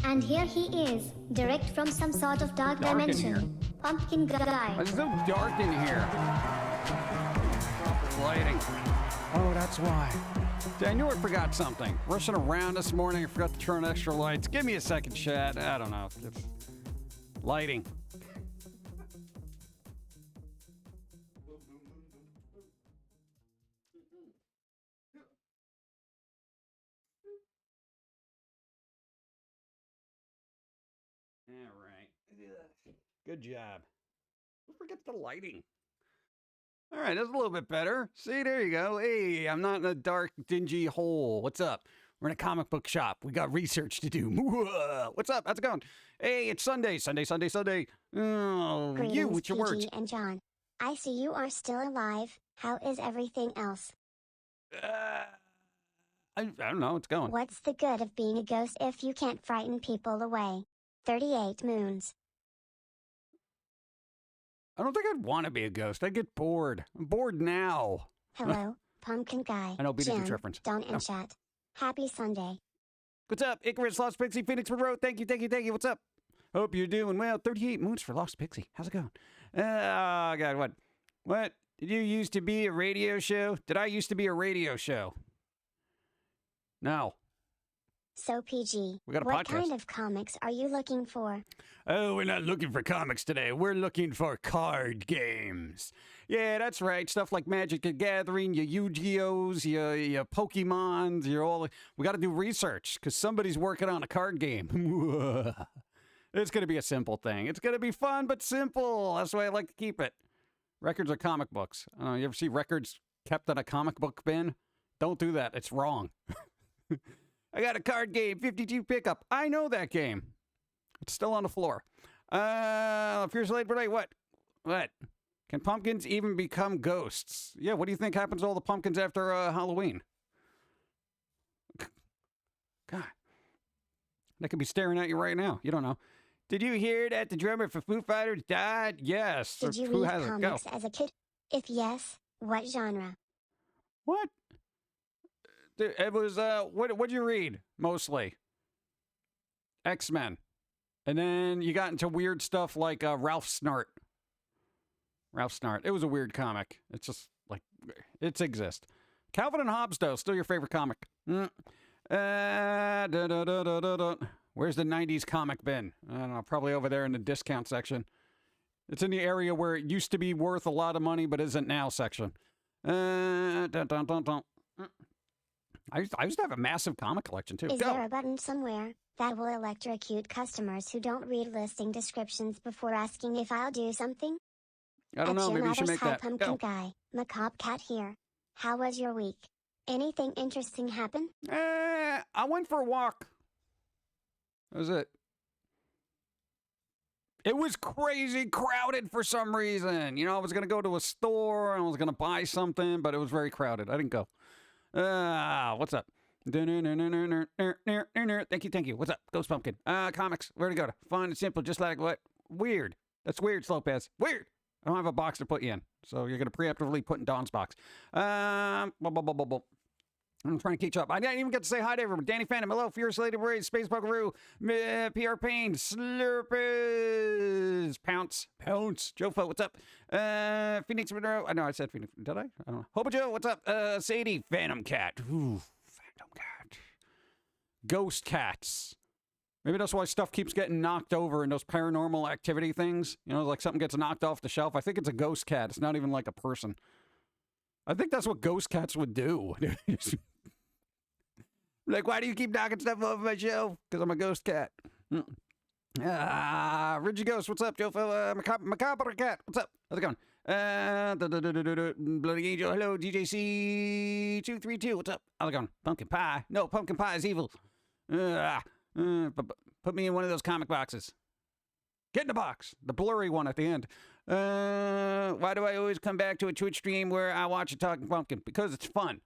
And here he is, direct from some sort of dark dimension. Pumpkin guy. It's so dark in here. Proper lighting. Oh, that's why. I knew I forgot something. Rushing around this morning, I forgot to turn on extra lights. Give me a second, chat. I don't know. It's lighting. All right. Good job. Don't forget the lighting. All right, that's a little bit better. See, there you go. Hey, I'm not in a dark, dingy hole. What's up? We're in a comic book shop. We got research to do. What's up? How's it going? Hey, it's Sunday. Oh, Greetings, you with your PG words. and John. I see you are still alive. How is everything else? I don't know. It's going. What's the good of being a ghost if you can't frighten people away? 38 moons. I don't think I'd want to be a ghost. I'd get bored. I'm bored now. Hello, Pumpkin Guy. I know, beat it to Jim, reference. Don and Chat. Happy Sunday. What's up? Icarus, Lost Pixie, Phoenix Monroe. Thank you. What's up? Hope you're doing well. 38 moons for Lost Pixie. How's it going? Oh, God, what? What? Did you used to be a radio show? Did I used to be a radio show? No. So PG, We got a what podcast. kind of comics are you looking for? Oh, we're not looking for comics today. We're looking for card games. Yeah, that's right. Stuff like Magic the Gathering, your Yu-Gi-Ohs, your Pokemons, your all. We got to do research because somebody's working on a card game. It's going to be a simple thing. It's going to be fun but simple. That's the way I like to keep it. Records are comic books. You ever see records kept in a comic book bin? Don't do that. It's wrong. I got a card game, 52 pickup. I know that game. It's still on the floor. Fierce Late Today, what? Can pumpkins even become ghosts? Yeah, what do you think happens to all the pumpkins after Halloween? God. They could be staring at you right now. You don't know. Did you hear that the drummer for Foo Fighters died? Yes. Did you Who read hasn't? comics Go. as a kid? If yes, what genre? What? It was, what'd you read, mostly? X-Men. And then you got into weird stuff like Ralph Snart. It was a weird comic. It's just, like, it exists. Calvin and Hobbes, though, still your favorite comic. Where's the 90s comic bin? I don't know, probably over there in the discount section. It's in the area where it used to be worth a lot of money, but isn't now section. I used to have a massive comic collection, too. Is Go. there a button somewhere that will electrocute customers who don't read listing descriptions before asking if I'll do something? I don't know. Maybe you should make that. Pumpkin Go. Guy, Macabre Cat here. How was your week? Anything interesting happen? I went for a walk. That was it. It was crazy crowded for some reason. You know, I was going to go to a store and I was going to buy something, but it was very crowded. I didn't go. What's up? Thank you. What's up? Ghost Pumpkin. Comics. Where to go to? Fun and simple, just like what? Weird. That's weird, Slow Pass. Weird. I don't have a box to put you in, so you're going to preemptively put in Dawn's box. I'm trying to catch up. I didn't even get to say hi to everyone. Danny Phantom, hello. Fierce Lady Braid, Space Buckaroo, PR Pain, Slurpers, Pounce, Joe Fo, what's up? Phoenix Monroe. I know I said Phoenix. Did I? I don't know. Hopa Joe, what's up? Sadie, Phantom Cat. Ooh, Phantom Cat. Ghost Cats. Maybe that's why stuff keeps getting knocked over in those paranormal activity things. You know, like something gets knocked off the shelf. I think it's a ghost cat. It's not even like a person. I think that's what ghost cats would do. Like, why do you keep knocking stuff off my shelf? Because I'm a ghost cat. Reggie Ghost, what's up, Joe? Macabre Cat, what's up? How's it going? Bloody Angel, hello, DJC232, what's up? How's it going? Pumpkin Pie. No, Pumpkin Pie is evil. Put me in one of those comic boxes. Get in the box. The blurry one at the end. Why do I always come back to a Twitch stream where I watch a talking pumpkin? Because it's fun.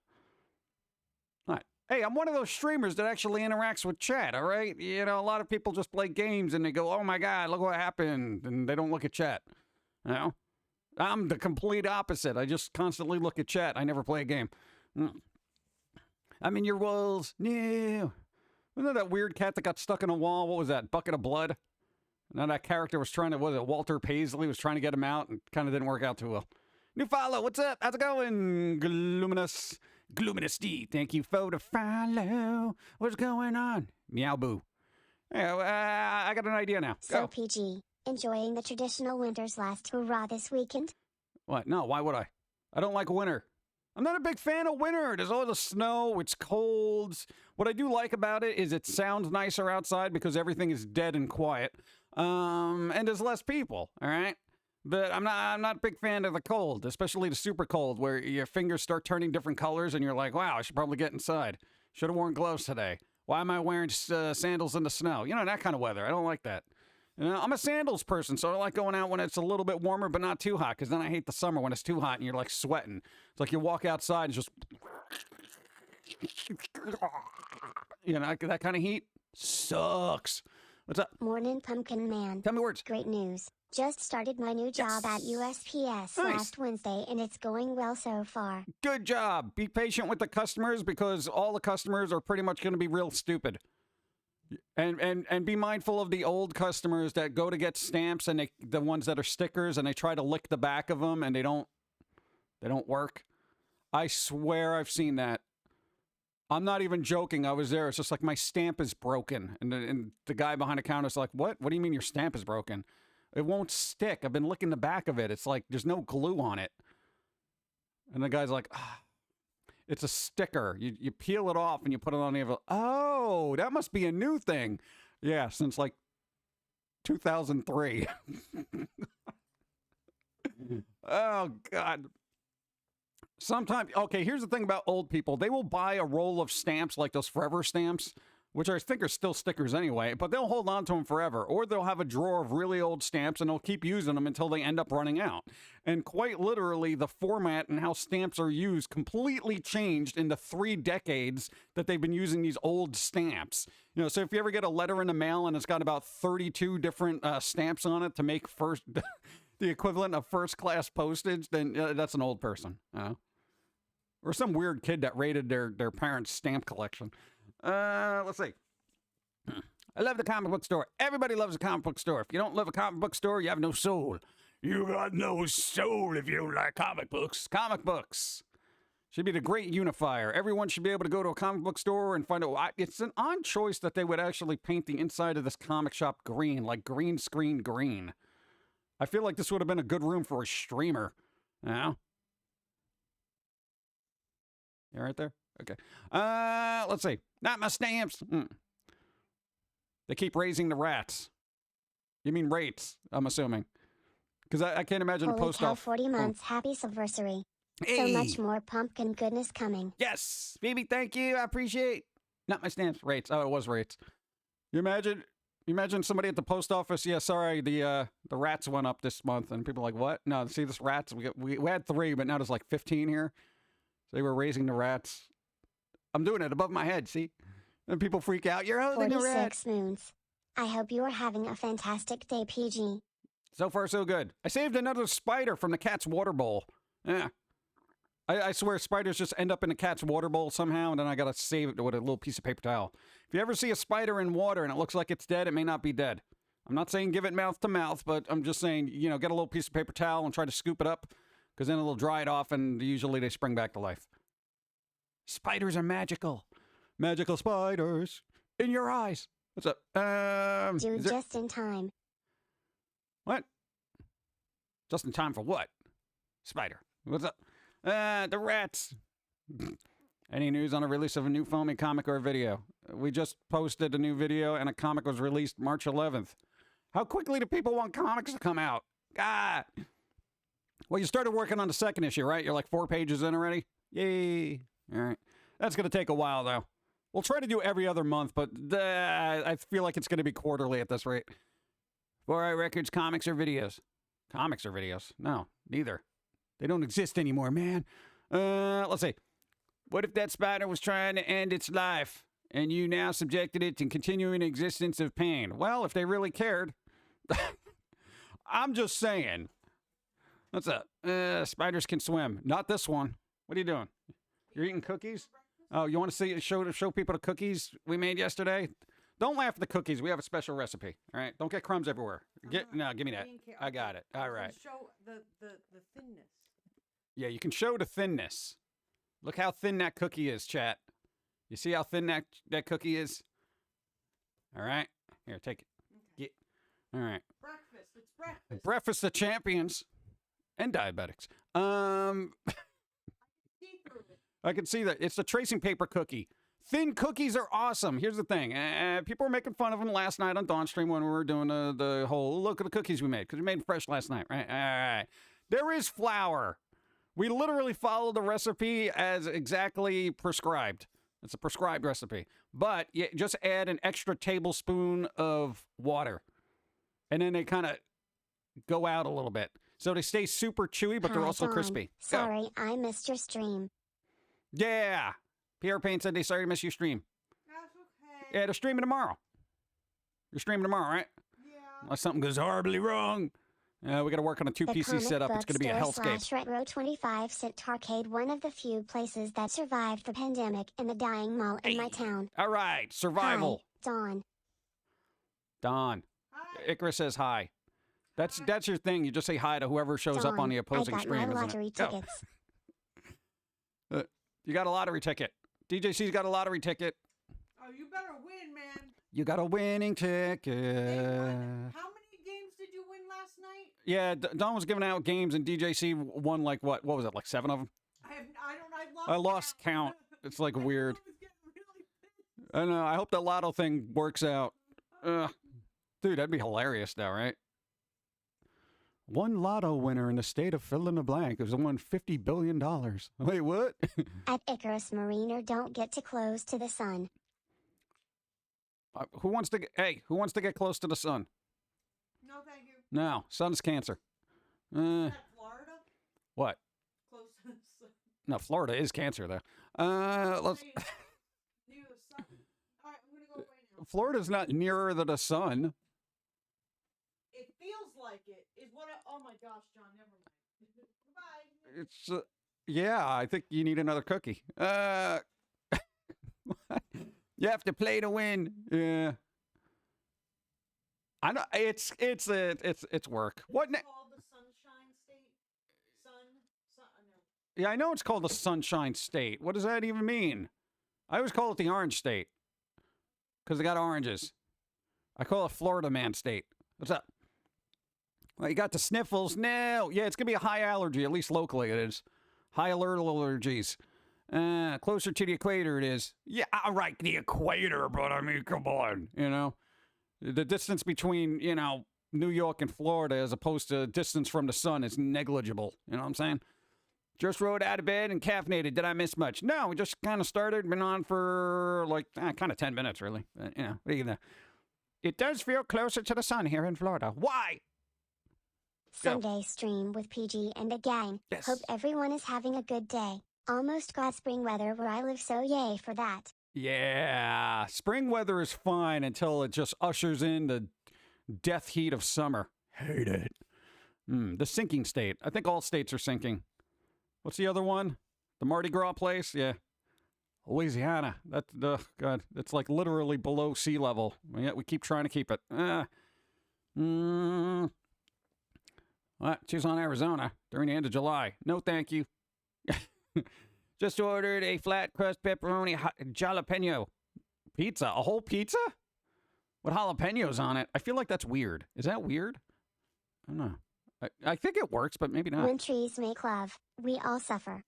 All right. Hey, I'm one of those streamers that actually interacts with chat, all right? You know, a lot of people just play games and they go, oh my God, look what happened. And they don't look at chat. You know? I'm the complete opposite. I just constantly look at chat. I never play a game. I'm in your walls. No. Wasn't that weird cat that got stuck in a wall? What was that? Bucket of blood? Now that character was trying to, was it Walter Paisley was trying to get him out and kind of didn't work out too well. New follow, what's up? How's it going? Gluminous D, thank you for the follow. What's going on? Meow boo. Yeah, I got an idea now. So Go. PG, enjoying the traditional winter's last hurrah this weekend? What? No, why would I? I don't like winter. I'm not a big fan of winter. There's all the snow, it's cold. What I do like about it is it sounds nicer outside because everything is dead and quiet. And there's less people, all right? But I'm not a big fan of the cold, especially the super cold where your fingers start turning different colors and you're like, wow, I should probably get inside. Should have worn gloves today. Why am I wearing sandals in the snow? You know, that kind of weather. I don't like that. You know, I'm a sandals person, so I like going out when it's a little bit warmer, but not too hot, because then I hate the summer when it's too hot and you're like sweating. It's like you walk outside and just, you know, that kind of heat sucks. What's up? Morning, Pumpkin Man. Tell me words. Great news. Just started my new job at USPS last Wednesday, and it's going well so far. Good job. Be patient with the customers because all the customers are pretty much going to be real stupid. And be mindful of the old customers that go to get stamps and the ones that are stickers and they try to lick the back of them and they don't work. I swear I've seen that. I'm not even joking. I was there. It's just like my stamp is broken. And the guy behind the counter is like, what? What do you mean your stamp is broken? It won't stick. I've been licking the back of it. It's like there's no glue on it. And the guy's like, it's a sticker. You peel it off and you put it on the envelope. Oh, that must be a new thing. Yeah, since like 2003. Oh, God. Sometimes, okay, here's the thing about old people. They will buy a roll of stamps like those forever stamps, which I think are still stickers anyway, but they'll hold on to them forever. Or they'll have a drawer of really old stamps and they'll keep using them until they end up running out. And quite literally, the format and how stamps are used completely changed in the 3 decades that they've been using these old stamps. You know, so if you ever get a letter in the mail and it's got about 32 different stamps on it to make the equivalent of first-class postage, then that's an old person, you know? Or some weird kid that raided their parents' stamp collection. Let's see. I love the comic book store. Everybody loves a comic book store. If you don't love a comic book store, you have no soul. You got no soul if you like comic books. Comic books should be the great unifier. Everyone should be able to go to a comic book store and find out. It's an odd choice that they would actually paint the inside of this comic shop green, like green screen green. I feel like this would have been a good room for a streamer. You know? You right there? Okay. Let's see. Not my stamps. They keep raising the rats. You mean rates, I'm assuming. Because I can't imagine a post office. 40 months. Happy Silversary. Hey. So much more pumpkin goodness coming. Yes. Baby, thank you. I appreciate. Not my stamps. Rates. Oh, it was rates. You imagine somebody at the post office. Yeah, sorry, the rats went up this month. And people are like, what? No, see this rats? We had 3, but now there's like 15 here. So they were raising the rats. I'm doing it above my head, see? And people freak out. You're holding a rat. 46 moons. I hope you are having a fantastic day, PG. So far, so good. I saved another spider from the cat's water bowl. Yeah. I swear spiders just end up in the cat's water bowl somehow, and then I gotta save it with a little piece of paper towel. If you ever see a spider in water and it looks like it's dead, it may not be dead. I'm not saying give it mouth to mouth, but I'm just saying, you know, get a little piece of paper towel and try to scoop it up, because then it'll dry it off, and usually they spring back to life. Spiders are magical. Magical spiders in your eyes. What's up? Just in time. What? Just in time for what? Spider. What's up? The rats. Any news on the release of a new Foamy comic or video? We just posted a new video and a comic was released March 11th. How quickly do people want comics to come out? God. Well, you started working on the second issue, right? You're like 4 pages in already? Yay. All right. That's going to take a while, though. We'll try to do every other month, but I feel like it's going to be quarterly at this rate. 4i Records, comics or videos? Comics or videos? No, neither. They don't exist anymore, man. Let's see. What if that spider was trying to end its life, and you now subjected it to continuing existence of pain? Well, if they really cared. I'm just saying. What's up? Spiders can swim. Not this one. What are you doing? You're eating cookies? Oh, you want to see show people the cookies we made yesterday? Don't laugh at the cookies. We have a special recipe. All right, don't get crumbs everywhere. Give me that. I got it. All right. Show the thinness. Yeah, you can show the thinness. Look how thin that cookie is, chat. You see how thin that cookie is? All right. Here, take it. Okay. All right. Breakfast. It's breakfast. Breakfast of champions and diabetics. See through it. I can see that. It's the tracing paper cookie. Thin cookies are awesome. Here's the thing. People were making fun of them last night on Dawn Stream when we were doing the whole look at the cookies we made, because we made them fresh last night, right? All right. There is flour. We literally follow the recipe as exactly prescribed. It's a prescribed recipe. But you just add an extra tablespoon of water. And then they kind of go out a little bit. So they stay super chewy, but they're also Dawn. crispy. Sorry, I missed your stream. Yeah. Pierre Payne said they sorry to miss your stream. That's okay. Yeah, they're streaming tomorrow. You're streaming tomorrow, right? Yeah. Unless something goes horribly wrong. We got to work on a The 2 PC comic setup. book It's going to be a store hellscape. / retro 25-cent arcade, one of the few places that survived the pandemic in the dying mall in my town. All right, survival. Hi, Dawn. Don. Hi. Icarus says hi. That's your thing. You just say hi to whoever shows up Dawn, on the opposing I got stream, my isn't lottery it? Oh. tickets. You got a lottery ticket. DJC's got a lottery ticket. Oh, you better win, man. You got a winning ticket. How many games did you win last night? Yeah, Don was giving out games, and DJC won like what? What was it? Like 7 of them? I lost count. It's like weird. I was getting really pissed. I know. I hope that lotto thing works out. Dude, that'd be hilarious now, right? One lotto winner in the state of fill in the blank has won $50 billion. Wait, what? At Icarus Mariner, don't get too close to the sun. Who wants to get close to the sun? No, thank you. No, sun's cancer. Is that Florida? What? Close to the sun. No, Florida is cancer, though. Let's. Near the sun. All right, I'm going to go away now. Florida's not nearer to the sun. It feels like it. Is what oh my gosh, John, never mind. Goodbye. It's yeah. I think you need another cookie. You have to play to win. Yeah. I know it's work. What? It's called the Sunshine State. No. Yeah, I know it's called the Sunshine State. What does that even mean? I always call it the Orange State because they got oranges. I call it Florida Man State. What's up? Well, you got the sniffles. No. Yeah, it's going to be a high allergy, at least locally it is. High alert allergies. Closer to the equator it is. Yeah, all right, the equator, but I mean, come on, you know. The distance between, New York and Florida as opposed to distance from the sun is negligible. You know what I'm saying? Just rode out of bed and caffeinated. Did I miss much? No, we just kind of started. Been on for like kind of 10 minutes, really. But, what are you gonna? It does feel closer to the sun here in Florida. Why? Sunday stream with PG and the gang. Yes. Hope everyone is having a good day. Almost got spring weather where I live, so yay for that. Yeah, spring weather is fine until it just ushers in the death heat of summer. Hate it. The sinking state. I think all states are sinking. What's the other one? The Mardi Gras place? Yeah. Louisiana. God, it's like literally below sea level. And yet we keep trying to keep it. Choose on Arizona during the end of July. No, thank you. Just ordered a flat crust pepperoni jalapeno pizza. A whole pizza? With jalapenos on it. I feel like that's weird. Is that weird? I don't know. I think it works, but maybe not. When trees make love, we all suffer.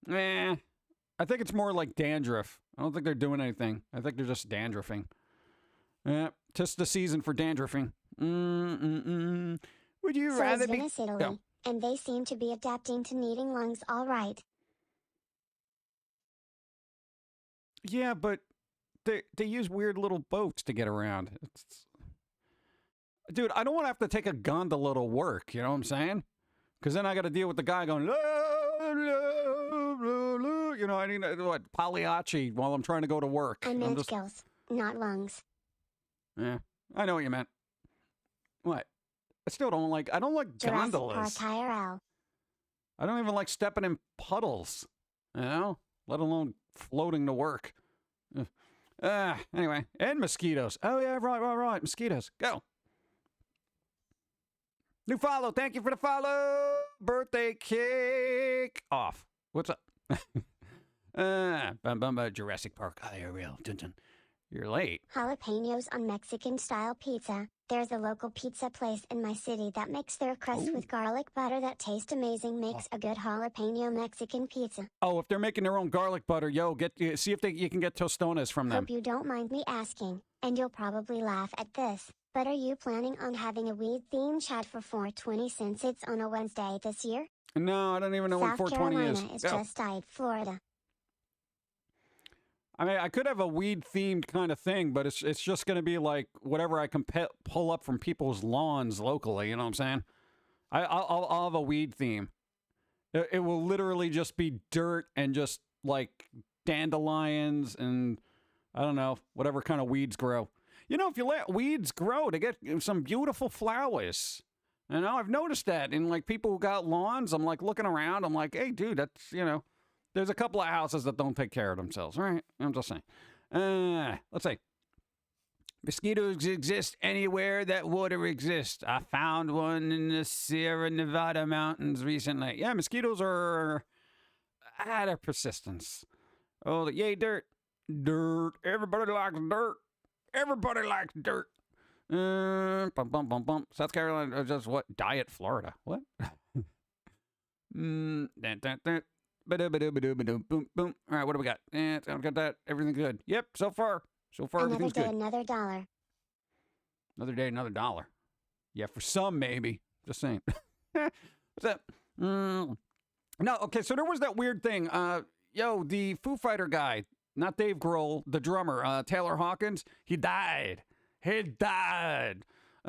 I think it's more like dandruff. I don't think they're doing anything. I think they're just dandruffing. Just the season for dandruffing. Would you So rather is be... Venice, Italy, No. and they seem to be adapting to needing lungs all right. Yeah, but they use weird little boats to get around. Dude, I don't want to have to take a gondola to work, you know what I'm saying? Because then I got to deal with the guy going, la, la, la, la, I need what, Pagliacci while I'm trying to go to work. I I'm meant just- gills, not lungs. Yeah, I know what you meant. What? I don't like Jurassic gondolas. Park IRL. I don't even like stepping in puddles, let alone floating to work. Anyway, and mosquitoes. Oh, yeah, right. Mosquitoes. Go. New follow. Thank you for the follow. Birthday cake off. What's up? Jurassic Park. Oh, you're real. Dun, dun. You're late. Jalapenos on Mexican-style pizza. There's a local pizza place in my city that makes their crust with garlic butter that tastes amazing. Makes a good jalapeno Mexican pizza. Oh, if they're making their own garlic butter, see if you can get tostones from them. Hope you don't mind me asking, and you'll probably laugh at this, but are you planning on having a weed-themed chat for 420 since it's on a Wednesday this year? No, I don't even know when 420 South is. Carolina is just eyed Florida. I mean, I could have a weed-themed kind of thing, but it's just going to be like whatever I can pull up from people's lawns locally, you know what I'm saying? I'll have a weed theme. It will literally just be dirt and just like dandelions and, I don't know, whatever kind of weeds grow. You know, if you let weeds grow, they get some beautiful flowers. You know, I've noticed that in like people who got lawns. I'm like looking around. I'm like, hey, dude, that's, you know. There's a couple of houses that don't take care of themselves, right? I'm just saying. Let's see. Mosquitoes exist anywhere that water exists. I found one in the Sierra Nevada mountains recently. Yeah, mosquitoes are out of persistence. Oh, yay, dirt. Dirt. Everybody likes dirt. Everybody likes dirt. South Carolina, just what? Diet Florida. What? Boom, boom. All right, what do we got? I've got that. Everything good. Yep, so far, everything's good. Another day, $1. Another day, another $1. Yeah, for some, maybe. Just saying. What's that? No, okay, so there was that weird thing. The Foo Fighter guy, not Dave Grohl, the drummer, Taylor Hawkins, he died.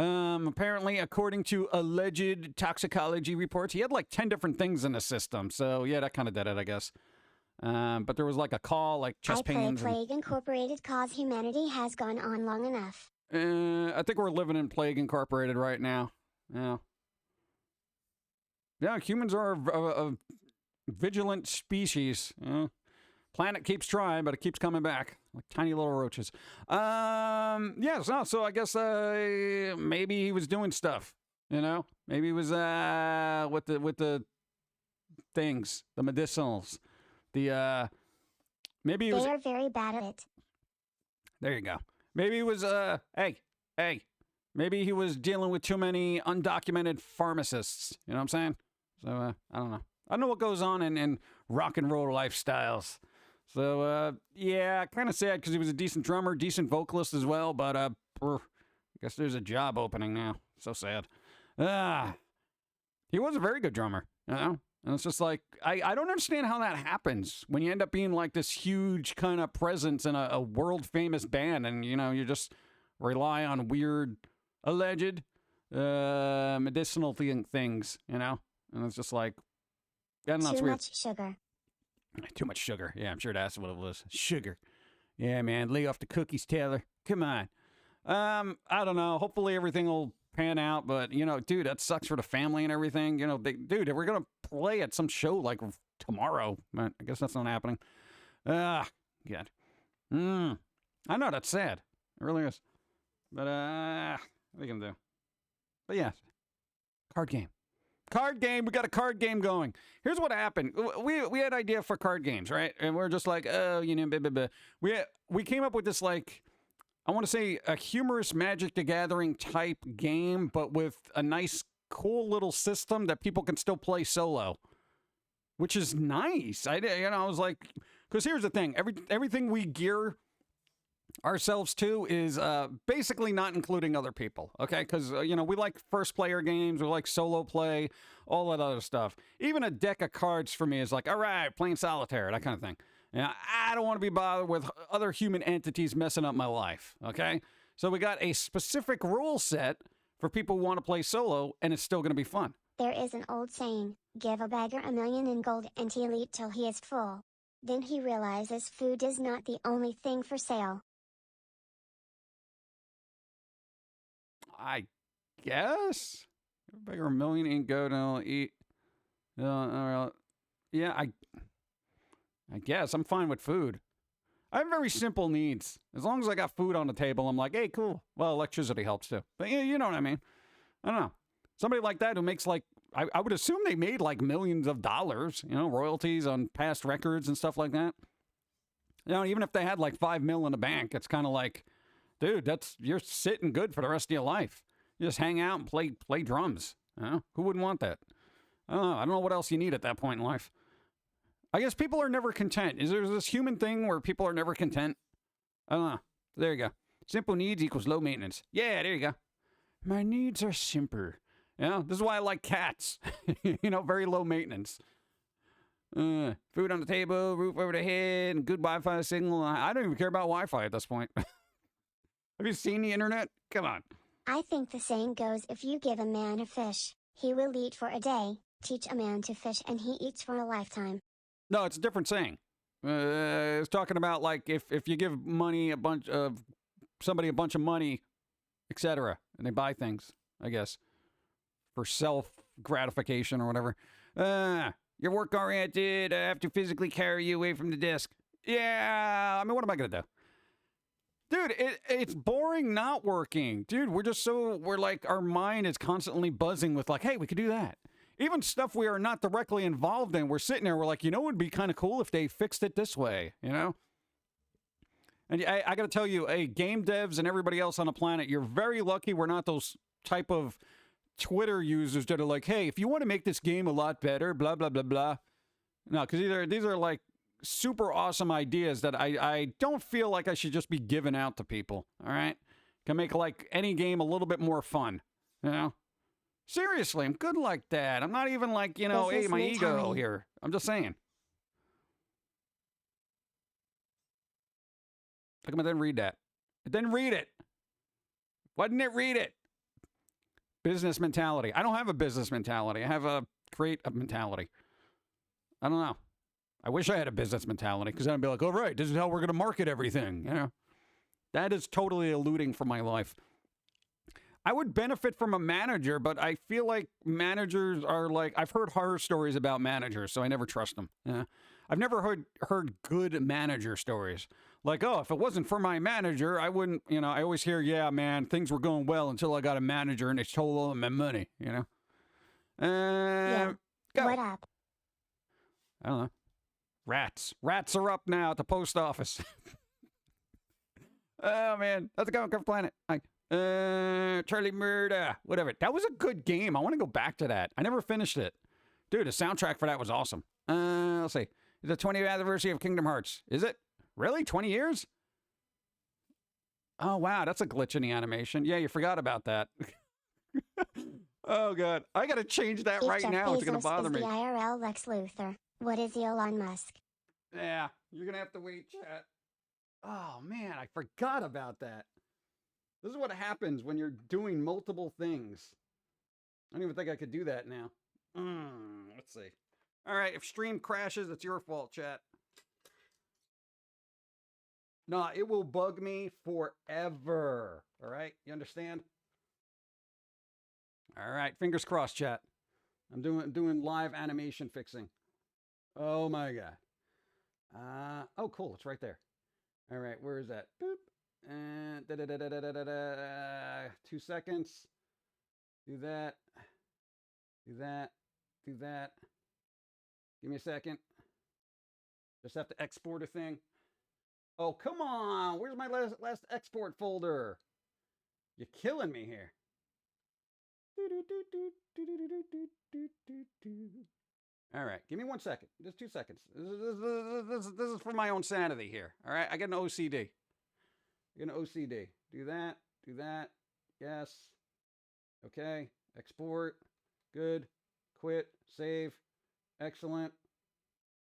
Apparently, according to alleged toxicology reports, he had like 10 different things in the system. So, yeah, that kind of did it, I guess. But there was like a call, like chest pains. Plague Incorporated cause humanity has gone on long enough. I think we're living in Plague Incorporated right now. Yeah. Yeah, humans are a vigilant species. Planet keeps trying, but it keeps coming back like tiny little roaches. So I guess maybe he was doing stuff, you know? Maybe he was with the things, the medicinals. Maybe he was. They are very bad at it. There you go. Maybe he was hey. Maybe he was dealing with too many undocumented pharmacists. You know what I'm saying? So I don't know. I don't know what goes on in rock and roll lifestyles. So, yeah, kind of sad because he was a decent drummer, decent vocalist as well, but I guess there's a job opening now. So sad. He was a very good drummer, you know? And it's just like, I don't understand how that happens when you end up being like this huge kind of presence in a world-famous band and, you know, you just rely on weird, alleged, medicinal things, you know? And it's just like, I don't know, it's Too weird. much sugar. Too much sugar. Yeah, I'm sure that's what it was. Sugar. Yeah, man. Lay off the cookies, Taylor. Come on. I don't know. Hopefully everything will pan out. But, you know, dude, that sucks for the family and everything. You know, dude, we're going to play at some show like tomorrow. But I guess that's not happening. God. I know, that's sad. It really is. But, what are you going to do? But, yeah. Card game. We got a card game going. Here's what happened. We had an idea for card games, right? And we're just like, oh, you know, blah, blah, blah. We came up with this, like, I want to say a humorous Magic the Gathering type game, but with a nice, cool little system that people can still play solo, which is nice. I was like, because here's the thing. Everything we gear ourselves to is basically not including other people, okay? Because, we like first player games, we like solo play, all that other stuff. Even a deck of cards for me is like, all right, playing solitaire, that kind of thing. I don't want to be bothered with other human entities messing up my life, okay? So we got a specific rule set for people who want to play solo, and it's still going to be fun. There is an old saying, give a beggar $1 million in gold and he'll eat till he is full. Then he realizes food is not the only thing for sale. I guess. Beggar $1 million in gold and I'll eat. Yeah, I guess I'm fine with food. I have very simple needs. As long as I got food on the table, I'm like, hey, cool. Well, electricity helps too. But yeah, you know what I mean. I don't know. Somebody like that who makes like, I would assume they made like millions of dollars, royalties on past records and stuff like that. Even if they had like 5 mil in the bank, it's kind of like, dude, you're sitting good for the rest of your life. You just hang out and play drums. Who wouldn't want that? I don't know what else you need at that point in life. I guess people are never content. Is there this human thing where people are never content? I don't know. There you go. Simple needs equals low maintenance. Yeah, there you go. My needs are simple. This is why I like cats. Very low maintenance. Food on the table, roof over the head, and good Wi-Fi signal. I don't even care about Wi-Fi at this point. Have you seen the internet? Come on. I think the saying goes, if you give a man a fish, he will eat for a day. Teach a man to fish and he eats for a lifetime. No, it's a different saying. It's talking about like if you give somebody a bunch of money, etc., and they buy things, I guess, for self-gratification or whatever. You're work-oriented. I have to physically carry you away from the desk. Yeah, I mean, what am I going to do? Dude, it's boring not working. Dude, we're like, our mind is constantly buzzing with like, hey, we could do that. Even stuff we are not directly involved in, we're sitting there, we're like, it would be kind of cool if they fixed it this way, And I got to tell you, hey, game devs and everybody else on the planet, you're very lucky we're not those type of Twitter users that are like, hey, if you want to make this game a lot better, blah, blah, blah, blah. No, because these are like super awesome ideas that I don't feel like I should just be giving out to people, all right? Can make like any game a little bit more fun, Seriously, I'm good like that. I'm not even like, hey, my ego here. I'm just saying. How come I didn't read that? I didn't read it. Why didn't it read it? Business mentality. I don't have a business mentality. I have a create a mentality. I don't know. I wish I had a business mentality because then I'd be like, all right, this is how we're going to market everything. That is totally eluding from my life. I would benefit from a manager, but I feel like managers are like, I've heard horror stories about managers, so I never trust them. I've never heard good manager stories. Like, oh, if it wasn't for my manager, I wouldn't, I always hear, yeah, man, things were going well until I got a manager and they stole all of my money, Yeah. Go. What up? I don't know. Rats. Rats are up now at the post office. Oh, man. How's it going, Cover Planet? Hi. Charlie Murda. Whatever. That was a good game. I want to go back to that. I never finished it. Dude, the soundtrack for that was awesome. Let's see. It's the 20th anniversary of Kingdom Hearts. Is it? Really? 20 years? Oh, wow. That's a glitch in the animation. Yeah, you forgot about that. Oh, God. I got to change that If right Jeff now. It's going Bezos to bother is me. the IRL Lex Luthor, what is Elon Musk? Yeah, you're going to have to wait, chat. Oh, man. I forgot about that. This is what happens when you're doing multiple things. I don't even think I could do that now. Let's see. All right, if stream crashes, it's your fault, chat. No, it will bug me forever. All right, you understand? All right, fingers crossed, chat. I'm doing live animation fixing. Oh my god. Oh, cool. It's right there. All right, where is that? Boop. And 2 seconds. Do that. Do that. Do that. Give me a second. Just have to export a thing. Oh, come on. Where's my last export folder? You're killing me here. All right. Give me 1 second. Just 2 seconds. This is for my own sanity here. All right. I get an OCD. I get an OCD. Do that. Do that. Yes. Okay. Export. Good. Quit. Save. Excellent.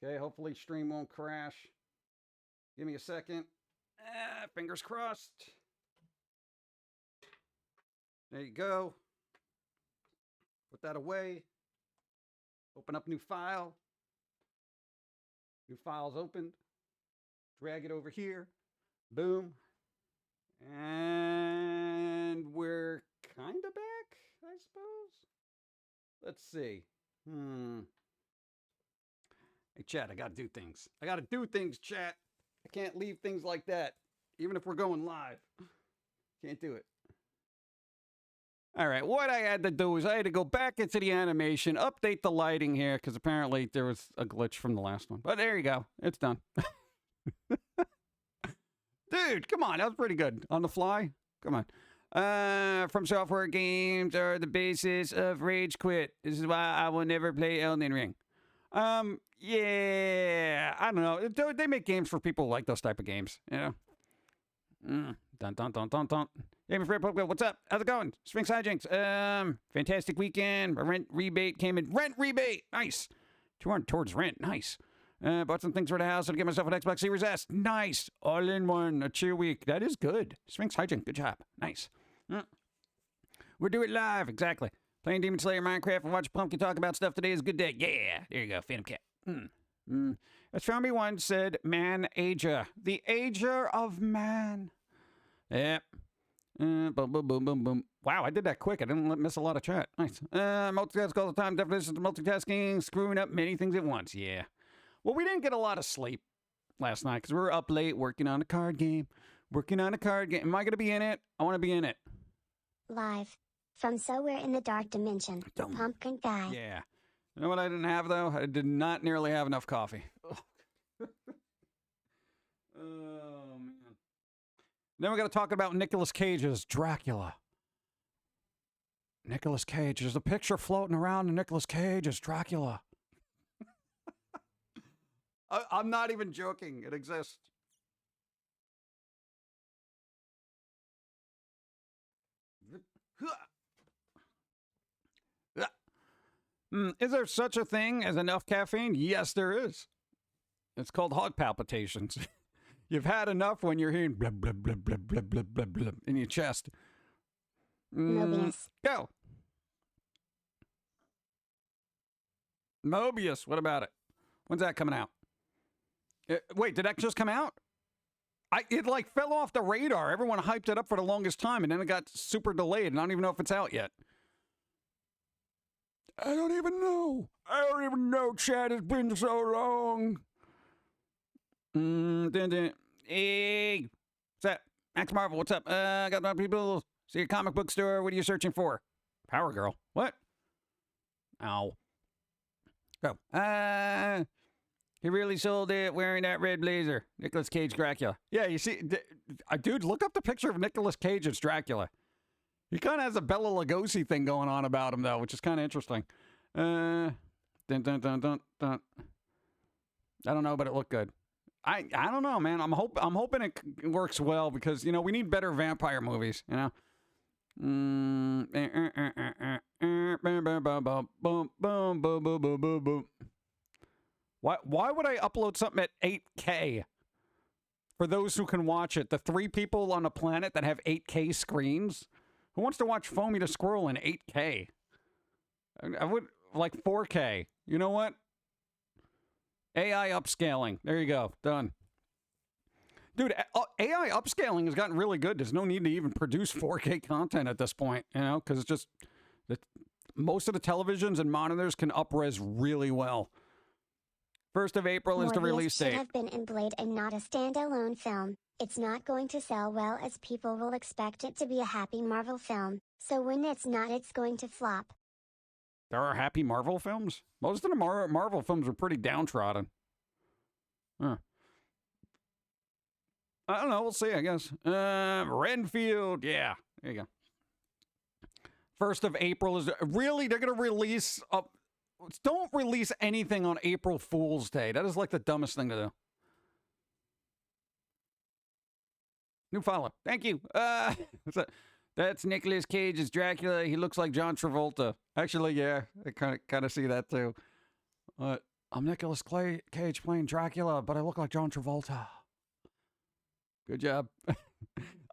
Okay. Hopefully stream won't crash. Give me a second. Fingers crossed. There you go. Put that away. Open up new file. New file's opened. Drag it over here. Boom. And we're kind of back, I suppose. Let's see. Hey, chat, I gotta do things. I gotta do things, chat. I can't leave things like that, even if we're going live. Can't do it. All right, what I had to do is I had to go back into the animation, update the lighting here, because apparently there was a glitch from the last one. But there you go. It's done. Dude, come on. That was pretty good. On the fly? Come on. From software games are the basis of rage quit. This is why I will never play Elden Ring. Yeah, I don't know. They make games for people who like those type of games, you know? Dun, dun, dun, dun, dun. Hey, my friend Pum'Kin, what's up? How's it going? Sphinx Hijinks. Fantastic weekend. My rent rebate came in. Rent rebate! Nice. 200 towards rent. Nice. Bought some things for the house and get myself an Xbox Series S. Nice. All in one. A cheer week. That is good. Sphinx Hijink. Good job. Nice. We'll do it live. Exactly. Playing Demon Slayer, Minecraft, and watch Pum'Kin talk about stuff today is a good day. Yeah. There you go. Phantom Cat. As Foamy once said, man ager. The ager of man. Yep. Boom, boom, boom, boom, boom. Wow, I did that quick. I didn't miss a lot of chat. Nice. Multitask all the time. Definitions of multitasking. Screwing up many things at once. Yeah. Well, we didn't get a lot of sleep last night because we were up late working on a card game. Am I going to be in it? I want to be in it. Live. From Somewhere in the Dark Dimension, the Pum'Kin Guy. Yeah. You know what I didn't have, though? I did not nearly have enough coffee. Oh, man. Then we got to talk about Nicolas Cage's Dracula. Nicolas Cage. There's a picture floating around of Nicolas Cage as Dracula. I'm not even joking. It exists. Is there such a thing as enough caffeine? Yes, there is. It's called heart palpitations. You've had enough when you're hearing blah, blah, blah, blah, blah, blah, blah, blah in your chest. Mobius. Go. Mobius. What about it? When's that coming out? Wait, did that just come out? It like fell off the radar. Everyone hyped it up for the longest time, and then it got super delayed, and I don't even know if it's out yet. I don't even know, Chad. It's been so long. Hey, what's up? Max Marvel, what's up? I got my people. See your comic book store. What are you searching for? Power Girl. What? Ow. Go. He really sold it wearing that red blazer. Nicolas Cage Dracula. Yeah, you see, dude, look up the picture of Nicolas Cage as Dracula. He kind of has a Bela Lugosi thing going on about him, though, which is kind of interesting. Dun, dun, dun, dun, dun. I don't know, but it looked good. I don't know, man. I'm hoping it works well because, you know, we need better vampire movies, you know? Why would I upload something at 8K? For those who can watch it, the 3 people on the planet that have 8K screens? Who wants to watch Foamy the Squirrel in 8K? I would like 4K. You know what? AI upscaling. There you go. Done. Dude, AI upscaling has gotten really good. There's no need to even produce 4K content at this point, you know, because it's just most of the televisions and monitors can up-res really well. 1st of April is the release date. Should have been in Blade and not a standalone film. It's not going to sell well as people will expect it to be a happy Marvel film. So when it's not, it's going to flop. There are happy Marvel films? Most of the Marvel films are pretty downtrodden. Huh. I don't know. We'll see, I guess. Renfield. Yeah. There you go. 1st of April is... Really? They're going to release... Don't release anything on April Fool's Day. That is like the dumbest thing to do. New follow. Thank you. That's Nicolas Cage as Dracula. He looks like John Travolta. Actually, yeah. I kind of see that too. I'm Nicolas Cage playing Dracula, but I look like John Travolta. Good job.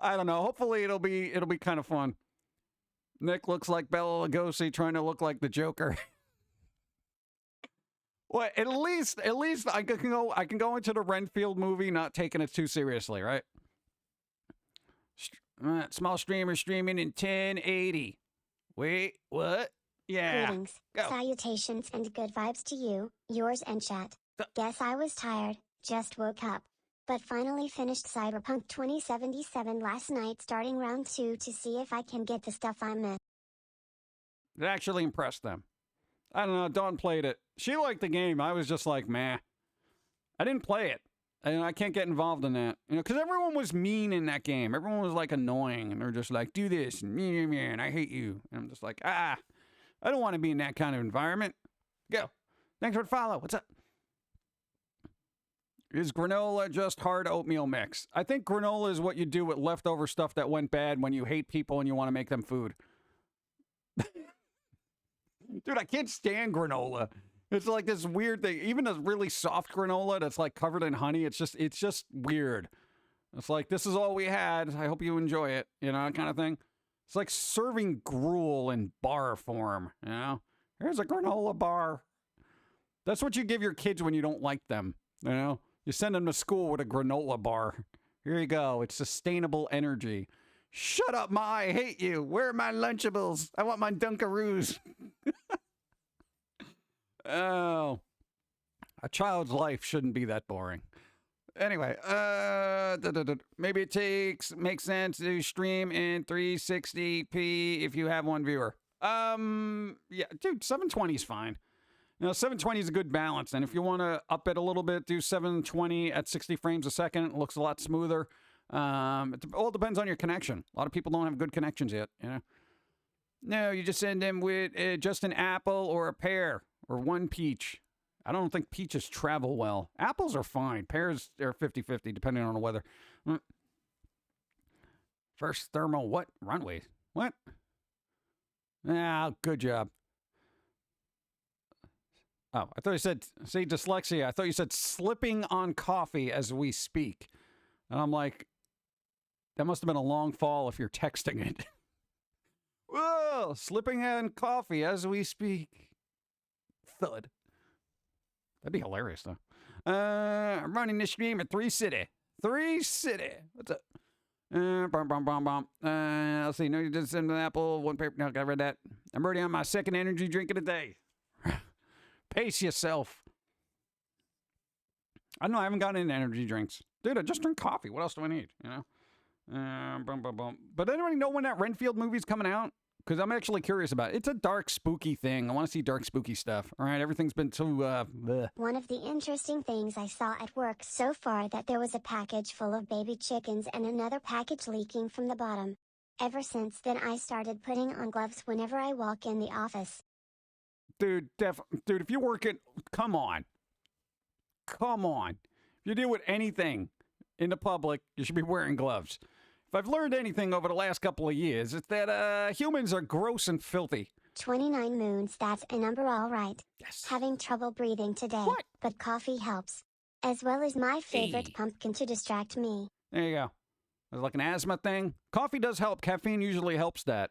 I don't know. Hopefully it'll be kind of fun. Nick looks like Bela Lugosi trying to look like the Joker. Well, at least I can go into the Renfield movie not taking it too seriously, right? Small streamer streaming in 1080. Wait, what? Yeah. Greetings, Go. salutations, and good vibes to you, yours and chat. Guess I was tired, just woke up. But finally finished Cyberpunk 2077 last night, starting round 2 to see if I can get the stuff I missed. It actually impressed them. I don't know, Dawn played it. She liked the game. I was just like, meh. I didn't play it. And I can't get involved in that. You know, because everyone was mean in that game. Everyone was like annoying. And they're just like, do this. And I hate you. And I'm just like, I don't want to be in that kind of environment. Go. Thanks for the follow. What's up? Is granola just hard oatmeal mix? I think granola is what you do with leftover stuff that went bad when you hate people and you want to make them food. Dude, I can't stand granola. It's like this weird thing. Even a really soft granola that's like covered in honey, it's just weird. It's like, this is all we had. I hope you enjoy it. You know, that kind of thing. It's like serving gruel in bar form, you know? Here's a granola bar. That's what you give your kids when you don't like them, you know? You send them to school with a granola bar. Here you go. It's sustainable energy. Shut up, Ma. I hate you. Where are my Lunchables? I want my Dunkaroos. Oh. A child's life shouldn't be that boring. Anyway, maybe it makes sense to stream in 360p if you have one viewer. Yeah, dude, 720 is fine. You know, 720 is a good balance, and if you want to up it a little bit, do 720 at 60 frames a second. It looks a lot smoother. It all depends on your connection. A lot of people don't have good connections yet, you know. No, you just send them with just an apple or a pear or one peach. I don't think peaches travel well. Apples are fine. Pears are 50-50 depending on the weather. First thermal what? Runways. What? Ah, good job. Oh, I thought you said, see, dyslexia. I thought you said slipping on coffee as we speak. And I'm like, that must have been a long fall if you're texting it. Whoa, slipping on coffee as we speak. Thud. That'd be hilarious, though. I'm running this stream at 3 City. 3 City. What's up? Let's see. No, you just send an apple, one paper. No, I read that. I'm already on my second energy drink of the day. Pace yourself. I don't know. I haven't gotten into energy drinks. Dude, I just drink coffee. What else do I need? You know? But anybody know when that Renfield movie's coming out? Because I'm actually curious about it. It's a dark, spooky thing. I want to see dark, spooky stuff. All right, everything's been too, bleh. One of the interesting things I saw at work so far that there was a package full of baby chickens and another package leaking from the bottom. Ever since then I started putting on gloves whenever I walk in the office. Dude, if you work at, come on. Come on. If you deal with anything in the public, you should be wearing gloves. If I've learned anything over the last couple of years, it's that humans are gross and filthy. 29 moons, that's a number all right. Yes. Having trouble breathing today, what? But coffee helps. As well as my favorite Pum'Kin to distract me. There you go. There's like an asthma thing. Coffee does help. Caffeine usually helps that.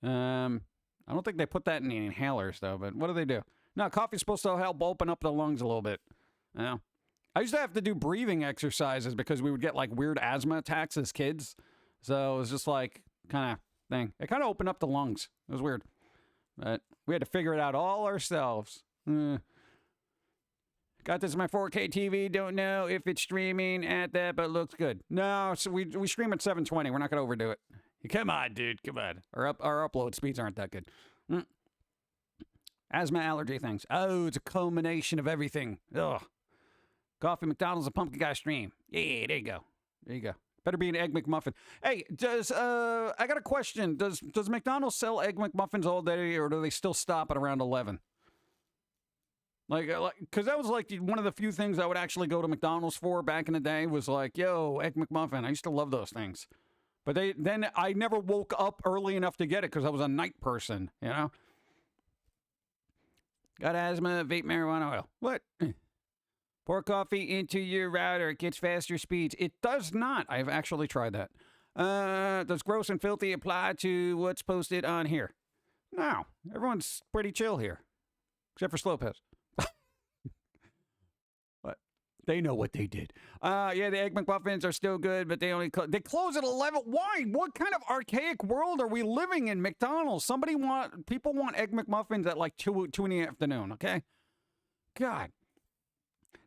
I don't think they put that in the inhalers, though, but what do? No, coffee's supposed to help open up the lungs a little bit. You know? I used to have to do breathing exercises because we would get like weird asthma attacks as kids. So it was just like kind of thing. It kind of opened up the lungs. It was weird. But we had to figure it out all ourselves. Got this on my 4K TV. Don't know if it's streaming at that, but it looks good. No, so we stream at 720. We're not going to overdo it. Come on, dude. Come on. Our upload speeds aren't that good. Asthma, allergy things. Oh, it's a culmination of everything. Ugh. Coffee, McDonald's, a pumpkin guy stream. Yeah, there you go. There you go. Better be an Egg McMuffin. Hey, I got a question. Does McDonald's sell Egg McMuffins all day, or do they still stop at around 11? Like, because that was like one of the few things I would actually go to McDonald's for back in the day was like, yo, Egg McMuffin. I used to love those things. But then I never woke up early enough to get it because I was a night person, you know? Got asthma, vape marijuana oil. What? Pour coffee into your router. It gets faster speeds. It does not. I've actually tried that. Does gross and filthy apply to what's posted on here? No. Everyone's pretty chill here. Except for Slow Piss. What? They know what they did. Yeah, the Egg McMuffins are still good, but they only they close at 11. Why? What kind of archaic world are we living in? McDonald's. People want Egg McMuffins at like 2 in the afternoon, okay? God.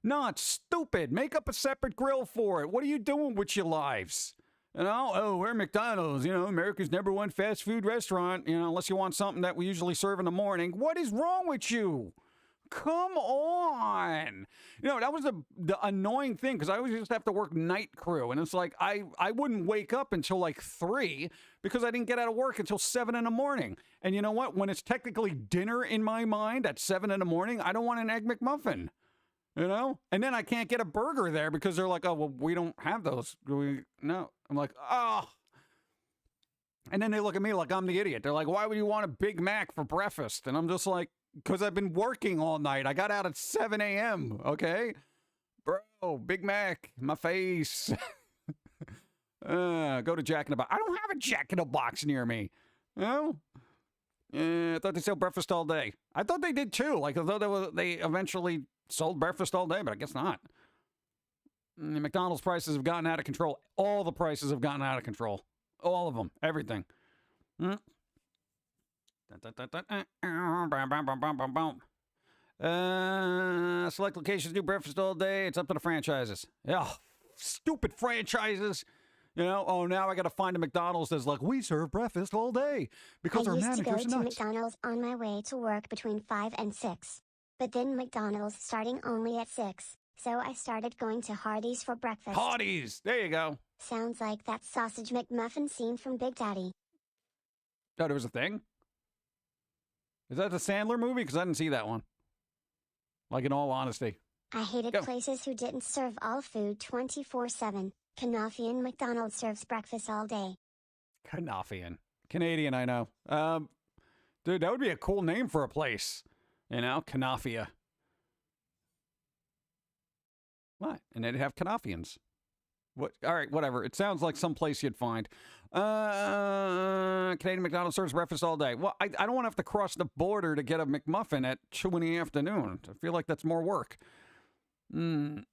No, it's stupid. Make up a separate grill for it. What are you doing with your lives? You know, oh, we're McDonald's, you know, America's #1 fast food restaurant, you know, unless you want something that we usually serve in the morning. What is wrong with you? Come on. You know, that was the annoying thing, because I always used to have to work night crew, and it's like I wouldn't wake up until like 3 because I didn't get out of work until 7 in the morning. And you know what? When it's technically dinner in my mind at 7 in the morning, I don't want an Egg McMuffin. You know? And then I can't get a burger there because they're like, oh, well, we don't have those. No. I'm like, oh. And then they look at me like I'm the idiot. They're like, why would you want a Big Mac for breakfast? And I'm just like, because I've been working all night. I got out at 7 a.m., okay? Bro, Big Mac, my face. Go to Jack in the Box. I don't have a Jack in the Box near me. You know? I thought they sell breakfast all day. I thought they did too. Like, I thought they eventually sold breakfast all day, but I guess not. The McDonald's prices have gotten out of control. All the prices have gotten out of control. All of them. Everything. Select locations do breakfast all day. It's up to the franchises. Yeah, stupid franchises. You know, oh, now I got to find a McDonald's that's like, we serve breakfast all day because our managers are nuts. I used to go to McDonald's on my way to work between 5 and 6. But then McDonald's starting only at 6. So I started going to Hardee's for breakfast. Hardee's! There you go. Sounds like that sausage McMuffin scene from Big Daddy. Oh, there was a thing? Is that the Sandler movie? Because I didn't see that one. Like, in all honesty. I hated places who didn't serve all food 24/7. Canadian McDonald's serves breakfast all day. Canadian. Canadian, I know. Dude, that would be a cool name for a place. You know, Canafia. What? And they'd have Canafians. What? All right, whatever. It sounds like some place you'd find. Canadian McDonald's serves breakfast all day. Well, I don't want to have to cross the border to get a McMuffin at 2 in the afternoon. I feel like that's more work. I'm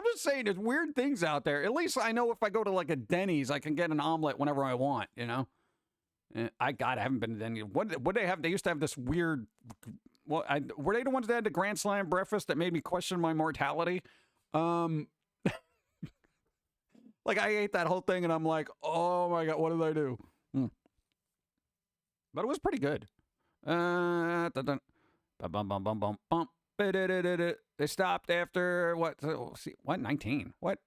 just saying, there's weird things out there. At least I know if I go to like a Denny's, I can get an omelet whenever I want, you know? I haven't been to Denny's. What they have? They used to have this weird... Well, were they the ones that had the Grand Slam breakfast that made me question my mortality? Like, I ate that whole thing, and I'm like, oh, my God, what did I do? But it was pretty good. They stopped after, what, 19? What?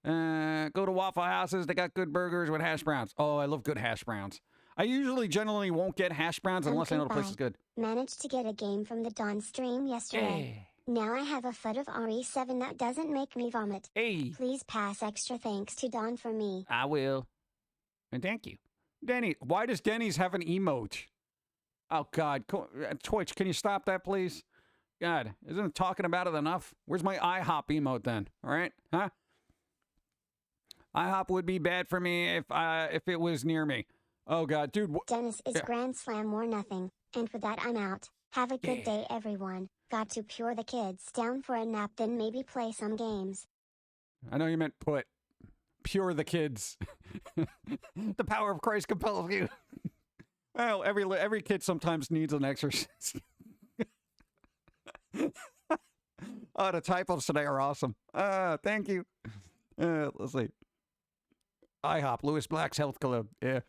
Go to Waffle Houses. They got good burgers with hash browns. Oh, I love good hash browns. I usually generally won't get hash browns unless I know the place is good. Managed to get a game from the Dawn stream yesterday. Hey. Now I have a foot of RE7 that doesn't make me vomit. Hey. Please pass extra thanks to Dawn for me. I will. And thank you. Denny, why does Denny's have an emote? Oh, God. Twitch, can you stop that, please? God, isn't it talking about it enough? Where's my IHOP emote then? All right? Huh? IHOP would be bad for me if it was near me. Oh, God, dude. Dennis is Grand Slam or nothing. And with that, I'm out. Have a good day, everyone. Got to pure the kids down for a nap, then maybe play some games. I know you meant put. Pure the kids. The power of Christ compels you. Well, every kid sometimes needs an exorcist. Oh, the typos today are awesome. Thank you. Let's see. IHOP, Lewis Black's Health Club. Yeah.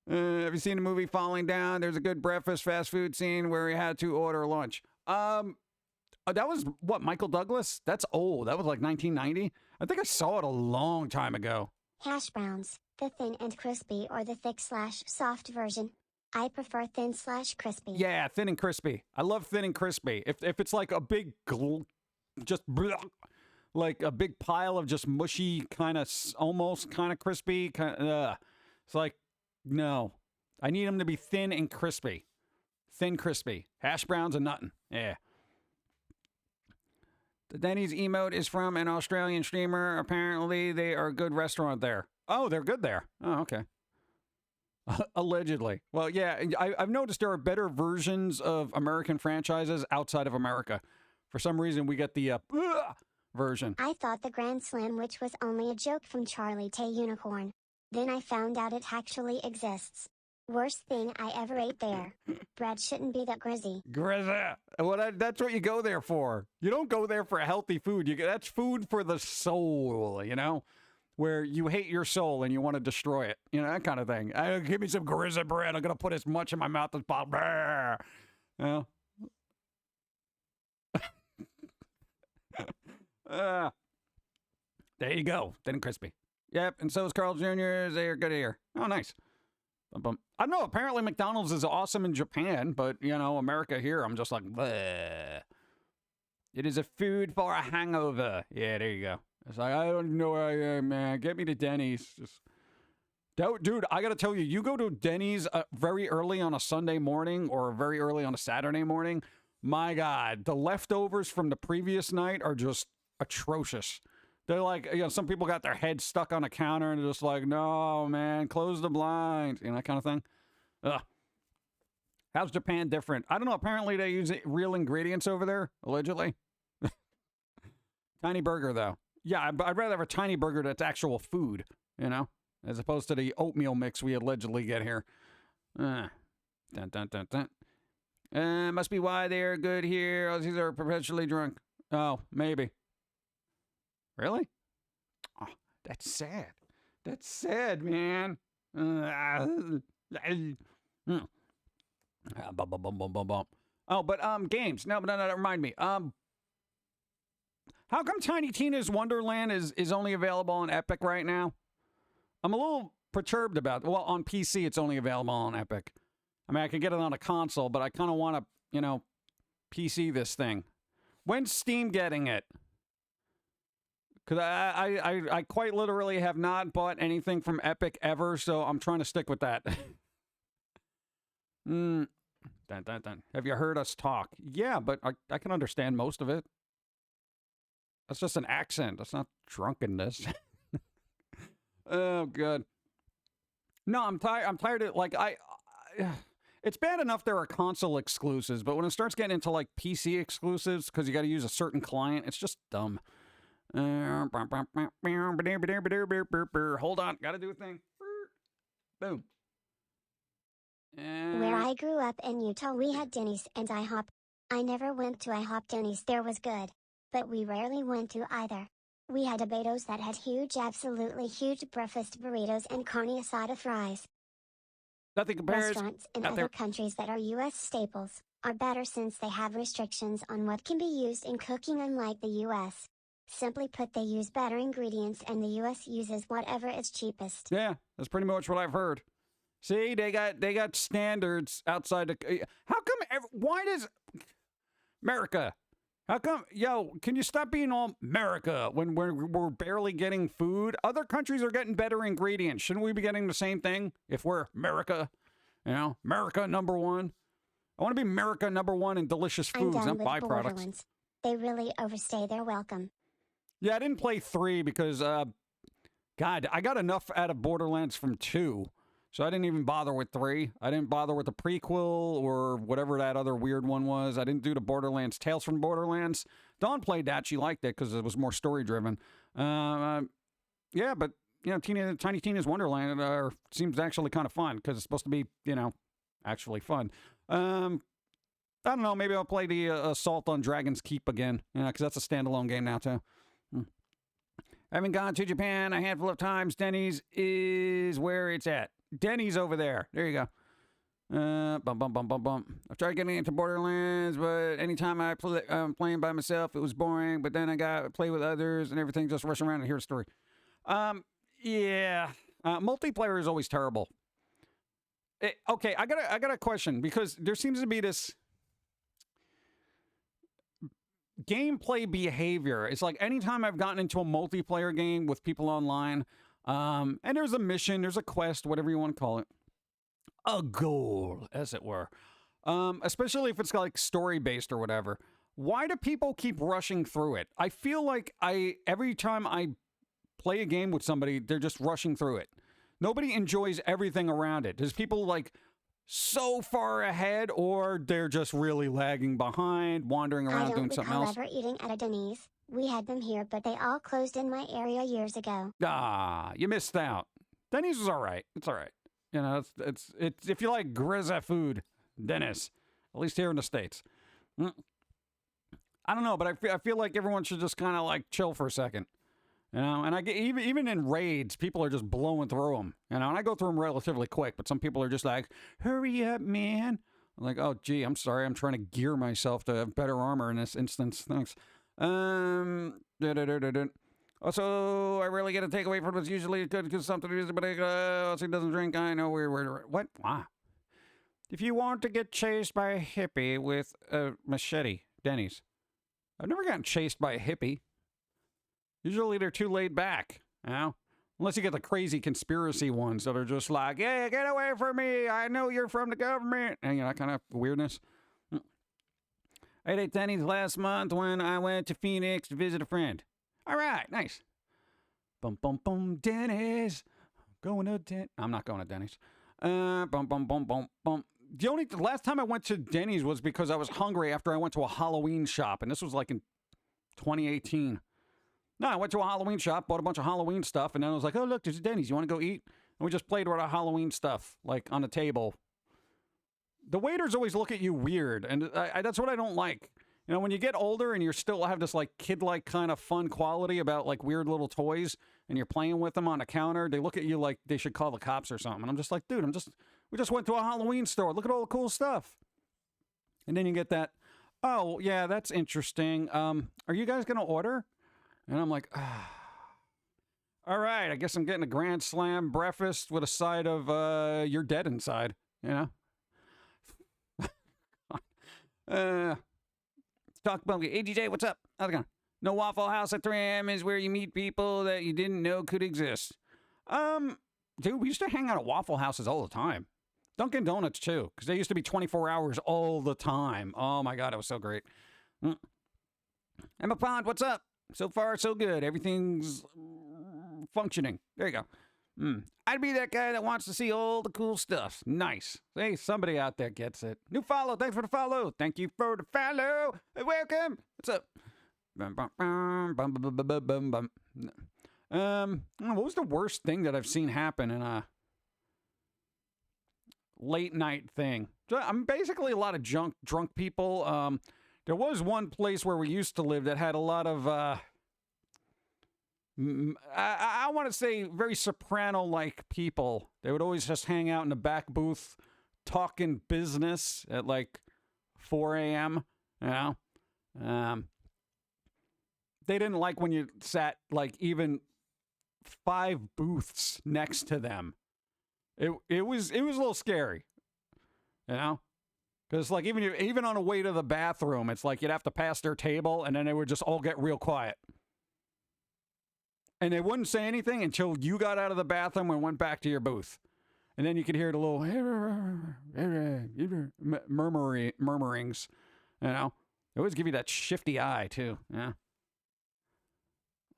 Have you seen the movie Falling Down? There's a good breakfast fast food scene where he had to order lunch. That was, what, Michael Douglas? That's old. That was like 1990. I think I saw it a long time ago. Hash browns, the thin and crispy or the thick/soft version. I prefer thin/crispy. Yeah, thin and crispy. I love thin and crispy. If it's like a big, like a big pile of just mushy, almost kind of crispy, it's like, no. I need them to be thin and crispy. Thin, crispy. Hash browns and nothing. Yeah. The Denny's emote is from an Australian streamer. Apparently, they are a good restaurant there. Oh, they're good there. Oh, okay. Allegedly. Well, yeah, I've noticed there are better versions of American franchises outside of America. For some reason, we get the version. I thought the Grand Slam witch was only a joke from Charlie Tay Unicorn. Then I found out it actually exists. Worst thing I ever ate there. Bread shouldn't be that grizzy. Grizzy. Well, that's what you go there for. You don't go there for healthy food. That's food for the soul, you know? Where you hate your soul and you want to destroy it. You know, that kind of thing. Give me some grizzy bread. I'm going to put as much in my mouth as possible. You know? There you go. Thin and crispy. Yep, and so is Carl Jr.'s. They are good here. Oh, nice. Bum, bum. I don't know. Apparently McDonald's is awesome in Japan, but, you know, America here, I'm just like, bleh. It is a food for a hangover. Yeah, there you go. It's like, I don't know where I am, man. Get me to Denny's. Just... Dude, I got to tell you, you go to Denny's very early on a Sunday morning or very early on a Saturday morning, my God, the leftovers from the previous night are just atrocious. They're like, you know, some people got their heads stuck on a counter and they're just like, no, man, close the blinds, you know, that kind of thing. Ugh. How's Japan different? I don't know. Apparently they use real ingredients over there, allegedly. Tiny burger, though. Yeah, I'd rather have a tiny burger that's actual food, you know, as opposed to the oatmeal mix we allegedly get here. Dun, dun, dun, dun. Must be why they're good here. Aussies are perpetually drunk. Oh, maybe. Really? Oh, that's sad. That's sad, man. Oh, but games. No, remind me. How come Tiny Tina's Wonderland is only available on Epic right now? I'm a little perturbed about it. Well, on PC, it's only available on Epic. I mean, I could get it on a console, but I kind of want to, you know, PC this thing. When's Steam getting it? Because I quite literally have not bought anything from Epic ever, so I'm trying to stick with that. Dun, dun, dun. Have you heard us talk? Yeah, but I can understand most of it. That's just an accent. That's not drunkenness. Oh, good. No, I'm tired of, like, it's bad enough there are console exclusives, but when it starts getting into, like, PC exclusives, because you got to use a certain client, it's just dumb. Hold on, gotta do a thing. Boom. Where I grew up in Utah, we had Denny's and IHOP. I never went to IHOP. Denny's there was good, but we rarely went to either. We had burritos that had huge, absolutely huge breakfast burritos and carne asada fries. Nothing compares. Restaurants in other countries that are U.S. staples are better since they have restrictions on what can be used in cooking, unlike the U.S. Simply put, they use better ingredients and the U.S. uses whatever is cheapest. Yeah, that's pretty much what I've heard. See, they got standards outside the... How come... Why does... America... How come... Yo, can you stop being all America when we're barely getting food? Other countries are getting better ingredients. Shouldn't we be getting the same thing if we're America? You know, America #1. I want to be America #1 in delicious foods, not byproducts. They really overstay their welcome. Yeah, I didn't play 3 because, God, I got enough out of Borderlands from 2. So I didn't even bother with 3. I didn't bother with the prequel or whatever that other weird one was. I didn't do the Borderlands, Tales from Borderlands. Dawn played that. She liked it because it was more story-driven. Yeah, but, you know, Tiny Tina's Wonderland seems actually kind of fun because it's supposed to be, you know, actually fun. I don't know. Maybe I'll play the Assault on Dragon's Keep again, you know, because that's a standalone game now, too. Having gone to Japan a handful of times, Denny's is where it's at. Denny's over there. There you go. I've tried getting into Borderlands, but anytime I'm playing by myself, it was boring. But then I got to play with others and everything, just rush around and hear a story. Yeah. Multiplayer is always terrible. Okay, I got a question because there seems to be this gameplay behavior. It's like anytime I've gotten into a multiplayer game with people online, and there's a mission, there's a quest, whatever you want to call it, a goal, as it were, especially if it's like story-based or whatever, why do people keep rushing through it? I feel like every time I play a game with somebody, they're just rushing through it. Nobody enjoys everything around it. There's people like so far ahead, or they're just really lagging behind, wandering around doing something else. I don't recall ever eating at a Denny's. We had them here, but they all closed in my area years ago. Ah, you missed out. Denny's was all right. It's all right. You know, it's if you like grizza food, Dennis. At least here in the States. I don't know, but I feel like everyone should just kind of like chill for a second. You know, and I get even in raids, people are just blowing through them. You know, and I go through them relatively quick, but some people are just like, "Hurry up, man!" I'm like, "Oh, gee, I'm sorry, I'm trying to gear myself to have better armor in this instance." Thanks. Also, I really get a takeaway from what's usually good because something is, but also he doesn't drink. I know where. What? Wow. If you want to get chased by a hippie with a machete, Denny's. I've never gotten chased by a hippie. Usually they're too laid back, you know? Unless you get the crazy conspiracy ones that are just like, "Yeah, get away from me. I know you're from the government." And, you know, that kind of weirdness. I ate at Denny's last month when I went to Phoenix to visit a friend. All right, nice. Bum, bum, bum, Denny's. Going to Denny's. I'm not going to Denny's. Bum, bum, bum, bum, bum. The last time I went to Denny's was because I was hungry after I went to a Halloween shop, and this was like in 2018. No, I went to a Halloween shop, bought a bunch of Halloween stuff, and then I was like, "Oh, look, there's a Denny's. You want to go eat?" And we just played with our Halloween stuff, like, on the table. The waiters always look at you weird, and that's what I don't like. You know, when you get older and you still have this, like, kid-like kind of fun quality about, like, weird little toys, and you're playing with them on the counter, they look at you like they should call the cops or something. And I'm just like, dude, we just went to a Halloween store. Look at all the cool stuff. And then you get that, "Oh, yeah, that's interesting. Are you guys going to order?" And I'm like, all right, I guess I'm getting a Grand Slam breakfast with a side of you're dead inside, you know? Talk about Hey, DJ, what's up? How's it going? No Waffle House at 3 a.m. is where you meet people that you didn't know could exist. Dude, we used to hang out at Waffle Houses all the time. Dunkin' Donuts, too, because they used to be 24 hours all the time. Oh, my God, it was so great. Emma Pond, what's up? So far, so good. Everything's functioning. There you go. I'd be that guy that wants to see all the cool stuff. Nice. Hey, somebody out there gets it. New follow. Thanks for the follow. Thank you for the follow. Hey, welcome. What's up? What was the worst thing that I've seen happen in a late night thing? I'm basically a lot of drunk people. There was one place where we used to live that had a lot of, I want to say very soprano-like people. They would always just hang out in the back booth talking business at like 4 a.m., you know? They didn't like when you sat like even 5 booths next to them. It was a little scary, you know? Because, like, even on the way to the bathroom, it's like you'd have to pass their table, and then they would just all get real quiet. And they wouldn't say anything until you got out of the bathroom and went back to your booth. And then you could hear the little murmurings, you know? They always give you that shifty eye, too, yeah?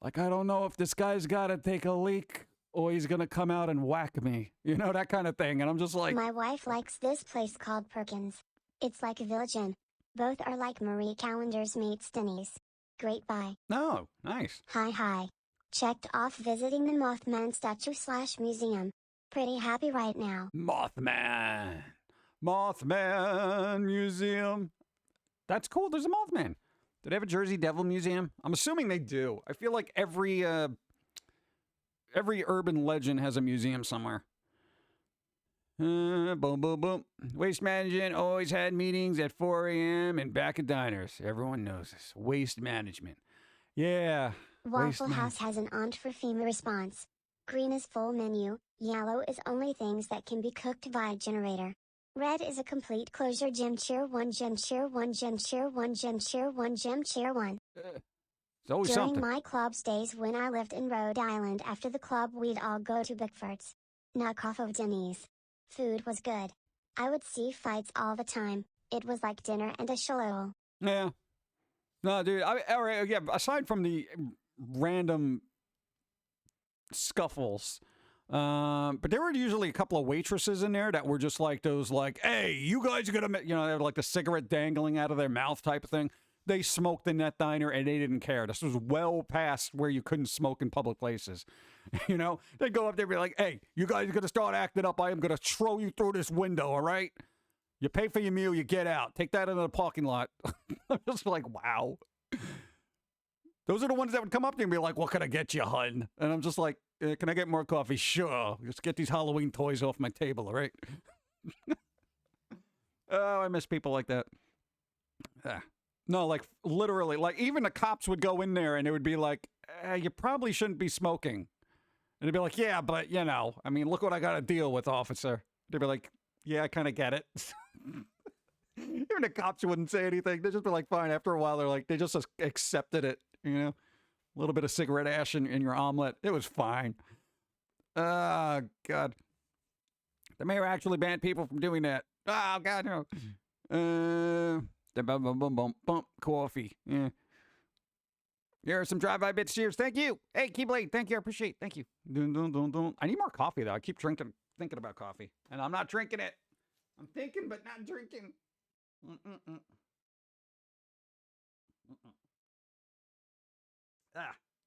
Like, I don't know if this guy's got to take a leak or he's going to come out and whack me. You know, that kind of thing. And I'm just like... My wife likes this place called Perkins. It's like a village inn. Both are like Marie Callender's meets Denny's. Great buy. Oh, nice. Hi. Checked off visiting the Mothman statue/museum. Pretty happy right now. Mothman Museum. That's cool. There's a Mothman. Do they have a Jersey Devil Museum? I'm assuming they do. I feel like every urban legend has a museum somewhere. Boom, boom, boom. Waste Management always had meetings at 4 a.m. and back at diners. Everyone knows this. Waste Management. Yeah. Waffle House has an Aunt for FEMA response. Green is full menu, yellow is only things that can be cooked via generator. Red is a complete closure. Gym chair 1, gym chair 1, gym chair 1, gym chair 1, gym chair 1. It's always During something. my club's days when I lived in Rhode Island, after the club we'd all go to Bickford's. Knock off of Denny's. Food was good. I would see fights all the time. It was like dinner and a shallow. Yeah. No, dude. All right, yeah. Aside from the random scuffles, but there were usually a couple of waitresses in there that were just like those, like, "Hey, you guys are gonna," you know, they had like the cigarette dangling out of their mouth type of thing. they smoked in that diner and they didn't care. This was well past where you couldn't smoke in public places. You know, they'd go up there and be like, hey, you guys are going to start acting up. I am going to throw you through this window, all right? You pay for your meal, you get out. Take that into the parking lot. I'm just like, wow. Those are the ones that would come up to me and be like, what can I get you, hun? And I'm just like, can I get more coffee? Sure. Just get these Halloween toys off my table, all right? Oh, I miss people like that. No, like, literally, like, even the cops would go in there and it would be like, you probably shouldn't be smoking. And they'd be like, yeah, but, you know, I mean, look what I got to deal with, officer. They'd be like, yeah, I kind of get it. Even the cops wouldn't say anything. They'd just be like, fine. After a while, they're like, they just accepted it, you know? A little bit of cigarette ash in your omelet. It was fine. God. The mayor actually banned people from doing that. Oh, God, no. Coffee. Yeah. Here are some drive-by bits. Cheers. Thank you. Hey, Keyblade. Thank you. I appreciate it. Thank you. I need more coffee, though. I keep thinking about coffee. And I'm not drinking it. I'm thinking, but not drinking.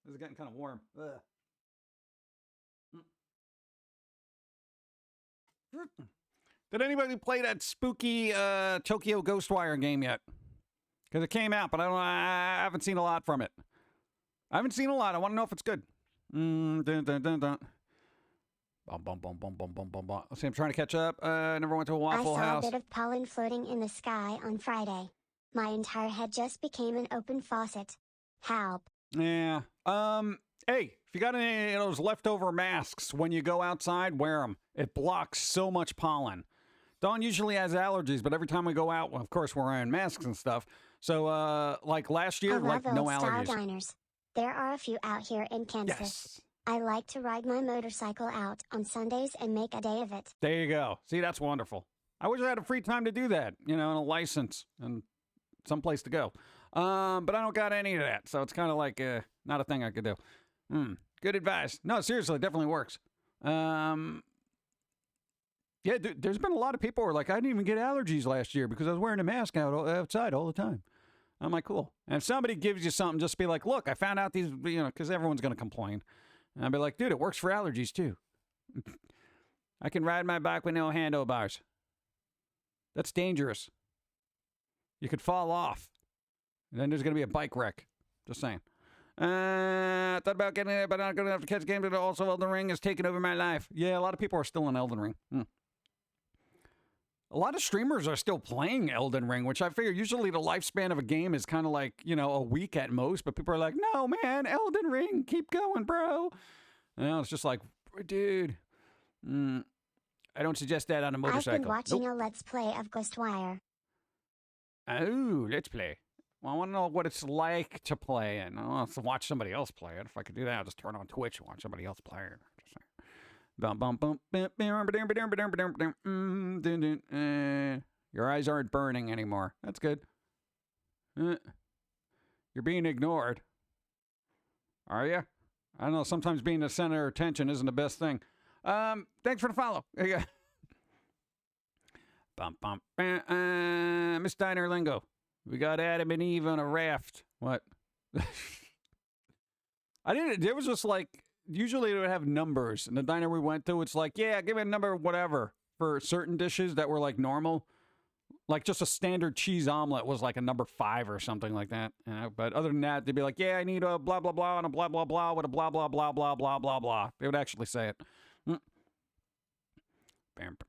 This is getting kind of warm. Did anybody play that spooky Tokyo Ghostwire game yet? Because it came out, but I haven't seen a lot from it. I haven't seen a lot. I want to know if it's good. Let's see, I'm trying to catch up. I never went to a Waffle House. I saw a bit of pollen floating in the sky on Friday. My entire head just became an open faucet. Help. Yeah. Hey, if you got any of those leftover masks when you go outside, wear them. It blocks so much pollen. Dawn usually has allergies, but every time we go out, well, of course, we're wearing masks and stuff. So, like last year, like no allergies. Diners. There are a few out here in Kansas. Yes. I like to ride my motorcycle out on Sundays and make a day of it. There you go. See, that's wonderful. I wish I had a free time to do that, you know, and a license and someplace to go. But I don't got any of that, so it's kind of like not a thing I could do. Good advice. No, seriously, it definitely works. Yeah, there's been a lot of people who are like, I didn't even get allergies last year because I was wearing a mask outside all the time. I'm like, cool. And if somebody gives you something, just be like, look, I found out these, you know, because everyone's going to complain. And I'll be like, dude, it works for allergies too. I can ride my bike with no handlebars. That's dangerous. You could fall off. And then there's going to be a bike wreck. Just saying. Thought about getting it, but I'm not good enough to catch games. But also, Elden Ring has taken over my life. Yeah, a lot of people are still in Elden Ring. A lot of streamers are still playing Elden Ring, which I figure usually the lifespan of a game is kind of like, you know, a week at most. But people are like, no, man, Elden Ring, keep going, bro. You know, it's just like, dude, I don't suggest that on a motorcycle. I've been watching a Let's Play of Ghostwire. Oh, Let's Play. Well, I want to know what it's like to play it. I don't want to watch somebody else play it. If I could do that, I'll just turn on Twitch and watch somebody else play it. Your eyes aren't burning anymore. That's good. You're being ignored. Are you? I don't know. Sometimes being the center of attention isn't the best thing. Thanks for the follow. Miss Diner Lingo. We got Adam and Eve on a raft. What? It was just like, usually it would have numbers. In the diner we went to, it's like, yeah, give me a number, whatever. For certain dishes that were like normal. Like just a standard cheese omelet was like a number 5 or something like that. You know? But other than that, they'd be like, yeah, I need a blah, blah, blah, and a blah, blah, blah, with a blah, blah, blah, blah, blah, blah, blah. They would actually say it. Elden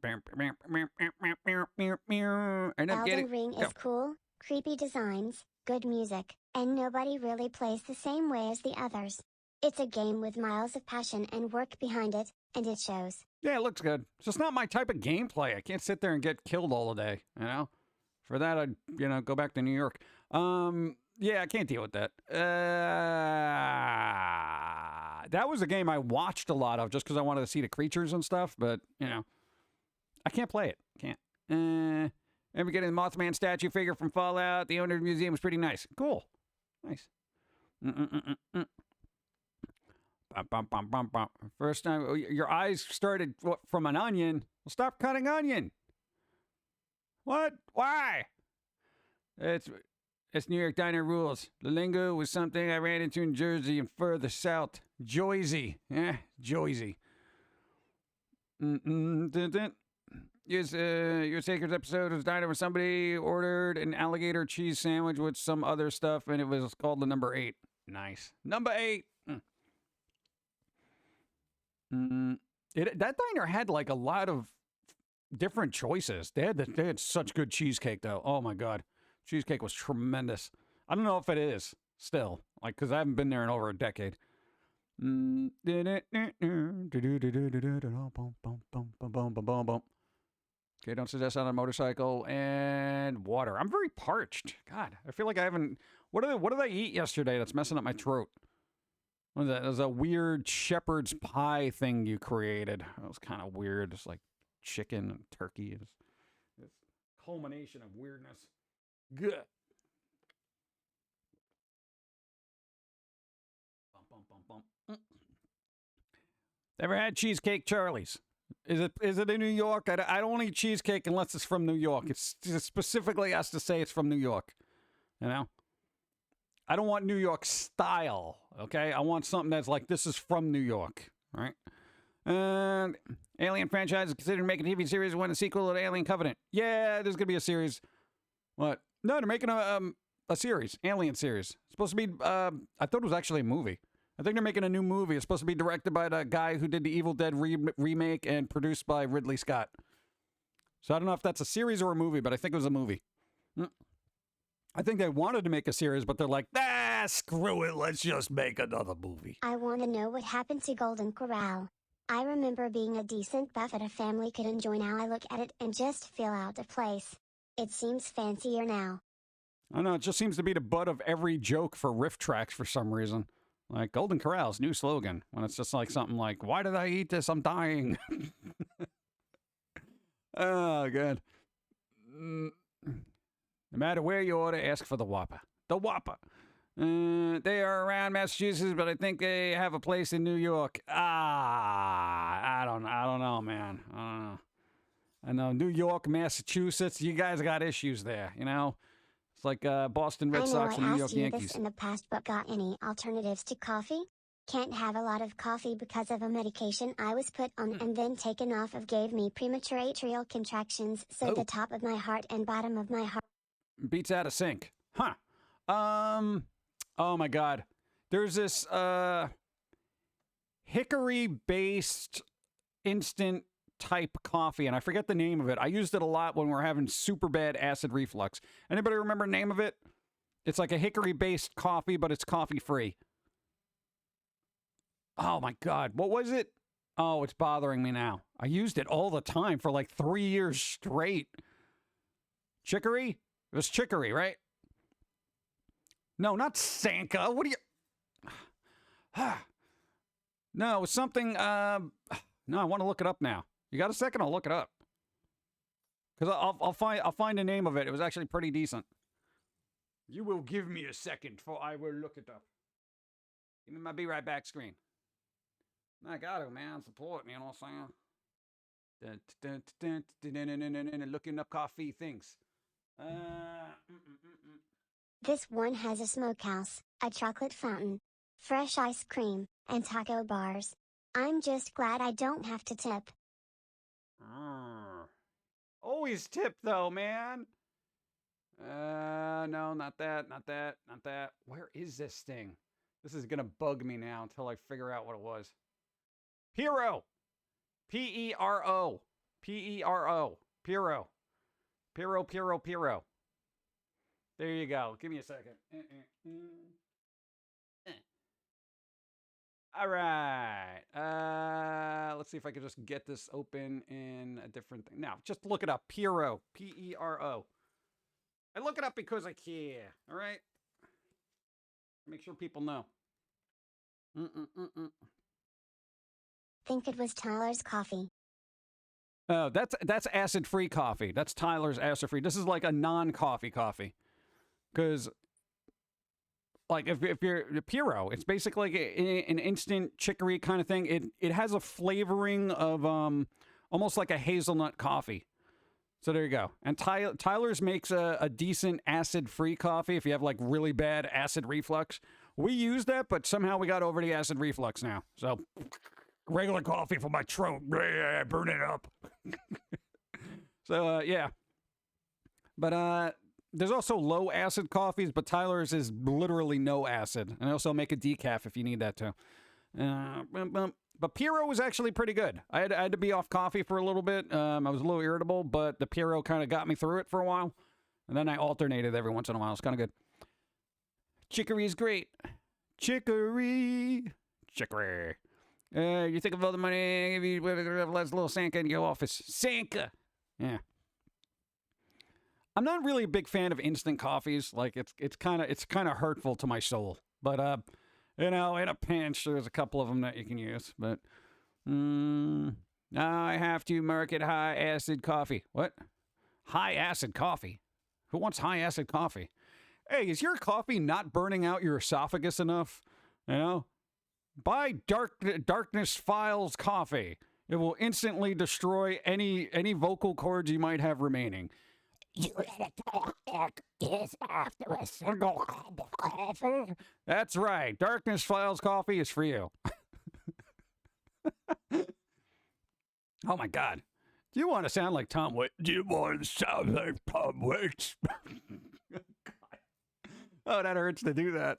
Ring is cool, creepy designs, good music, and nobody really plays the same way as the others. It's a game with miles of passion and work behind it, and it shows. Yeah, it looks good. It's just not my type of gameplay. I can't sit there and get killed all day, you know? For that, I'd, you know, go back to New York. Yeah, I can't deal with that. That was a game I watched a lot of just because I wanted to see the creatures and stuff, but, you know, I can't play it. Can't. Ever getting the Mothman statue figure from Fallout? The owner of the museum was pretty nice. Cool. Nice. First time, your eyes started from an onion. Well, stop cutting onion. What? Why? It's That's New York diner rules. The lingo was something I ran into in Jersey and further south. Joyzy. Yeah, Joyzy. Your Sacred's episode was diner where somebody ordered an alligator cheese sandwich with some other stuff, and it was called the number 8. Nice. Number 8. That diner had like a lot of different choices. They had such good cheesecake though. Oh my god, cheesecake was tremendous. I don't know if it is still, like, because I haven't been there in over a decade. Okay, don't suggest on a motorcycle and water. I'm very parched. God, I feel like I haven't. What did I eat yesterday that's messing up my throat? What was that? It was a weird shepherd's pie thing you created. It was kind of weird. It's like chicken and turkey. It's culmination of weirdness. Good. Ever had Cheesecake Charlie's? Is it in New York? I don't eat cheesecake unless it's from New York. It specifically has to say it's from New York. You know? I don't want New York style, okay? I want something that's like, this is from New York, right? And Alien franchise is considering making a TV series when a sequel to Alien Covenant. Yeah, there's going to be a series. What? No, they're making a series, Alien series. It's supposed to be, I thought it was actually a movie. I think they're making a new movie. It's supposed to be directed by the guy who did the Evil Dead remake and produced by Ridley Scott. So I don't know if that's a series or a movie, but I think it was a movie. I think they wanted to make a series, but they're like, screw it, let's just make another movie. I want to know what happened to Golden Corral. I remember being a decent buff that a family could enjoy. Now I look at it and just feel out of place. It seems fancier now. I don't know, it just seems to be the butt of every joke for riff tracks for some reason. Like, Golden Corral's new slogan, when it's just like something like, why did I eat this? I'm dying. Oh, good. No matter where you order, ask for the Whopper. The Whopper. They are around Massachusetts, but I think they have a place in New York. I don't know, man. I don't know. I know New York, Massachusetts. You guys got issues there, you know. It's like Boston Red Sox and New York Yankees. I asked you this in the past, but got any alternatives to coffee? Can't have a lot of coffee because of a medication I was put on and then taken off of. Gave me premature atrial contractions, so the top of my heart and bottom of my heart beats out of sync. Huh. Oh my god. There's this hickory-based instant type coffee, and I forget the name of it. I used it a lot when we were having super bad acid reflux. Anybody remember the name of it? It's like a hickory-based coffee, but it's coffee-free. Oh my god. What was it? Oh, it's bothering me now. I used it all the time for like 3 years straight. Chicory? It was chicory, right? No, not Sanka. What do you... No, it was something... No, I want to look it up now. You got a second? I'll look it up. Because I'll find the name of it. It was actually pretty decent. You will give me a second, for I will look it up. Give me my Be Right Back screen. I got it, man. Support me, you know what I'm saying? Looking up coffee things. This one has a smokehouse, a chocolate fountain, fresh ice cream, and taco bars. I'm just glad I don't have to tip. Always tip, though, man. No, not that. Where is this thing? This is gonna bug me now until I figure out what it was. Pero. P-E-R-O. P-E-R-O. Pero. Pero. There you go. Give me a second. All right. Let's see if I can just get this open in a different thing. Now, just look it up. Pero. P-E-R-O. I look it up because I care. All right? Make sure people know. Think it was Tyler's coffee. Oh, that's acid-free coffee. That's Tyler's acid-free. This is like a non-coffee coffee. Because, like, if you're Pero, it's basically like an instant chicory kind of thing. It has a flavoring of almost like a hazelnut coffee. So there you go. And Tyler's makes a decent acid-free coffee if you have like really bad acid reflux. We use that, but somehow we got over the acid reflux now. So regular coffee for my throat. Burn it up. So, yeah. But there's also low acid coffees, but Tyler's is literally no acid. And I also make a decaf if you need that too. But Piero was actually pretty good. I had to be off coffee for a little bit. I was a little irritable, but the Piero kind of got me through it for a while. And then I alternated every once in a while. It's kind of good. Chicory is great. Chicory. You think of all the money, you have less little Sanka in your office. Sanka. Yeah. I'm not really a big fan of instant coffees. Like it's kind of hurtful to my soul. But you know, in a pinch, there's a couple of them that you can use. But I have to market high acid coffee. What? High acid coffee? Who wants high acid coffee? Hey, is your coffee not burning out your esophagus enough? You know, buy Darkness Files coffee. It will instantly destroy any vocal cords you might have remaining. You gotta talk like this after a single cup of coffee. That's right. Darkness Files coffee is for you. Oh my God. Do you want to sound like Tom Waits? Do you want to sound like Tom Waits? Oh, that hurts to do that.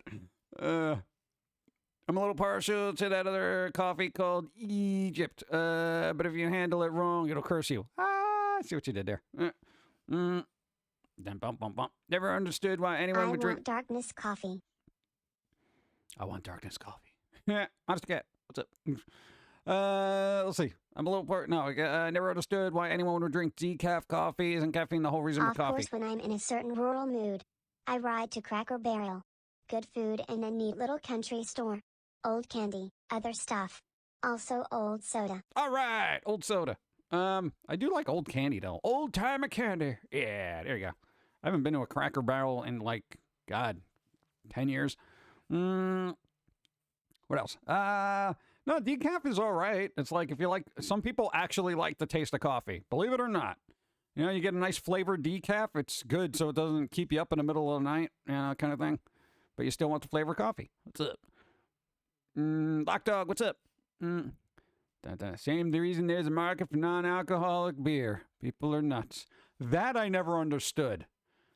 I'm a little partial to that other coffee called Egypt. But if you handle it wrong, it'll curse you. I see what you did there. Then bump. Never understood why anyone would drink. I want darkness coffee. I want darkness coffee. Yeah, honest cat. What's up? Let's see. I'm a little part. No, I never understood why anyone would drink decaf coffee. Isn't caffeine the whole reason for coffee? Of course, when I'm in a certain rural mood, I ride to Cracker Barrel. Good food and a neat little country store. Old candy, other stuff. Also old soda. All right, old soda. I do like old candy though. Old timer candy. Yeah, there you go. I haven't been to a Cracker Barrel in like, God, 10 years. What else? No, decaf is all right. It's like if you like, some people actually like the taste of coffee. Believe it or not. You know, you get a nice flavored decaf. It's good so it doesn't keep you up in the middle of the night, you know, kind of thing. But you still want the flavor of coffee. What's up? Lock Dog, what's up? Same the reason there's a market for non-alcoholic beer. People are nuts. That I never understood.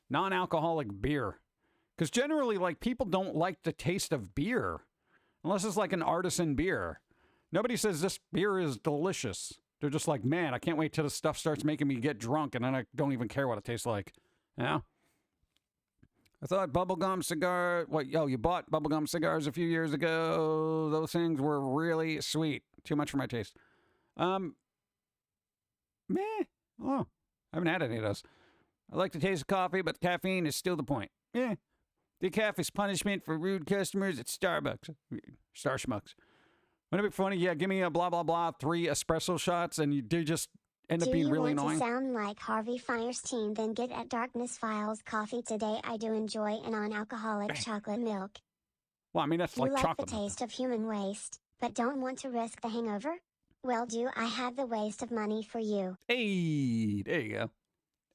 Non-alcoholic beer. Because generally, like, people don't like the taste of beer. Unless it's like an artisan beer. Nobody says this beer is delicious. They're just like, man, I can't wait till this stuff starts making me get drunk and then I don't even care what it tastes like. You know? I thought bubblegum cigar... you bought bubblegum cigars a few years ago. Those things were really sweet. Too much for my taste. Meh. Oh, I haven't had any of those. I like the taste of coffee, but the caffeine is still the point. Yeah. Decaf is punishment for rude customers at Starbucks. Star Schmucks. Wouldn't it be funny? Yeah, give me a blah, blah, blah, 3 espresso shots, and they just end up being really annoying. Do you want to sound like Harvey Fierstein? Then get at Darkness Files coffee today. I do enjoy a non-alcoholic chocolate milk. Well, I mean, that's like chocolate. You like the taste of human waste, but don't want to risk the hangover? Well, do I have the waste of money for you? Hey, there you go.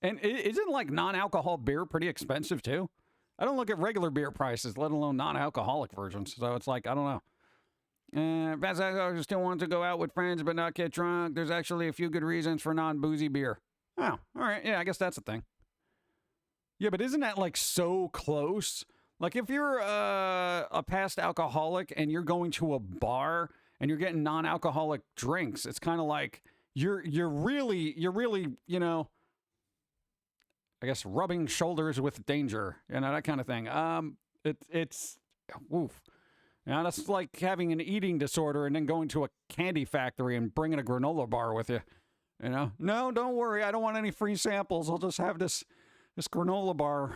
And isn't like non-alcohol beer pretty expensive too? I don't look at regular beer prices, let alone non-alcoholic versions. So it's like, I don't know. Fast alcoholics still want to go out with friends but not get drunk. There's actually a few good reasons for non-boozy beer. Oh, all right. Yeah, I guess that's a thing. Yeah, but isn't that like so close? Like if you're a past alcoholic and you're going to a bar and you're getting non-alcoholic drinks, it's kind of like you're really, you know, I guess rubbing shoulders with danger, you know, that kind of thing. It's woof. Now that's like having an eating disorder and then going to a candy factory and bringing a granola bar with you. You know, no, don't worry, I don't want any free samples. I'll just have this granola bar.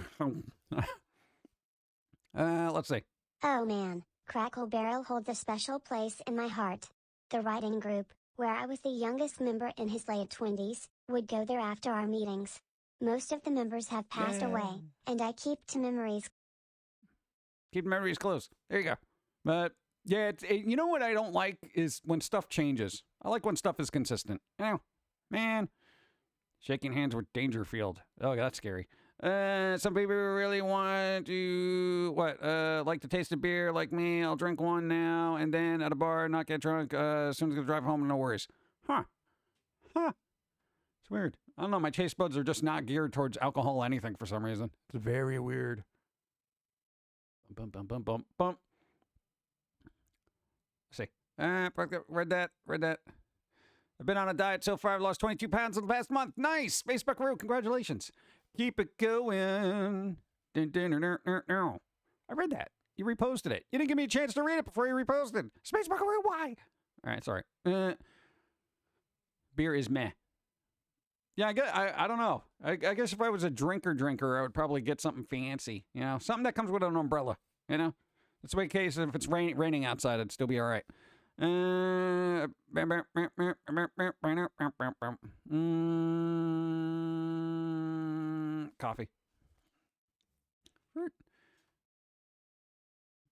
Let's see. Oh man, Crackle Barrel holds a special place in my heart. The writing group, where I was the youngest member in his late 20s, would go there after our meetings. Most of the members have passed away, and I keep memories close. There you go. But yeah, you know what I don't like is when stuff changes. I like when stuff is consistent. You know, man, Shaking hands with Dangerfield. Oh, that's scary. Some people really want to, like to taste of beer like me. I'll drink one now and then at a bar, not get drunk. As soon as I drive home, no worries. Huh. It's weird. I don't know. My taste buds are just not geared towards alcohol or anything for some reason. It's very weird. Bump. Let's see. Read that. I've been on a diet so far. I've lost 22 pounds in the past month. Nice. Space Buckaroo. Congratulations. Keep it going. I read that. You reposted it. You didn't give me a chance to read it before you reposted. Space Buckaroo, why? All right, sorry. Beer is meh. Yeah, I don't know. I guess if I was a drinker, I would probably get something fancy. You know, something that comes with an umbrella. You know, that's the case. If it's raining outside, it'd still be all right. Coffee.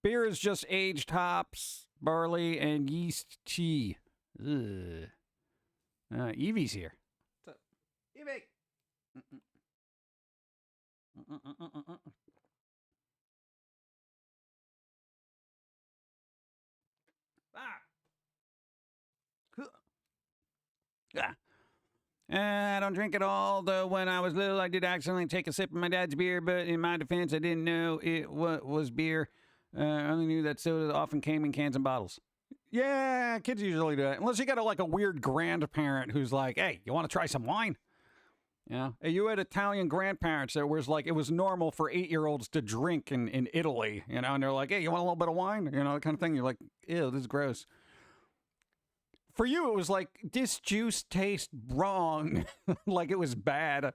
Beer is just aged hops, barley, and yeast tea. Ugh. Evie's here. What's up? Evie! I don't drink at all, though when I was little I did accidentally take a sip of my dad's beer, but in my defense I didn't know it was beer. I only knew that soda often came in cans and bottles. Yeah, kids usually do that. Unless you got a weird grandparent who's like, hey, you want to try some wine? Yeah. You had Italian grandparents that was like, it was normal for 8-year-olds to drink in Italy, you know, and they're like, hey, you want a little bit of wine? You know, that kind of thing. You're like, ew, this is gross. For you, it was like, this juice tastes wrong. Like it was bad.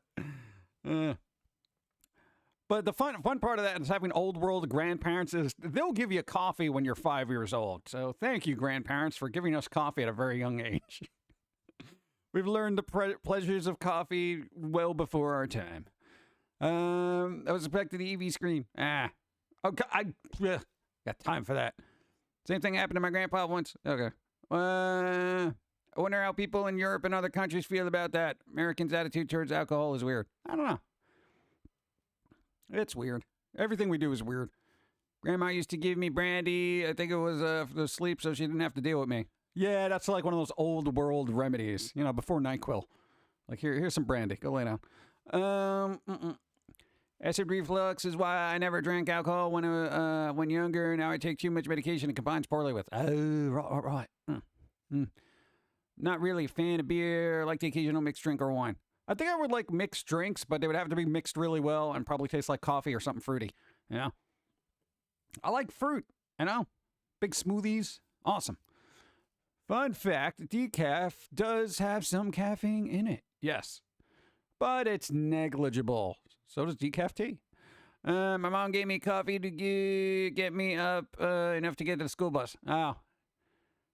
But the fun part of that is having old world grandparents is they'll give you coffee when you're 5 years old. So thank you, grandparents, for giving us coffee at a very young age. We've learned the pleasures of coffee well before our time. I was expecting the EV screen. Okay, I got time for that. Same thing happened to my grandpa once. Okay. I wonder how people in Europe and other countries feel about that. Americans' attitude towards alcohol is weird. I don't know. It's weird. Everything we do is weird. Grandma used to give me brandy. I think it was for sleep so she didn't have to deal with me. Yeah, that's like one of those old world remedies, you know, before NyQuil. Like, here's some brandy. Go lay down. Acid reflux is why I never drank alcohol when younger. Now I take too much medication it combines poorly with. Oh, right. Not really a fan of beer. I like the occasional mixed drink or wine. I think I would like mixed drinks, but they would have to be mixed really well and probably taste like coffee or something fruity. You know? I like fruit, you know? Big smoothies. Awesome. Fun fact, decaf does have some caffeine in it. Yes. But it's negligible. So does decaf tea. My mom gave me coffee to get me up enough to get to the school bus. Oh.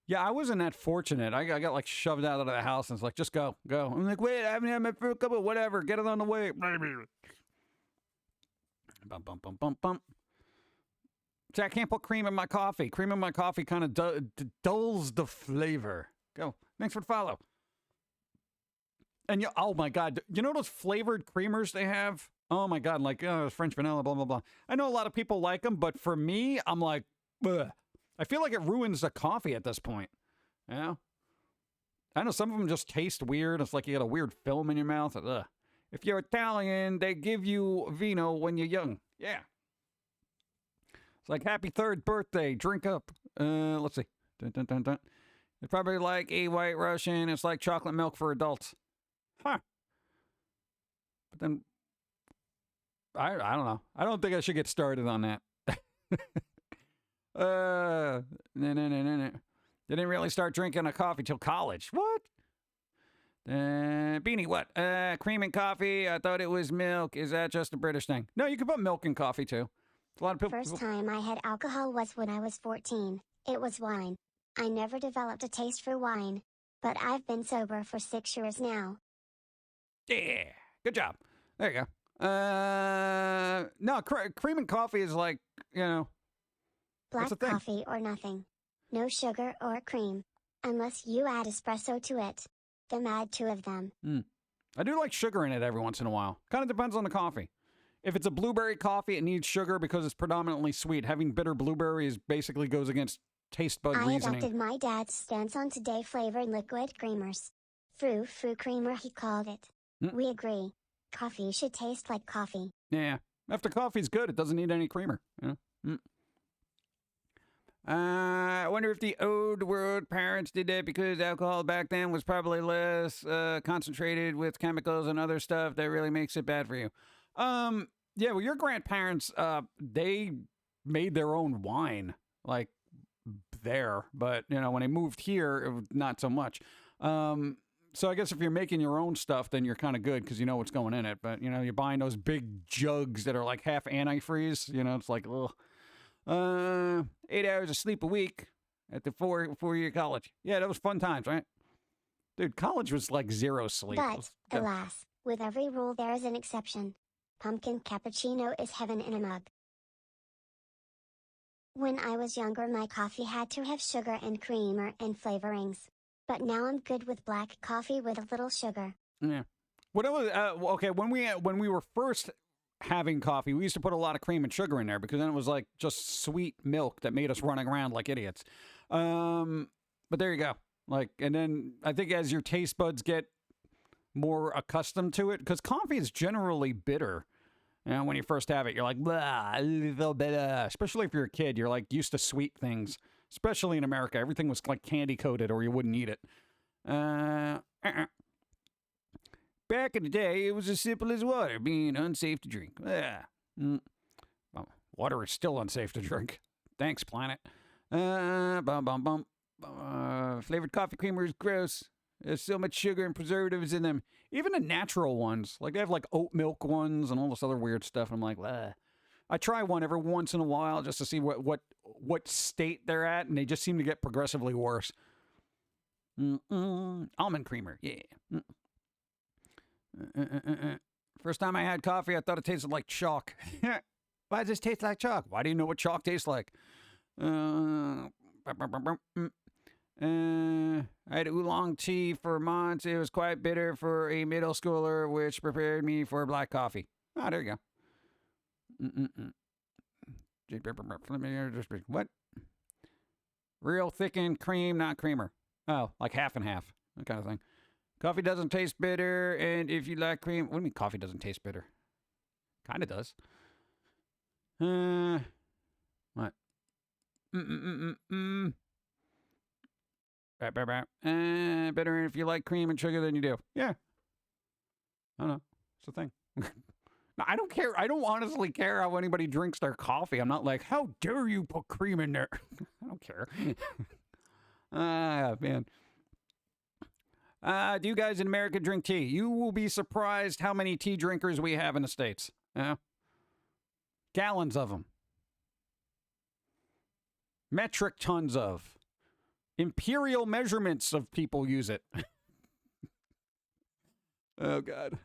Yeah, I wasn't that fortunate. I got like shoved out of the house and it's like, just go. I'm like, wait, I haven't had my fruit cup, whatever. Get it on the way. Bump. See, I can't put cream in my coffee. Cream in my coffee kind of dulls the flavor. Go. Thanks for the follow. And oh my God, you know those flavored creamers they have? Oh my God, like French vanilla, blah, blah, blah. I know a lot of people like them, but for me, I'm like, ugh. I feel like it ruins the coffee at this point. You know? I know some of them just taste weird. It's like you got a weird film in your mouth. Ugh. If you're Italian, they give you vino when you're young. Yeah. It's like, happy 3rd birthday, drink up. Let's see. Dun. It's probably like a White Russian. It's like chocolate milk for adults. Huh. But then, I don't know. I don't think I should get started on that. No. Didn't really start drinking a coffee till college. What? Beanie, what? Cream in coffee? I thought it was milk. Is that just a British thing? No, you can put milk in coffee too. A lot of people. First time I had alcohol was when I was 14. It was wine. I never developed a taste for wine, but I've been sober for 6 years now. Yeah, good job. There you go. No, cream in coffee is like, you know. Black coffee or nothing. No sugar or cream. Unless you add espresso to it. Them add 2 of them. I do like sugar in it every once in a while. Kind of depends on the coffee. If it's a blueberry coffee, it needs sugar because it's predominantly sweet. Having bitter blueberries basically goes against taste bud I reasoning. adopted my dad's stance on today flavored liquid creamers. Frou creamer, he called it. We agree. Coffee should taste like coffee. Yeah. After coffee's good, it doesn't need any creamer. You know? I wonder if the old world parents did that because alcohol back then was probably less concentrated with chemicals and other stuff that really makes it bad for you. Yeah, well, your grandparents, they made their own wine, like, there. But, you know, when they moved here, it was not so much. So I guess if you're making your own stuff, then you're kind of good because you know what's going in it. But, you know, you're buying those big jugs that are like half antifreeze. You know, it's like, ugh. 8 hours of sleep a week at the four-year college. Yeah, that was fun times, right? Dude, college was like zero sleep. But, alas, with every rule there is an exception. Pumpkin cappuccino is heaven in a mug. When I was younger, my coffee had to have sugar and creamer and flavorings. But now I'm good with black coffee with a little sugar. Yeah. What it was, okay, when we were first having coffee, we used to put a lot of cream and sugar in there because then it was like just sweet milk that made us running around like idiots. But there you go. Like, and then I think as your taste buds get more accustomed to it, because coffee is generally bitter. You know, when you first have it, you're like, blah, a little bit, especially if you're a kid, you're like used to sweet things, especially in America. Everything was like candy coated or you wouldn't eat it. Back in the day, it was as simple as water being unsafe to drink. Well, water is still unsafe to drink. Thanks, planet. Flavored coffee creamer is gross. There's so much sugar and preservatives in them. Even the natural ones. Like, they have, like, oat milk ones and all this other weird stuff. I'm like, ugh. I try one every once in a while just to see what state they're at, and they just seem to get progressively worse. Almond creamer, yeah. First time I had coffee, I thought it tasted like chalk. Why does this taste like chalk? Why do you know what chalk tastes like? I had oolong tea for months. It was quite bitter for a middle schooler, which prepared me for black coffee. Ah, there you go. What? Real thickened cream, not creamer. Oh, like half and half. That kind of thing. Coffee doesn't taste bitter, and if you like cream... What do you mean coffee doesn't taste bitter? Kind of does. What? Better if you like cream and sugar than you do. Yeah. I don't know. It's the thing. No, I don't care. I don't honestly care how anybody drinks their coffee. I'm not like, how dare you put cream in there? I don't care. Man. Do you guys in America drink tea? You will be surprised how many tea drinkers we have in the States. Gallons of them. Metric tons of. Imperial measurements of people use it. Oh, God.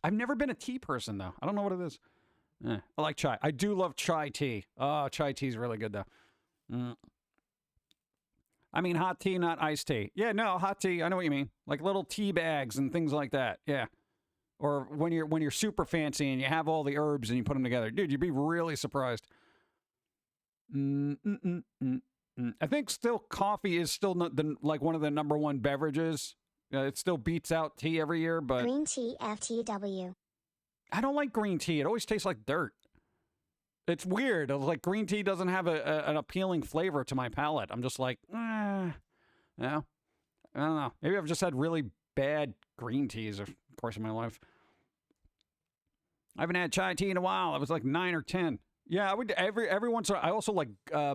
I've never been a tea person, though. I don't know what it is. I like chai. I do love chai tea. Oh, chai tea is really good, though. I mean hot tea, not iced tea. Yeah, no, hot tea. I know what you mean. Like little tea bags and things like that. Yeah. Or when you're super fancy and you have all the herbs and you put them together. Dude, you'd be really surprised. I think still coffee is still not like one of the number one beverages. It still beats out tea every year, but... Green tea FTW. I don't like green tea. It always tastes like dirt. It's weird. Like, green tea doesn't have an appealing flavor to my palate. I'm just like, yeah. I don't know. Maybe I've just had really bad green teas, of course, in my life. I haven't had chai tea in a while. I was like 9 or 10. Yeah, I would every once in a while. I also like, I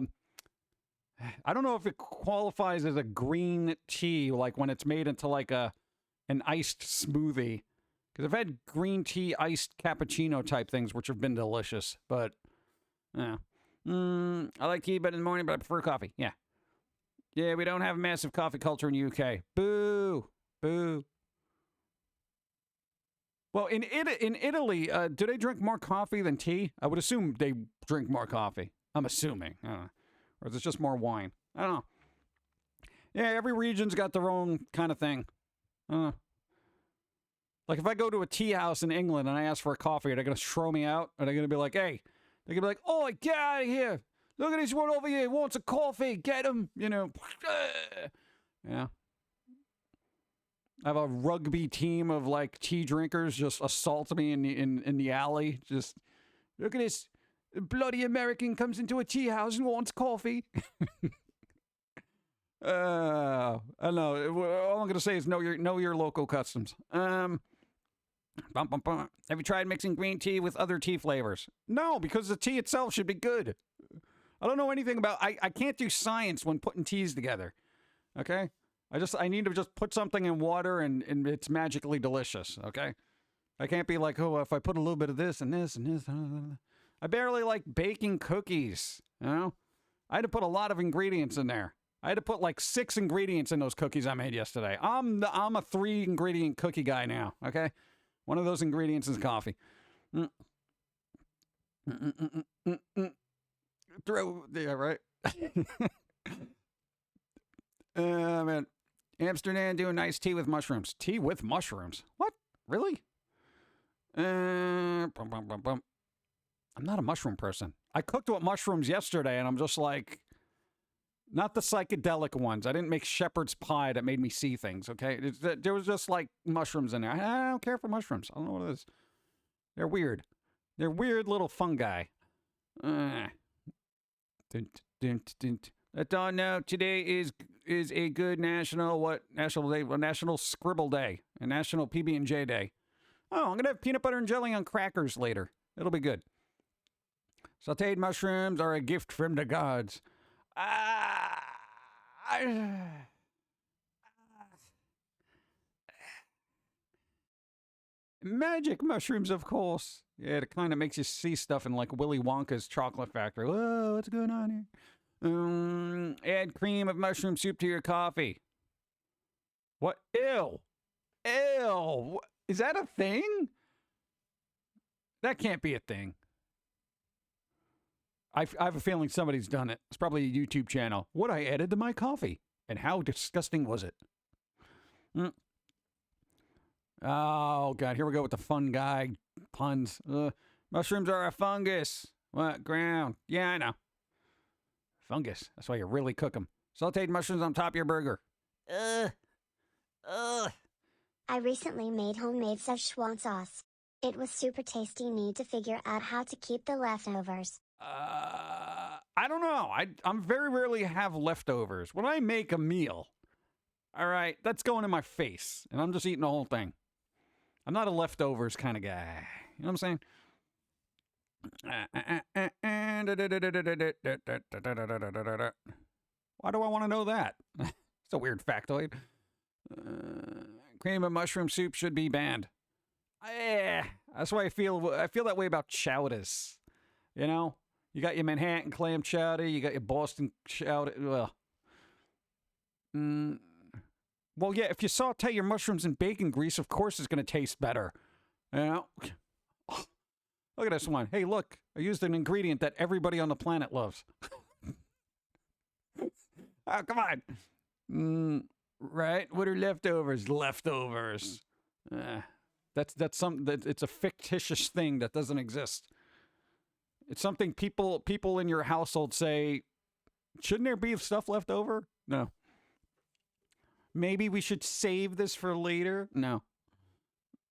don't know if it qualifies as a green tea, like when it's made into like an iced smoothie. Because I've had green tea iced cappuccino type things, which have been delicious, but... Yeah. I like tea, but in the morning, but I prefer coffee. Yeah. Yeah, we don't have a massive coffee culture in the UK. Boo. Boo. Well, in Italy, do they drink more coffee than tea? I would assume they drink more coffee. I'm assuming. I don't know. Or is it just more wine? I don't know. Yeah, every region's got their own kind of thing. Like if I go to a tea house in England and I ask for a coffee, are they going to throw me out? Are they going to be like, hey, they're going to be like, oh, get out of here. Look at this one over here. He wants a coffee. Get him. You know. Yeah. I have a rugby team of like tea drinkers just assault me in the alley. Just look at this bloody American comes into a tea house and wants coffee. I don't know. All I'm gonna say is know your local customs. Have you tried mixing green tea with other tea flavors? No, because the tea itself should be good. I don't know anything about. I can't do science when putting teas together. Okay. I need to just put something in water and it's magically delicious, okay? I can't be like, oh, if I put a little bit of this and this and this. I barely like baking cookies, you know? I had to put a lot of ingredients in there. I had to put like 6 ingredients in those cookies I made yesterday. I'm a 3-ingredient cookie guy now, okay? One of those ingredients is coffee. Throw, yeah, right? Man. Amsterdam doing nice tea with mushrooms. Tea with mushrooms? What? Really? I'm not a mushroom person. I cooked with mushrooms yesterday, and I'm just like, not the psychedelic ones. I didn't make shepherd's pie that made me see things, okay? There was just like mushrooms in there. I don't care for mushrooms. I don't know what it is. They're weird. They're weird little fungi. I don't know. Today is a good national day? Well, National Scribble Day and National PB&J Day. Oh, I'm gonna have peanut butter and jelly on crackers later. It'll be good. Sautéed mushrooms are a gift from the gods. Magic mushrooms, of course. Yeah, it kind of makes you see stuff in like Willy Wonka's chocolate factory. Whoa, what's going on here? Add cream of mushroom soup to your coffee. What? Ew. Ew. Is that a thing? That can't be a thing. I have a feeling somebody's done it. It's probably a YouTube channel. What I added to my coffee. And how disgusting was it? Oh, God. Here we go with the fun guy puns. Mushrooms are a fungus. What? Ground. Yeah, I know. Fungus. That's why you really cook them. Sauteed mushrooms on top of your burger. I recently made homemade Szechuan sauce. It was super tasty. Need to figure out how to keep the leftovers. I don't know. I'm very rarely have leftovers. When I make a meal, all right, that's going in my face, and I'm just eating the whole thing. I'm not a leftovers kind of guy. You know what I'm saying? Why do I want to know that? It's a weird factoid. Cream of mushroom soup should be banned. That's why I feel that way about chowders. You know, you got your Manhattan clam chowder, you got your Boston chowder. Well, yeah, if you saute your mushrooms in bacon grease, of course it's going to taste better. You know. Look at this one. Hey, look, I used an ingredient that everybody on the planet loves. Oh, come on. Right? What are leftovers? Leftovers. That's something that it's a fictitious thing that doesn't exist. It's something people in your household say, shouldn't there be stuff left over? No. Maybe we should save this for later? No.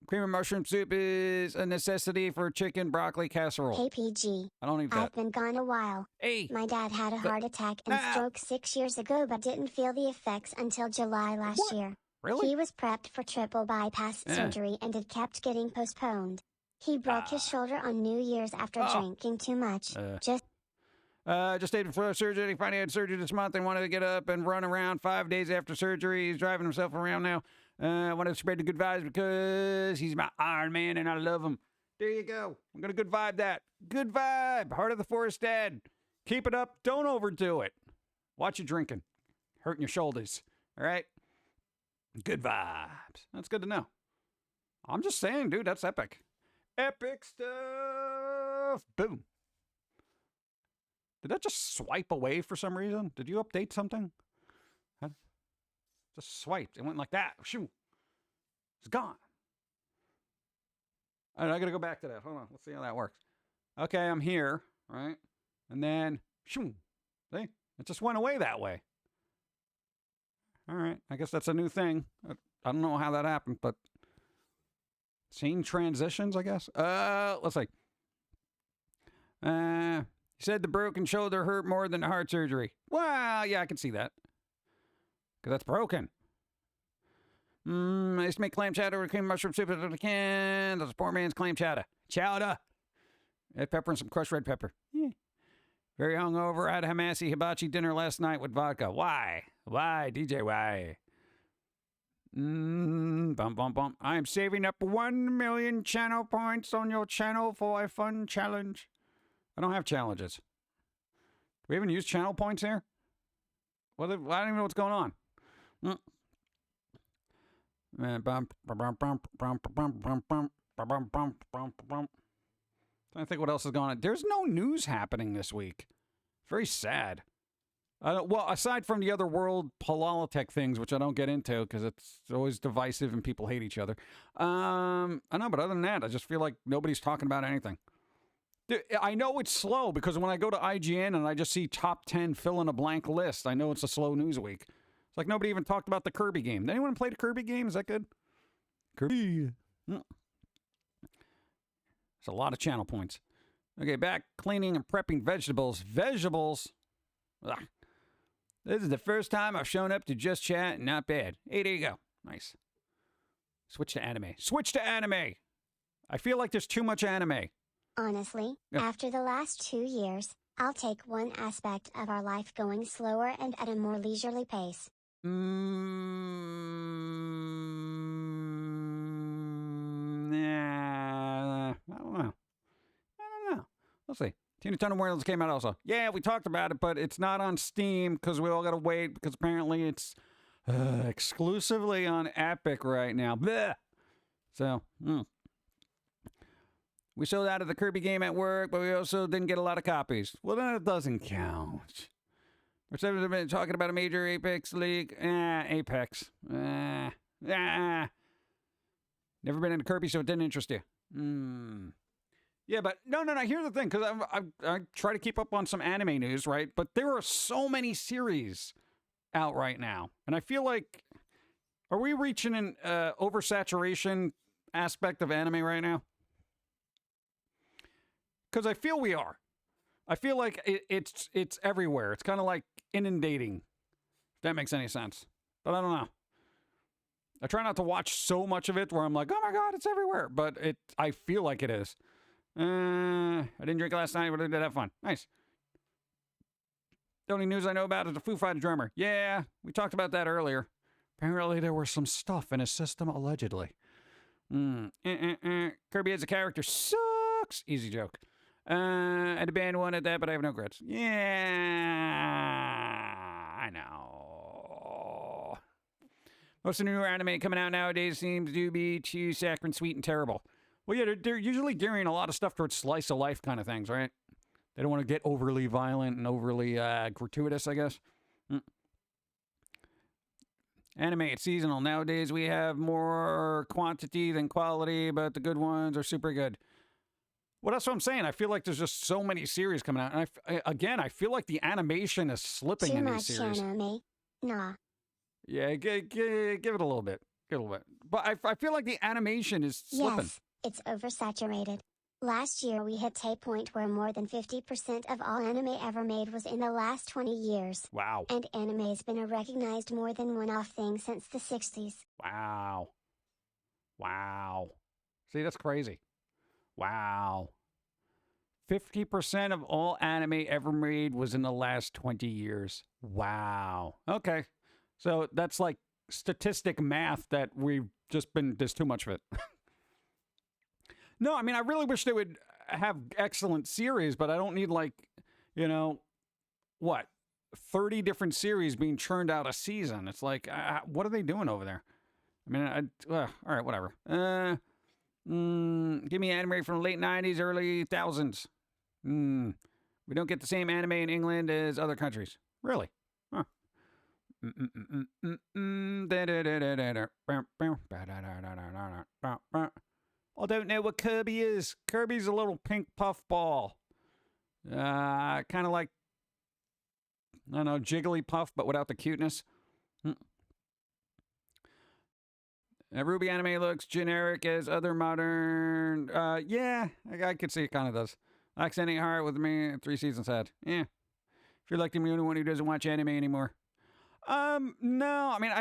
Cream of mushroom soup is a necessity for chicken broccoli casserole. Hey PG. I don't need that. I've been gone a while. Hey. My dad had a heart attack and stroke 6 years ago but didn't feel the effects until July last year. Really? He was prepped for triple bypass surgery and it kept getting postponed. He broke his shoulder on New Year's after drinking too much. Just stayed for surgery. Finally had surgery this month and wanted to get up and run around 5 days after surgery. He's driving himself around now. I want to spread the good vibes because he's my Iron Man and I love him. There you go. I'm going to good vibe that. Good vibe. Heart of the Forest Dad. Keep it up. Don't overdo it. Watch you drinking. Hurting your shoulders. All right? Good vibes. That's good to know. I'm just saying, dude, that's epic. Epic stuff. Boom. Did that just swipe away for some reason? Did you update something? Just swiped. It went like that. Shoo. It's gone. All right, I got to go back to that. Hold on. Let's see how that works. Okay, I'm here, right? And then, shoo. See? It just went away that way. All right. I guess that's a new thing. I don't know how that happened, but scene transitions, I guess. Let's see. He said the broken shoulder hurt more than the heart surgery. Well, yeah, I can see that. Because that's broken. I used to make clam chowder with cream mushroom soup if I can. That's a poor man's clam chowder. Chowder. Red pepper and some crushed red pepper. Yeah. Very hungover. I had a Hamasi hibachi dinner last night with vodka. Why? Why, DJ? Why? Bum, bum, bum. I am saving up 1 million channel points on your channel for a fun challenge. I don't have challenges. Do we even use channel points here? I don't even know what's going on. I think what else is going on. There's no news happening this week. Very sad. Well, aside from the other world Politech things, which I don't get into because it's always divisive and people hate each other. I know, but other than that, I just feel like nobody's talking about anything. I know it's slow because when I go to IGN and I just see top 10 fill in a blank list, I know it's a slow news week. It's like nobody even talked about the Kirby game. Did anyone play the Kirby game? Is that good? Kirby. It's a lot of channel points. Okay, back cleaning and prepping vegetables. Vegetables. Ugh. This is the first time I've shown up to Just Chat. Not bad. Hey, there you go. Nice. Switch to anime. Switch to anime. I feel like there's too much anime. Honestly, after the last 2 years, I'll take one aspect of our life going slower and at a more leisurely pace. Nah, I don't know. Let's see. Tina Turner Worlds came out also. Yeah, we talked about it, but it's not on Steam because we all got to wait because apparently it's exclusively on Epic right now. Blech. So, we sold out of the Kirby game at work, but we also didn't get a lot of copies. Well, then it doesn't count. We're been talking about a major Apex league. Apex. Never been into Kirby, so it didn't interest you. Yeah, but no. Here's the thing, because I try to keep up on some anime news, right? But there are so many series out right now, and I feel like, are we reaching an oversaturation aspect of anime right now? Because I feel we are. I feel like it's everywhere. It's kind of like inundating, if that makes any sense. But I don't know. I try not to watch so much of it where I'm like, oh my God, it's everywhere. But I feel like it is. I didn't drink last night, but I did have fun. Nice. The only news I know about is the Foo Fighter drummer. Yeah, we talked about that earlier. Apparently there was some stuff in his system, allegedly. Kirby as a character sucks. Easy joke. And the band wanted that, but I have no regrets. Yeah, I know. Most of the newer anime coming out nowadays seems to be too saccharine, sweet, and terrible. Well, yeah, they're usually gearing a lot of stuff towards slice of life kind of things, right? They don't want to get overly violent and overly gratuitous, I guess. Anime, it's seasonal. Nowadays, we have more quantity than quality, but the good ones are super good. Well, that's what I'm saying. I feel like there's just so many series coming out. And I feel like the animation is slipping in these series. Too much anime. Nah. Yeah, give it a little bit. Give it a little bit. But I feel like the animation is slipping. Yes, it's oversaturated. Last year we hit a point where more than 50% of all anime ever made was in the last 20 years. Wow. And anime's been a recognized more than one-off thing since the 60s. Wow. See, that's crazy. Wow. 50% of all anime ever made was in the last 20 years. Wow. Okay. So that's like statistic math that we've just been, there's too much of it. No, I mean, I really wish they would have excellent series, but I don't need 30 different series being churned out a season. It's like, what are they doing over there? I mean, all right, whatever. Give me anime from the late 90s, early 2000s. We don't get the same anime in England as other countries. Really? Huh. I don't know what Kirby is. Kirby's a little pink puff ball. Kind of like, I don't know, Jigglypuff, but without the cuteness. Ruby anime looks generic as other modern. Yeah, I could see it kind of does. Accent ain't hard with me. 3 seasons had. Yeah. If you're like the only one who doesn't watch anime anymore. No, I mean,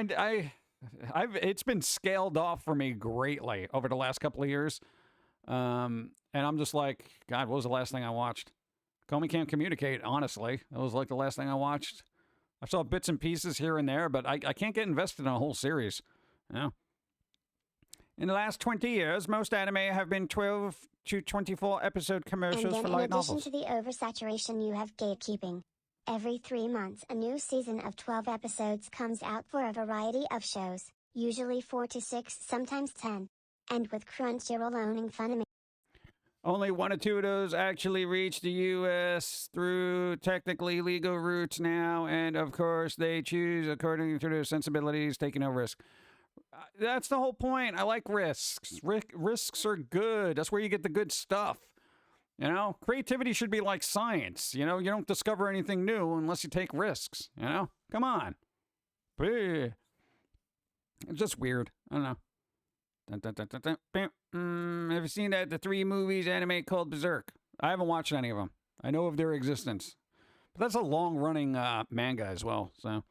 it's been scaled off for me greatly over the last couple of years. And I'm just like, God, what was the last thing I watched? Foamy Can't Communicate, honestly. That was like the last thing I watched. I saw bits and pieces here and there, but I can't get invested in a whole series. You know? In the last 20 years, most anime have been 12 to 24 episode commercials for light novels. In addition to the oversaturation, you have gatekeeping. Every 3 months, a new season of 12 episodes comes out for a variety of shows, usually 4 to 6, sometimes 10. And with Crunchyroll owning Funimation. Only 1 or 2 of those actually reach the U.S. through technically legal routes now, and of course they choose according to their sensibilities, taking no risk. That's the whole point. I like risks. Risks are good. That's where you get the good stuff. You know, creativity should be like science. You know, you don't discover anything new unless you take risks. You know, come on. It's just weird. I don't know. Have you seen the 3 movies anime called Berserk? I haven't watched any of them. I know of their existence. But that's a long-running manga as well, so...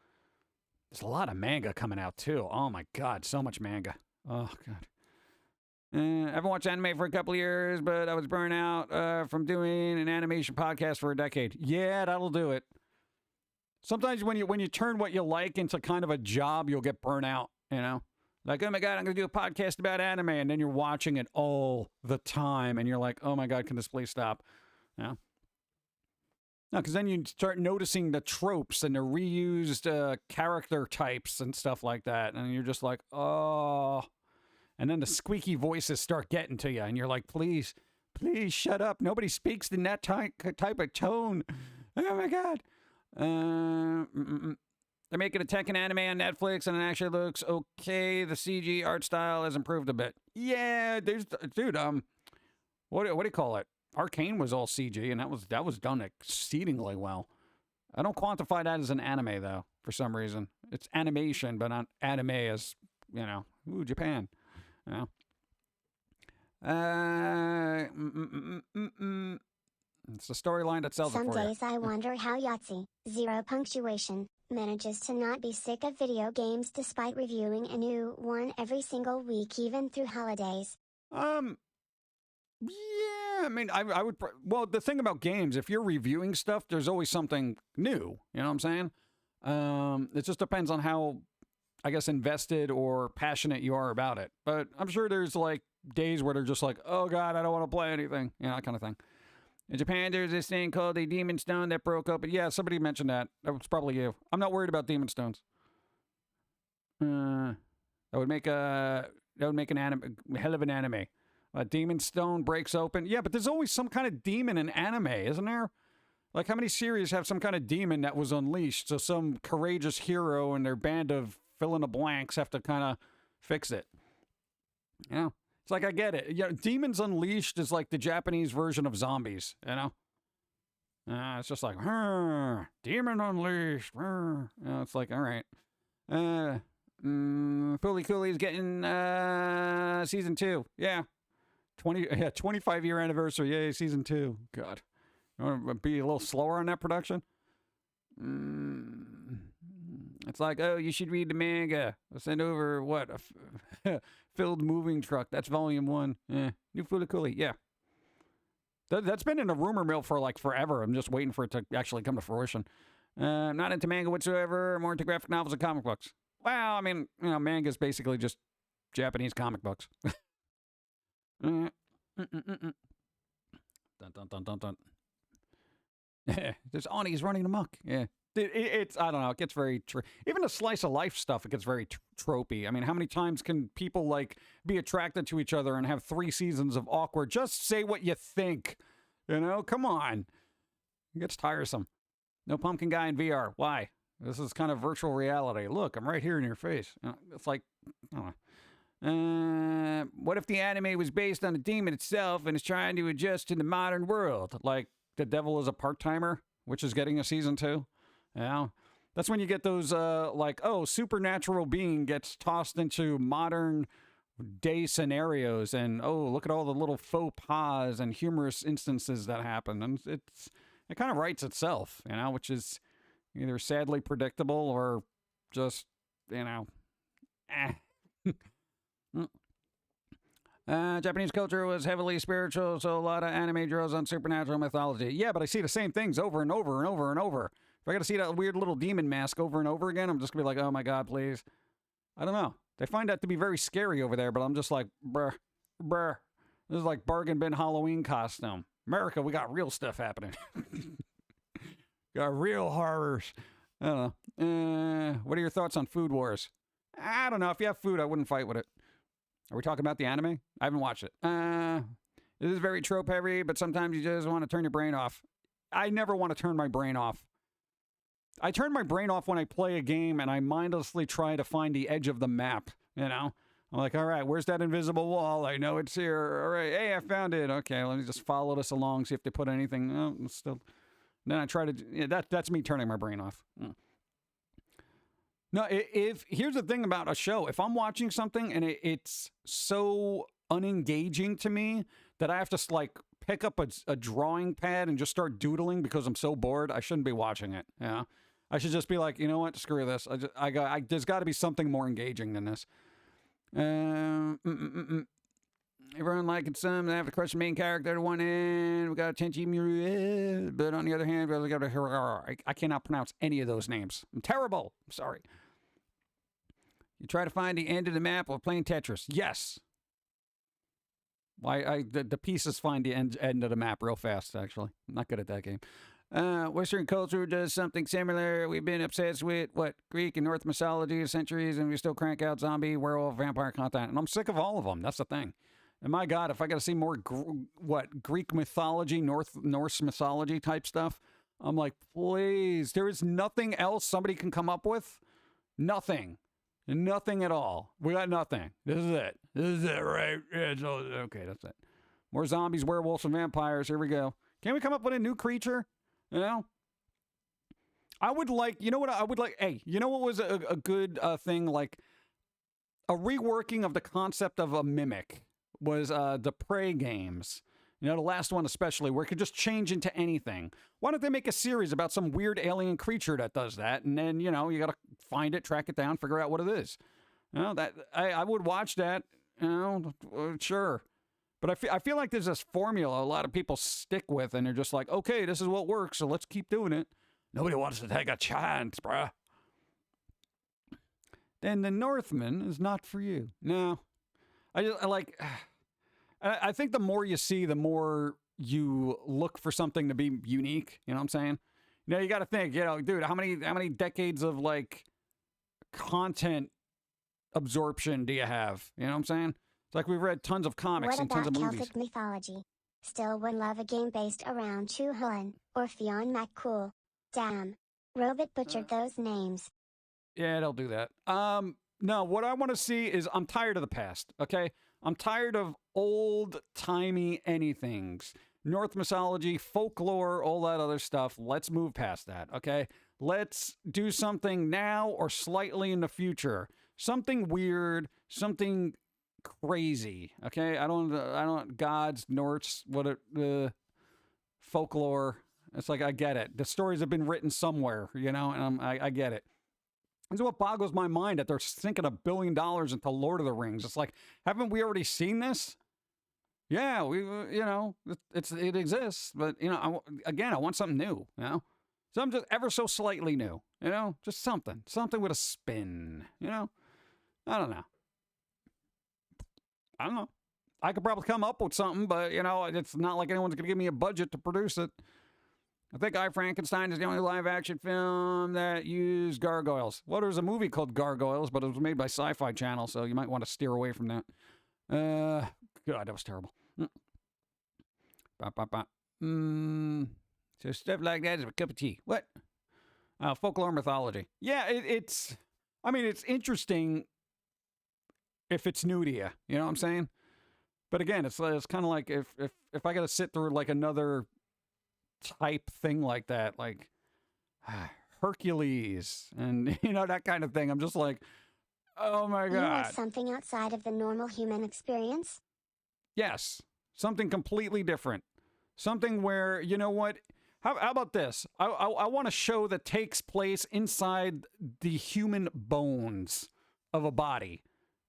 There's a lot of manga coming out, too. Oh, my God. So much manga. Oh, God. I haven't watched anime for a couple of years, but I was burnt out from doing an animation podcast for a decade. Yeah, that'll do it. Sometimes when you turn what you like into kind of a job, you'll get burnt out, you know? Like, oh, my God, I'm going to do a podcast about anime, and then you're watching it all the time, and you're like, oh, my God, can this please stop? You know? No, because then you start noticing the tropes and the reused character types and stuff like that. And you're just like, oh. And then the squeaky voices start getting to you. And you're like, please shut up. Nobody speaks in that type of tone. Oh, my God. They're making a Tekken anime on Netflix, and it actually looks okay. The CG art style has improved a bit. Yeah, dude, what do you call it? Arcane was all CG, and that was done exceedingly well. I don't quantify that as an anime, though, for some reason. It's animation, but not anime as, you know, ooh, Japan. You know? It's the storyline that sells it for you. Some days I wonder how Yahtzee, 0 punctuation, manages to not be sick of video games despite reviewing a new one every single week, even through holidays. Yeah, I mean, I would... Well, the thing about games, if you're reviewing stuff, there's always something new. You know what I'm saying? It just depends on how, I guess, invested or passionate you are about it. But I'm sure there's, like, days where they're just like, oh, God, I don't want to play anything. You know, that kind of thing. In Japan, there's this thing called a Demon Stone that broke open. Yeah, somebody mentioned that. That was probably you. I'm not worried about Demon Stones. That would make an anime, hell of an anime. A demon stone breaks open. Yeah, but there's always some kind of demon in anime, isn't there? Like, how many series have some kind of demon that was unleashed? So some courageous hero and their band of fill-in-the-blanks have to kind of fix it. You know? It's like, I get it. You know, Demons Unleashed is like the Japanese version of zombies, you know? It's just like, Demon Unleashed. You know, it's like, all right. Fooly Cooley's getting season 2. Yeah. 25-year anniversary. Yay, season 2. God. You want to be a little slower on that production? It's like, oh, you should read the manga. I'll send over, what, a filled moving truck. That's volume 1. New Fooly Cooley. Yeah. That's been in the rumor mill for, like, forever. I'm just waiting for it to actually come to fruition. Not into manga whatsoever. More into graphic novels and comic books. Well, I mean, you know, manga is basically just Japanese comic books. Dun, dun, dun, dun, dun. There's Ani's running amok. Yeah. It's, I don't know, it gets very, even the slice of life stuff, it gets very tropey. I mean, how many times can people, like, be attracted to each other and have 3 seasons of awkward, just say what you think, you know? Come on. It gets tiresome. No Pumpkin guy in VR. Why? This is kind of virtual reality. Look, I'm right here in your face. It's like, I don't know. What if the anime was based on a demon itself and is trying to adjust to the modern world? Like The Devil is a Part-Timer, which is getting a season 2. Yeah. That's when you get those, like, oh, supernatural being gets tossed into modern day scenarios, and oh, look at all the little faux pas and humorous instances that happen. And it kind of writes itself, which is either sadly predictable or just, Japanese culture was heavily spiritual, so a lot of anime draws on supernatural mythology. Yeah, but I see the same things over and over and over and over. If I got to see that weird little demon mask over and over again, I'm just going to be like, oh my God, please. I don't know. They find that to be very scary over there, but I'm just like, bruh. This is like bargain bin Halloween costume. America, we got real stuff happening. Got real horrors. I don't know. What are your thoughts on Food Wars? I don't know. If you have food, I wouldn't fight with it. Are we talking about the anime? I haven't watched it. This is very trope heavy, but sometimes you just want to turn your brain off. I never want to turn my brain off. I turn my brain off when I play a game and I mindlessly try to find the edge of the map, I'm like, all right, where's that invisible wall? I know it's here. All right, hey, I found it. Okay, let me just follow this along, see if they put anything. Oh, still. Then I try to, that's me turning my brain off. No, here's the thing about a show. If I'm watching something and it's so unengaging to me that I have to like pick up a drawing pad and just start doodling because I'm so bored, I shouldn't be watching it. I should just be like, you know what? Screw this. There's got to be something more engaging than this. Everyone liking some. They have to crush the main character to one end. We got Tenchi, but on the other hand, we got I cannot pronounce any of those names. I'm terrible. I'm sorry. You try to find the end of the map while playing Tetris. Yes. The pieces find the end of the map real fast, actually. I'm not good at that game. Western culture does something similar. We've been obsessed with, Greek and North mythology centuries, and we still crank out zombie, werewolf, vampire content. And I'm sick of all of them. That's the thing. And my God, if I got to see more, Greek mythology, Norse mythology type stuff, I'm like, please, there is nothing else somebody can come up with? Nothing. Nothing at all. We got nothing. This is it. This is it, right? Yeah, okay, that's it. More zombies, werewolves, and vampires. Here we go. Can we come up with a new creature? I would like, you know what I would like? Hey, you know what was a good thing? Like a reworking of the concept of a mimic was the Prey games. The last one especially, where it could just change into anything. Why don't they make a series about some weird alien creature that does that? And then, you got to find it, track it down, figure out what it is. That I would watch that, sure. But I feel like there's this formula a lot of people stick with, and they're just like, okay, this is what works, so let's keep doing it. Nobody wants to take a chance, bruh. Then The Northman is not for you. No. I think the more you see, the more you look for something to be unique. You know what I'm saying? You got to think, dude, how many decades of like content absorption do you have? You know what I'm saying? It's like we've read tons of comics and tons of movies. What about Celtic mythology? Still would love a game based around Chuhuan or Fionn McCool. Damn. Robot butchered those names. Yeah, they'll do that. No, what I want to see is I'm tired of the past, okay? I'm tired of old-timey anythings. North mythology, folklore, all that other stuff. Let's move past that, okay? Let's do something now or slightly in the future. Something weird, something crazy, okay? I don't gods, Norse, folklore. It's like, I get it. The stories have been written somewhere, and I get it. This is what boggles my mind, that they're sinking $1 billion into Lord of the Rings. It's like, haven't we already seen this? Yeah, it exists, but I want something new, something just ever so slightly new, just something with a spin, I don't know. I could probably come up with something, but it's not like anyone's gonna give me a budget to produce it. I think I, Frankenstein is the only live-action film that used gargoyles. Well, there's a movie called Gargoyles, but it was made by Sci-Fi Channel, so you might want to steer away from that. God, that was terrible. So stuff like that is a cup of tea. What? Folklore mythology. Yeah, it's. I mean, it's interesting if it's new to you. You know what I'm saying? But again, it's kind of like if I got to sit through like another type thing like that, like Hercules and that kind of thing. I'm just like, oh my You want God. something outside of the normal human experience? Yes, something completely different. Something where, you know what? How about this? I want a show that takes place inside the human bones of a body.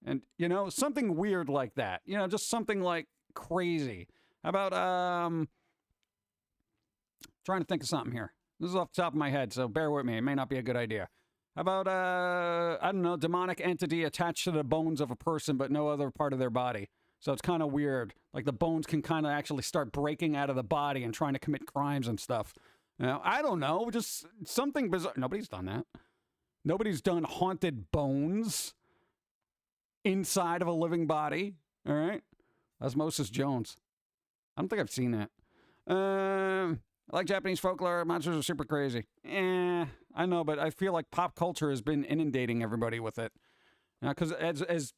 And, something weird like that. Just something like crazy. How about, trying to think of something here. This is off the top of my head, so bear with me. It may not be a good idea. How about, I don't know, demonic entity attached to the bones of a person, but no other part of their body. So it's kind of weird. Like the bones can kind of actually start breaking out of the body and trying to commit crimes and stuff. I don't know. Just something bizarre. Nobody's done that. Nobody's done haunted bones inside of a living body. All right. Osmosis Jones. I don't think I've seen that. I like Japanese folklore. Monsters are super crazy. I know, but I feel like pop culture has been inundating everybody with it. Because as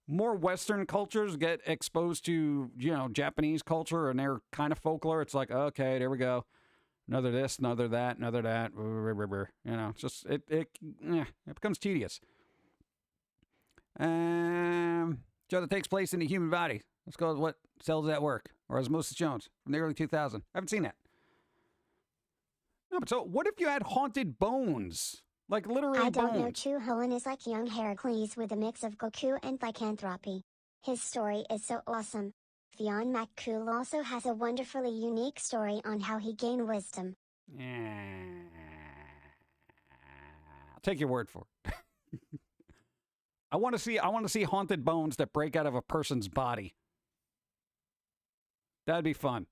more Western cultures get exposed to, Japanese culture and their kind of folklore, it's like, okay, there we go. Another this, another that, another that. It's just, it becomes tedious. Show that takes place in the human body. Let's go with what sells at work. Or Osmosis Jones from the early 2000s. I haven't seen that. No, but so what if you had haunted bones? Like literally I don't know. bones. Chu Hoen is like young Heracles with a mix of Goku and lycanthropy. His story is so awesome. Fionn McCool also has a wonderfully unique story on how he gained wisdom. I'll take your word for it. I want to see haunted bones that break out of a person's body. That'd be fun.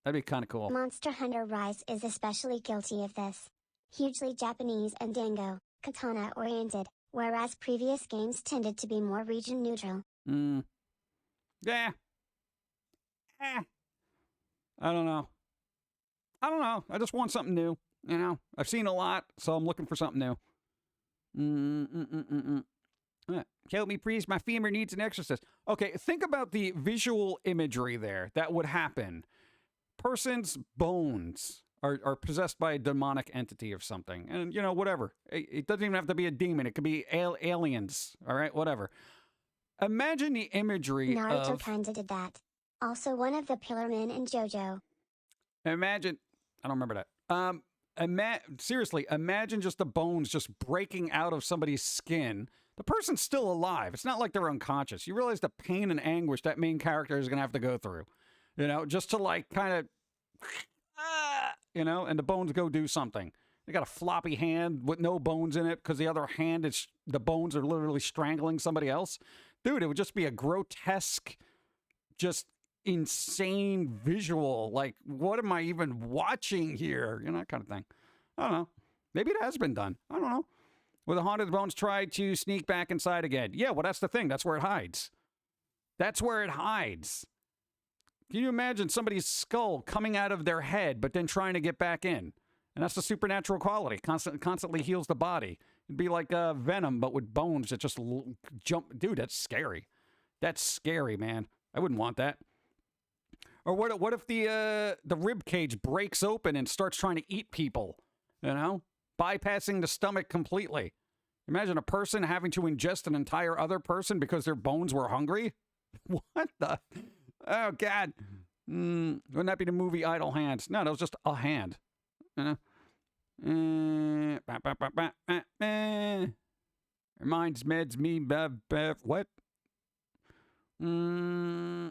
That'd be kind of cool. Monster Hunter Rise is especially guilty of this. Hugely Japanese and dango, katana oriented, whereas previous games tended to be more region neutral. Yeah. I don't know. I just want something new. I've seen a lot, so I'm looking for something new. Help me, please. My femur needs an exorcist. Okay, think about the visual imagery there that would happen. Person's bones are possessed by a demonic entity of something. And, whatever. It doesn't even have to be a demon. It could be aliens. All right, whatever. Imagine the imagery Naruto kinda did that. Also one of the Pillar Men in JoJo. Imagine... I don't remember that. Seriously, imagine just the bones just breaking out of somebody's skin. The person's still alive. It's not like they're unconscious. You realize the pain and anguish that main character is going to have to go through. Just to like kind of... and the bones go do something. They got a floppy hand with no bones in it because the other hand, the bones are literally strangling somebody else. Dude, it would just be a grotesque, just insane visual. Like, what am I even watching here? That kind of thing. I don't know. Maybe it has been done. I don't know. Will the haunted bones try to sneak back inside again? Yeah, well, that's the thing. That's where it hides. That's where it hides. Can you imagine somebody's skull coming out of their head, but then trying to get back in? And that's the supernatural quality. Constantly heals the body. It'd be like Venom, but with bones that just jump. Dude, that's scary. That's scary, man. I wouldn't want that. Or what if the rib cage breaks open and starts trying to eat people? Bypassing the stomach completely. Imagine a person having to ingest an entire other person because their bones were hungry. What the? Oh, God. Wouldn't that be the movie Idle Hands? No, that was just a hand. Reminds meds me, bev, what? You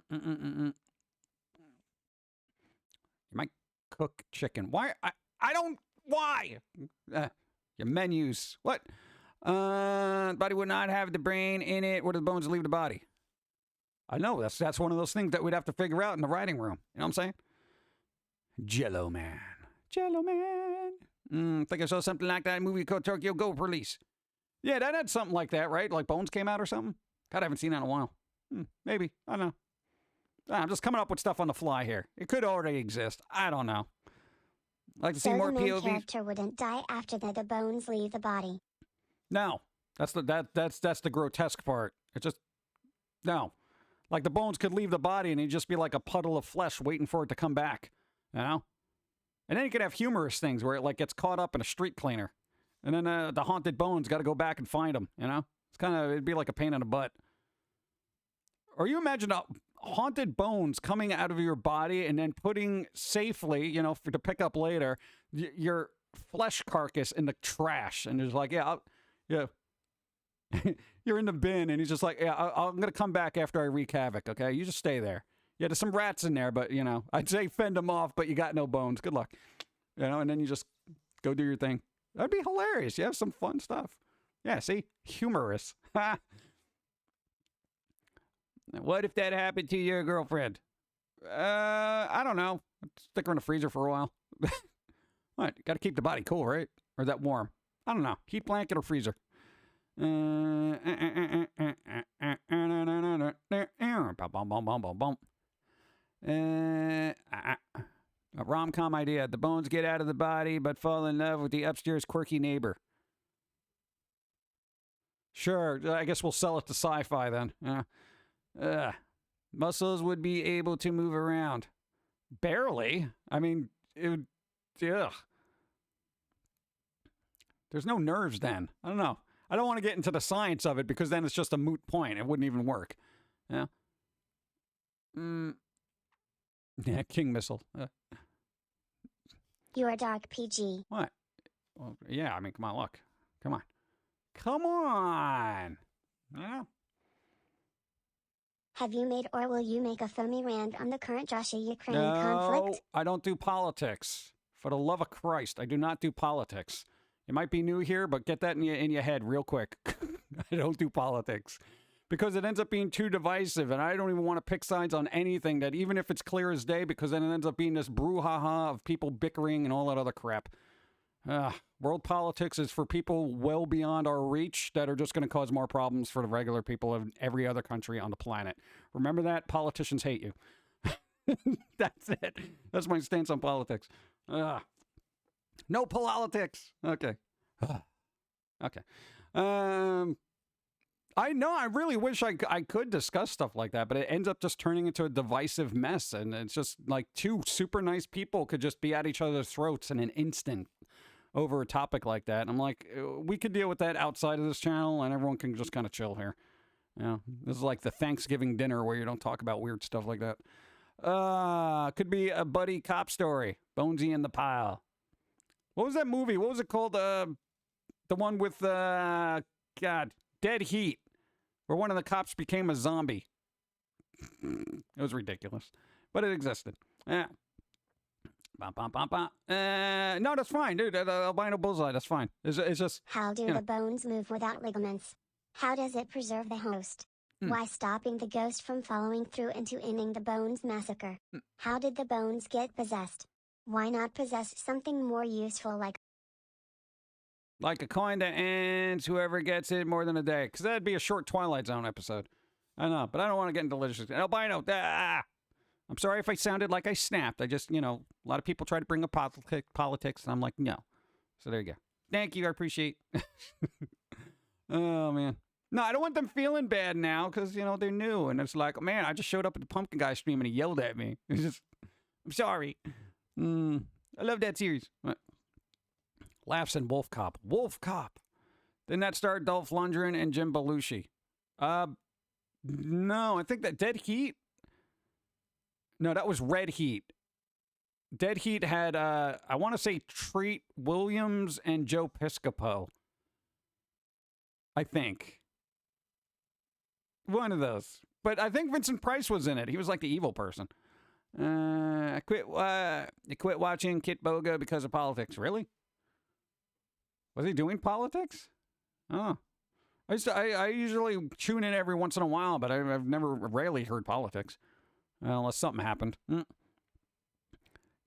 might cook chicken. Why? I don't, why? Your menus. What? Body would not have the brain in it. Where do the bones leave the body? I know, that's one of those things that we'd have to figure out in the writing room. You know what I'm saying? Jello Man. Jello Man. Think I saw something like that in a movie called Tokyo Go Police. Yeah, that had something like that, right? Like bones came out or something? God, I haven't seen that in a while. Maybe. I don't know. I'm just coming up with stuff on the fly here. It could already exist. I don't know. Like to see So more the main POVs? character wouldn't die after the bones leave the body. No, that's the grotesque part. It just no, like the bones could leave the body and he'd just be like a puddle of flesh waiting for it to come back, you know. And then you could have humorous things where it like gets caught up in a street cleaner, and then the haunted bones got to go back and find them. You know, it'd be like a pain in the butt. Or you imagine haunted bones coming out of your body and then putting safely, you know, to pick up later, your flesh carcass in the trash, and it's like, yeah, yeah. You're in the bin, and he's just like, yeah, I'm gonna come back after I wreak havoc. Okay, you just stay there. Yeah, there's some rats in there, but you know, I'd say fend them off, but you got no bones. Good luck. You know, and then you just go do your thing. That'd be hilarious. You have some fun stuff. Yeah, see, humorous. What if that happened to your girlfriend? I don't know. Stick her in the freezer for a while. What? Got to keep the body cool, right? Or is that warm? I don't know. Heat blanket or freezer? A rom-com idea. The bones get out of the body, but fall in love with the upstairs quirky neighbor. Sure, I guess we'll sell it to sci-fi then. Muscles would be able to move around. Barely. I mean, it would... Ugh. There's no nerves then. I don't know. I don't want to get into the science of it because then it's just a moot point. It wouldn't even work. Yeah. Yeah, King Missile. You're dark PG. What? Well, yeah, I mean, come on, look. Come on. Come on. Yeah. Have you made or will you make a foamy rant on the current Russia-Ukraine No, conflict? I don't do politics. For the love of Christ, I do not do politics. You might be new here, but get that in your head real quick. I don't do politics. Because it ends up being too divisive, and I don't even want to pick sides on anything, that even if it's clear as day, because then it ends up being this brouhaha of people bickering and all that other crap. World politics is for people well beyond our reach that are just going to cause more problems for the regular people of every other country on the planet. Remember that? Politicians hate you. That's it. That's my stance on politics. No politics. Okay. Okay. I know, I really wish I could discuss stuff like that, but it ends up just turning into a divisive mess, and it's just like two super nice people could just be at each other's throats in an instant over a topic like that. And I'm like, we could deal with that outside of this channel, and everyone can just kind of chill here. You know, this is like the Thanksgiving dinner where you don't talk about weird stuff like that. Could be a buddy cop story. Bonesy in the pile. What was that movie? What was it called? The one with, God, Dead Heat, where one of the cops became a zombie. It was ridiculous, but it existed. Yeah. No, that's fine, dude. Albino bullseye, that's fine. It's just... How do the bones move without ligaments? How does it preserve the host? Why stopping the ghost from following through into ending the bones massacre? How did the bones get possessed? Why not possess something more useful like a coin that ends whoever gets it more than a day? Because that'd be a short Twilight Zone episode. I know, but I don't want to get into delicious. Albino, I'm sorry if I sounded like I snapped. I just, a lot of people try to bring up politics, and I'm like, no. So there you go. Thank you, I appreciate. Oh, man. No, I don't want them feeling bad now, because, they're new, and it's like, man, I just showed up at the Pum'Kin guy stream, and he yelled at me. It's just, I'm sorry. I love that series. Laughs in Wolf Cop. Wolf Cop. Didn't that star Dolph Lundgren and Jim Belushi? No, I think that Dead Heat. No, that was Red Heat. Dead Heat had, I want to say Treat Williams and Joe Piscopo. I think. One of those. But I think Vincent Price was in it. He was like the evil person. I quit watching Kit Boga because of politics. Really? Was he doing politics? Oh. I usually tune in every once in a while, but I've rarely heard politics. Unless something happened. Do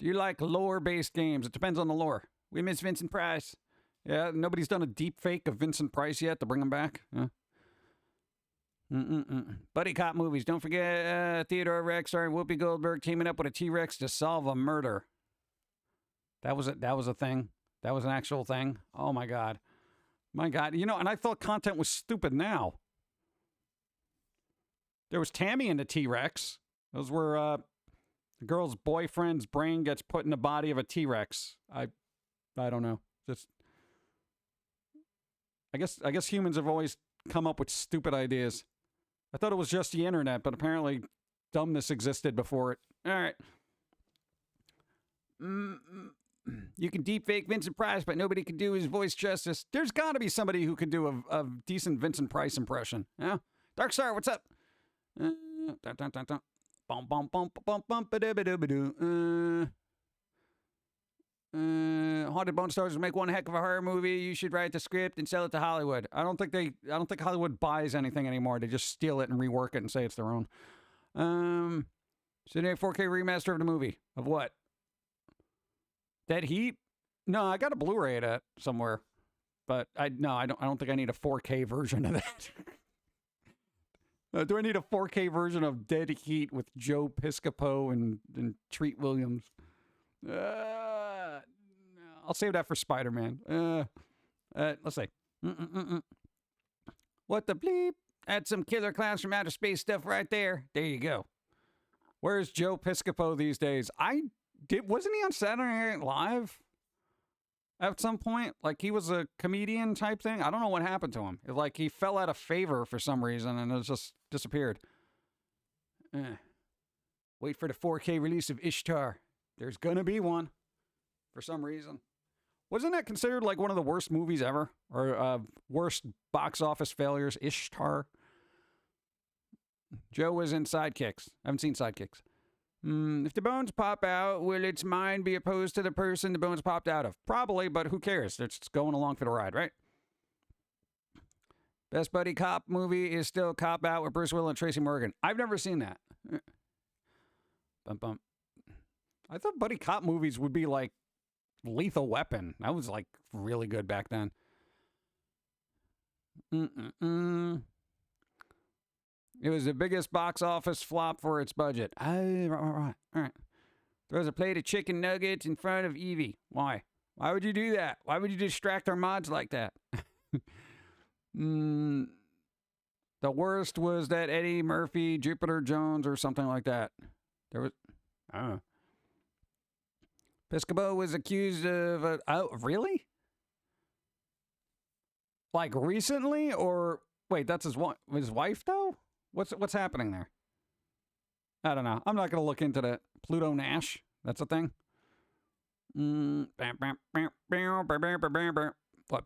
you like lore-based games? It depends on the lore. We miss Vincent Price. Yeah, nobody's done a deep fake of Vincent Price yet to bring him back. Buddy cop movies. Don't forget Theodore Rex starring Whoopi Goldberg teaming up with a T-Rex to solve a murder. That was a thing. That was an actual thing. Oh my God. My God. You know, and I thought content was stupid now. There was Tammy and the T-Rex. Those were the girl's boyfriend's brain gets put in the body of a T-Rex. I don't know. Just I guess humans have always come up with stupid ideas. I thought it was just the internet, but apparently dumbness existed before it. All right. You can deepfake Vincent Price, but nobody can do his voice justice. There's got to be somebody who can do a decent Vincent Price impression. Yeah? Darkstar, what's up? Haunted Bone Stars will make one heck of a horror movie. You should write the script and sell it to Hollywood. I don't think Hollywood buys anything anymore. They just steal it and rework it and say it's their own. So they 4K remaster of the movie. Of what? Dead Heat? No, I got a Blu-ray of that somewhere. But I don't think I need a 4K version of that. Do I need a 4K version of Dead Heat with Joe Piscopo and Treat Williams? I'll save that for Spider-Man. Let's see. What the bleep? That's some Killer Clowns from Outer Space stuff right there. There you go. Where's Joe Piscopo these days? Wasn't he on Saturday Night Live at some point? Like he was a comedian type thing? I don't know what happened to him. Like he fell out of favor for some reason and it just disappeared. Wait for the 4K release of Ishtar. There's gonna be one for some reason. Wasn't that considered like one of the worst movies ever? Or worst box office failures? Ishtar? Joe was in Sidekicks. I haven't seen Sidekicks. If the bones pop out, will its mind be opposed to the person the bones popped out of? Probably, but who cares? It's going along for the ride, right? Best buddy cop movie is still Cop Out with Bruce Willis and Tracy Morgan. I've never seen that. Bum bum. I thought buddy cop movies would be like Lethal Weapon. That was like really good back then. It was the biggest box office flop for its budget. All right. Throws a plate of chicken nuggets in front of Evie. Why? Why would you do that? Why would you distract our mods like that? The worst was that Eddie Murphy, Jupiter Jones, or something like that. There was, I don't know. Piscopo was accused of oh, really? Like recently, or wait, that's his wife though? What's happening there? I don't know. I'm not gonna look into that. Pluto Nash, that's a thing. What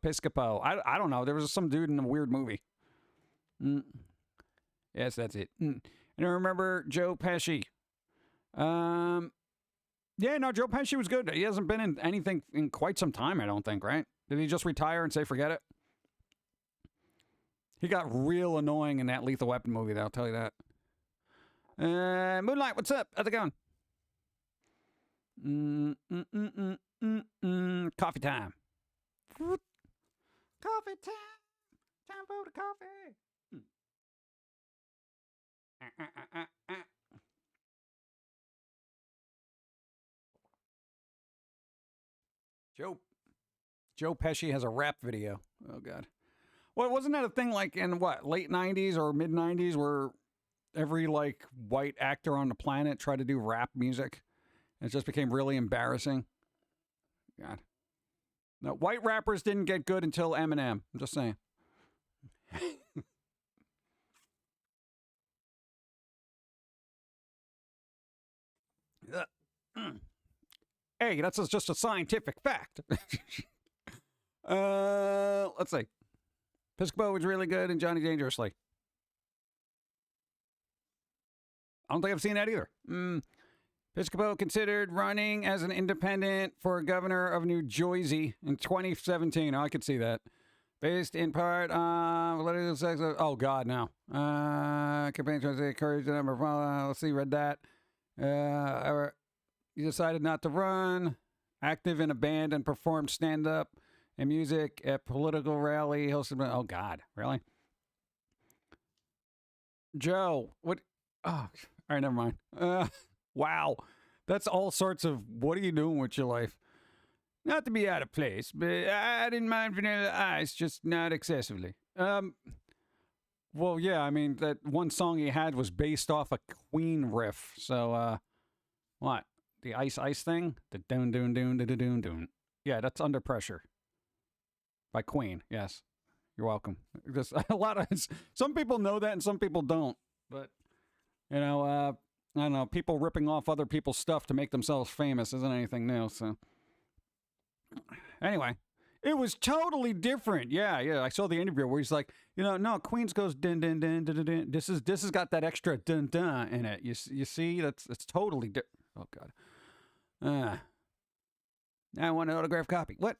Piscopo? I don't know. There was some dude in a weird movie. Yes, that's it. And I remember Joe Pesci. Yeah, no, Joe Pesci was good. He hasn't been in anything in quite some time, I don't think, right? Did he just retire and say forget it? He got real annoying in that Lethal Weapon movie, though, I'll tell you that. Moonlight, what's up? How's it going? Coffee time. Coffee time. Time for the coffee. Joe Pesci has a rap video. Oh, God. Well, wasn't that a thing like in what, late 90s or mid 90s where every like white actor on the planet tried to do rap music? And it just became really embarrassing. God. No, white rappers didn't get good until Eminem. I'm just saying. Hey, that's just a scientific fact. Let's see. Piscopo was really good and Johnny Dangerously. I don't think I've seen that either. Piscopo considered running as an independent for governor of New Jersey in 2017. Oh, I could see that. Based in part on political sex. Oh, God, no. Campaign trying to encourage the number of. Let's see, read that. He decided not to run. Active in a band and performed stand-up and music at political rally. Hosted. Oh, God, really? Joe, what? Oh, all right, never mind. Wow. That's all sorts of, what are you doing with your life? Not to be out of place, but I didn't mind Vanilla Ice, just not excessively. Well, yeah, I mean, that one song he had was based off a Queen riff, so, what? The Ice Ice thing? The doon doon doon doon doon doon. Yeah, that's Under Pressure. By Queen, yes. You're welcome. Just a lot of some people know that and some people don't. But I don't know, people ripping off other people's stuff to make themselves famous isn't anything new, so anyway, it was totally different. Yeah, I saw the interview where he's like, no, Queens goes dun dun dun dun dun. Dun. This has got that extra dun dun in it. You see, it's totally different. Oh God. I want an autographed copy. What?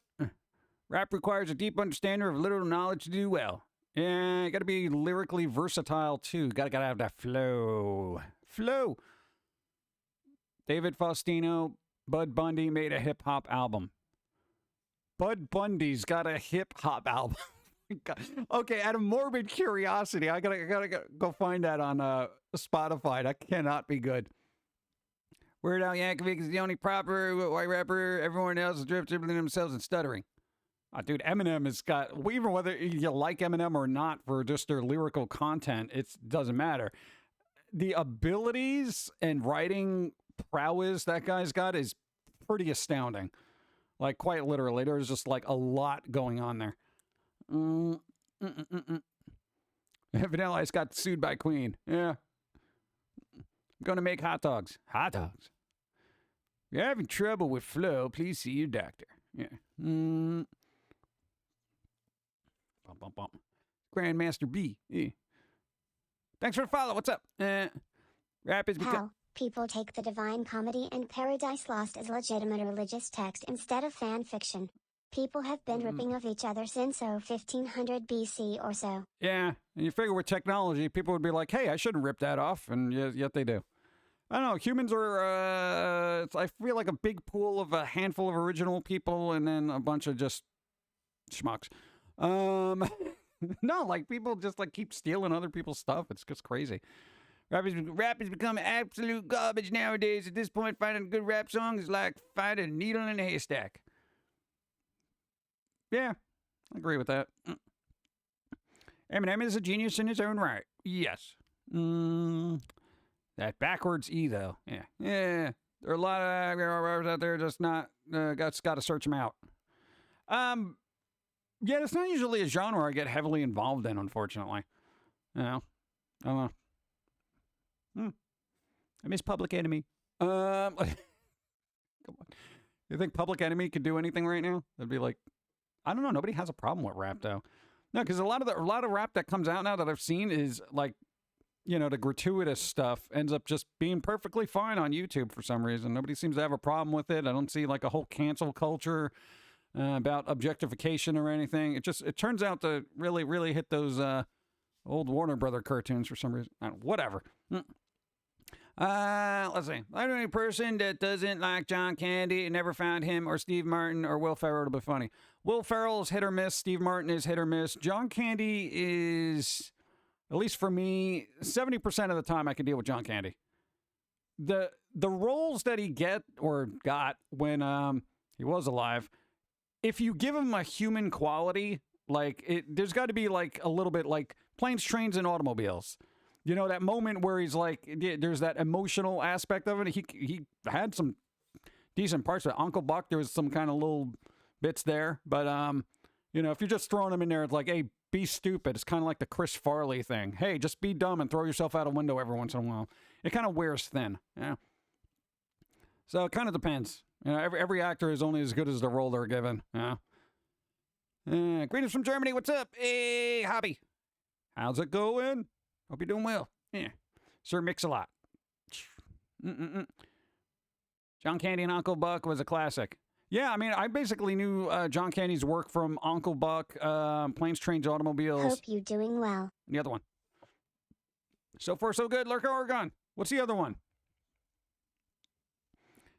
Rap requires a deep understanding of literal knowledge to do well. Yeah, you gotta be lyrically versatile too. Gotta have that flow. David Faustino, Bud Bundy made a hip hop album. Bud Bundy's got a hip hop album. Okay, out of morbid curiosity, I gotta go find that on Spotify. That cannot be good. Weird Al Yankovic is the only proper white rapper. Everyone else is drifting themselves and stuttering. Dude, Eminem has got, even whether you like Eminem or not for just their lyrical content, it doesn't matter. The abilities and writing prowess that guy's got is pretty astounding. Like, quite literally, there's just like a lot going on there. Vanilla Ice got sued by Queen. Yeah. I'm going to make hot dogs. Hot dogs. If you're having trouble with flow, please see your doctor. Yeah. Bump. Grandmaster B. Yeah. Thanks for the follow. What's up? Rap is How people take the Divine Comedy and Paradise Lost as legitimate religious text instead of fan fiction. People have been ripping of each other since 1500 BC or so. Yeah, and you figure with technology, people would be like, hey, I shouldn't rip that off, and yet they do. I don't know, humans are, I feel like a big pool of a handful of original people and then a bunch of just schmucks. No, like people just like keep stealing other people's stuff. It's just crazy. Rap has become absolute garbage nowadays. At this point, finding a good rap song is like finding a needle in a haystack. Yeah, I agree with that. Eminem is a genius in his own right. Yes. That backwards E, though. Yeah. There are a lot of rappers out there just not, got to search them out. Yeah, it's not usually a genre I get heavily involved in, unfortunately. I don't know. I miss Public Enemy. Come on. You think Public Enemy could do anything right now? That'd be like, I don't know. Nobody has a problem with rap, though. No, because a lot of rap that comes out now that I've seen is like, the gratuitous stuff ends up just being perfectly fine on YouTube for some reason. Nobody seems to have a problem with it. I don't see like a whole cancel culture about objectification or anything. It turns out to really, really hit those old Warner Brother cartoons for some reason. Whatever. Let's see. I know any person that doesn't like John Candy and never found him or Steve Martin or Will Ferrell to be funny. Will Ferrell is hit or miss. Steve Martin is hit or miss. John Candy is, at least for me, 70% of the time I can deal with John Candy. The roles that he got when he was alive, if you give him a human quality, like there's got to be like a little bit like Planes, Trains, and Automobiles. That moment where he's like, there's that emotional aspect of it. He had some decent parts of it. Uncle Buck, there was some kind of little bits there. But, if you're just throwing him in there, it's like, hey, be stupid. It's kind of like the Chris Farley thing. Hey, just be dumb and throw yourself out a window every once in a while. It kind of wears thin. Yeah. So it kind of depends. Every actor is only as good as the role they're given. Yeah. Greetings from Germany. What's up? Hey, Hobby. How's it going? Hope you're doing well. Yeah. Sir Mix-a-Lot. John Candy and Uncle Buck was a classic. Yeah, I mean, I basically knew John Candy's work from Uncle Buck, Planes, Trains, Automobiles. Hope you're doing well. And the other one. So far, so good. Lurker Oregon. What's the other one?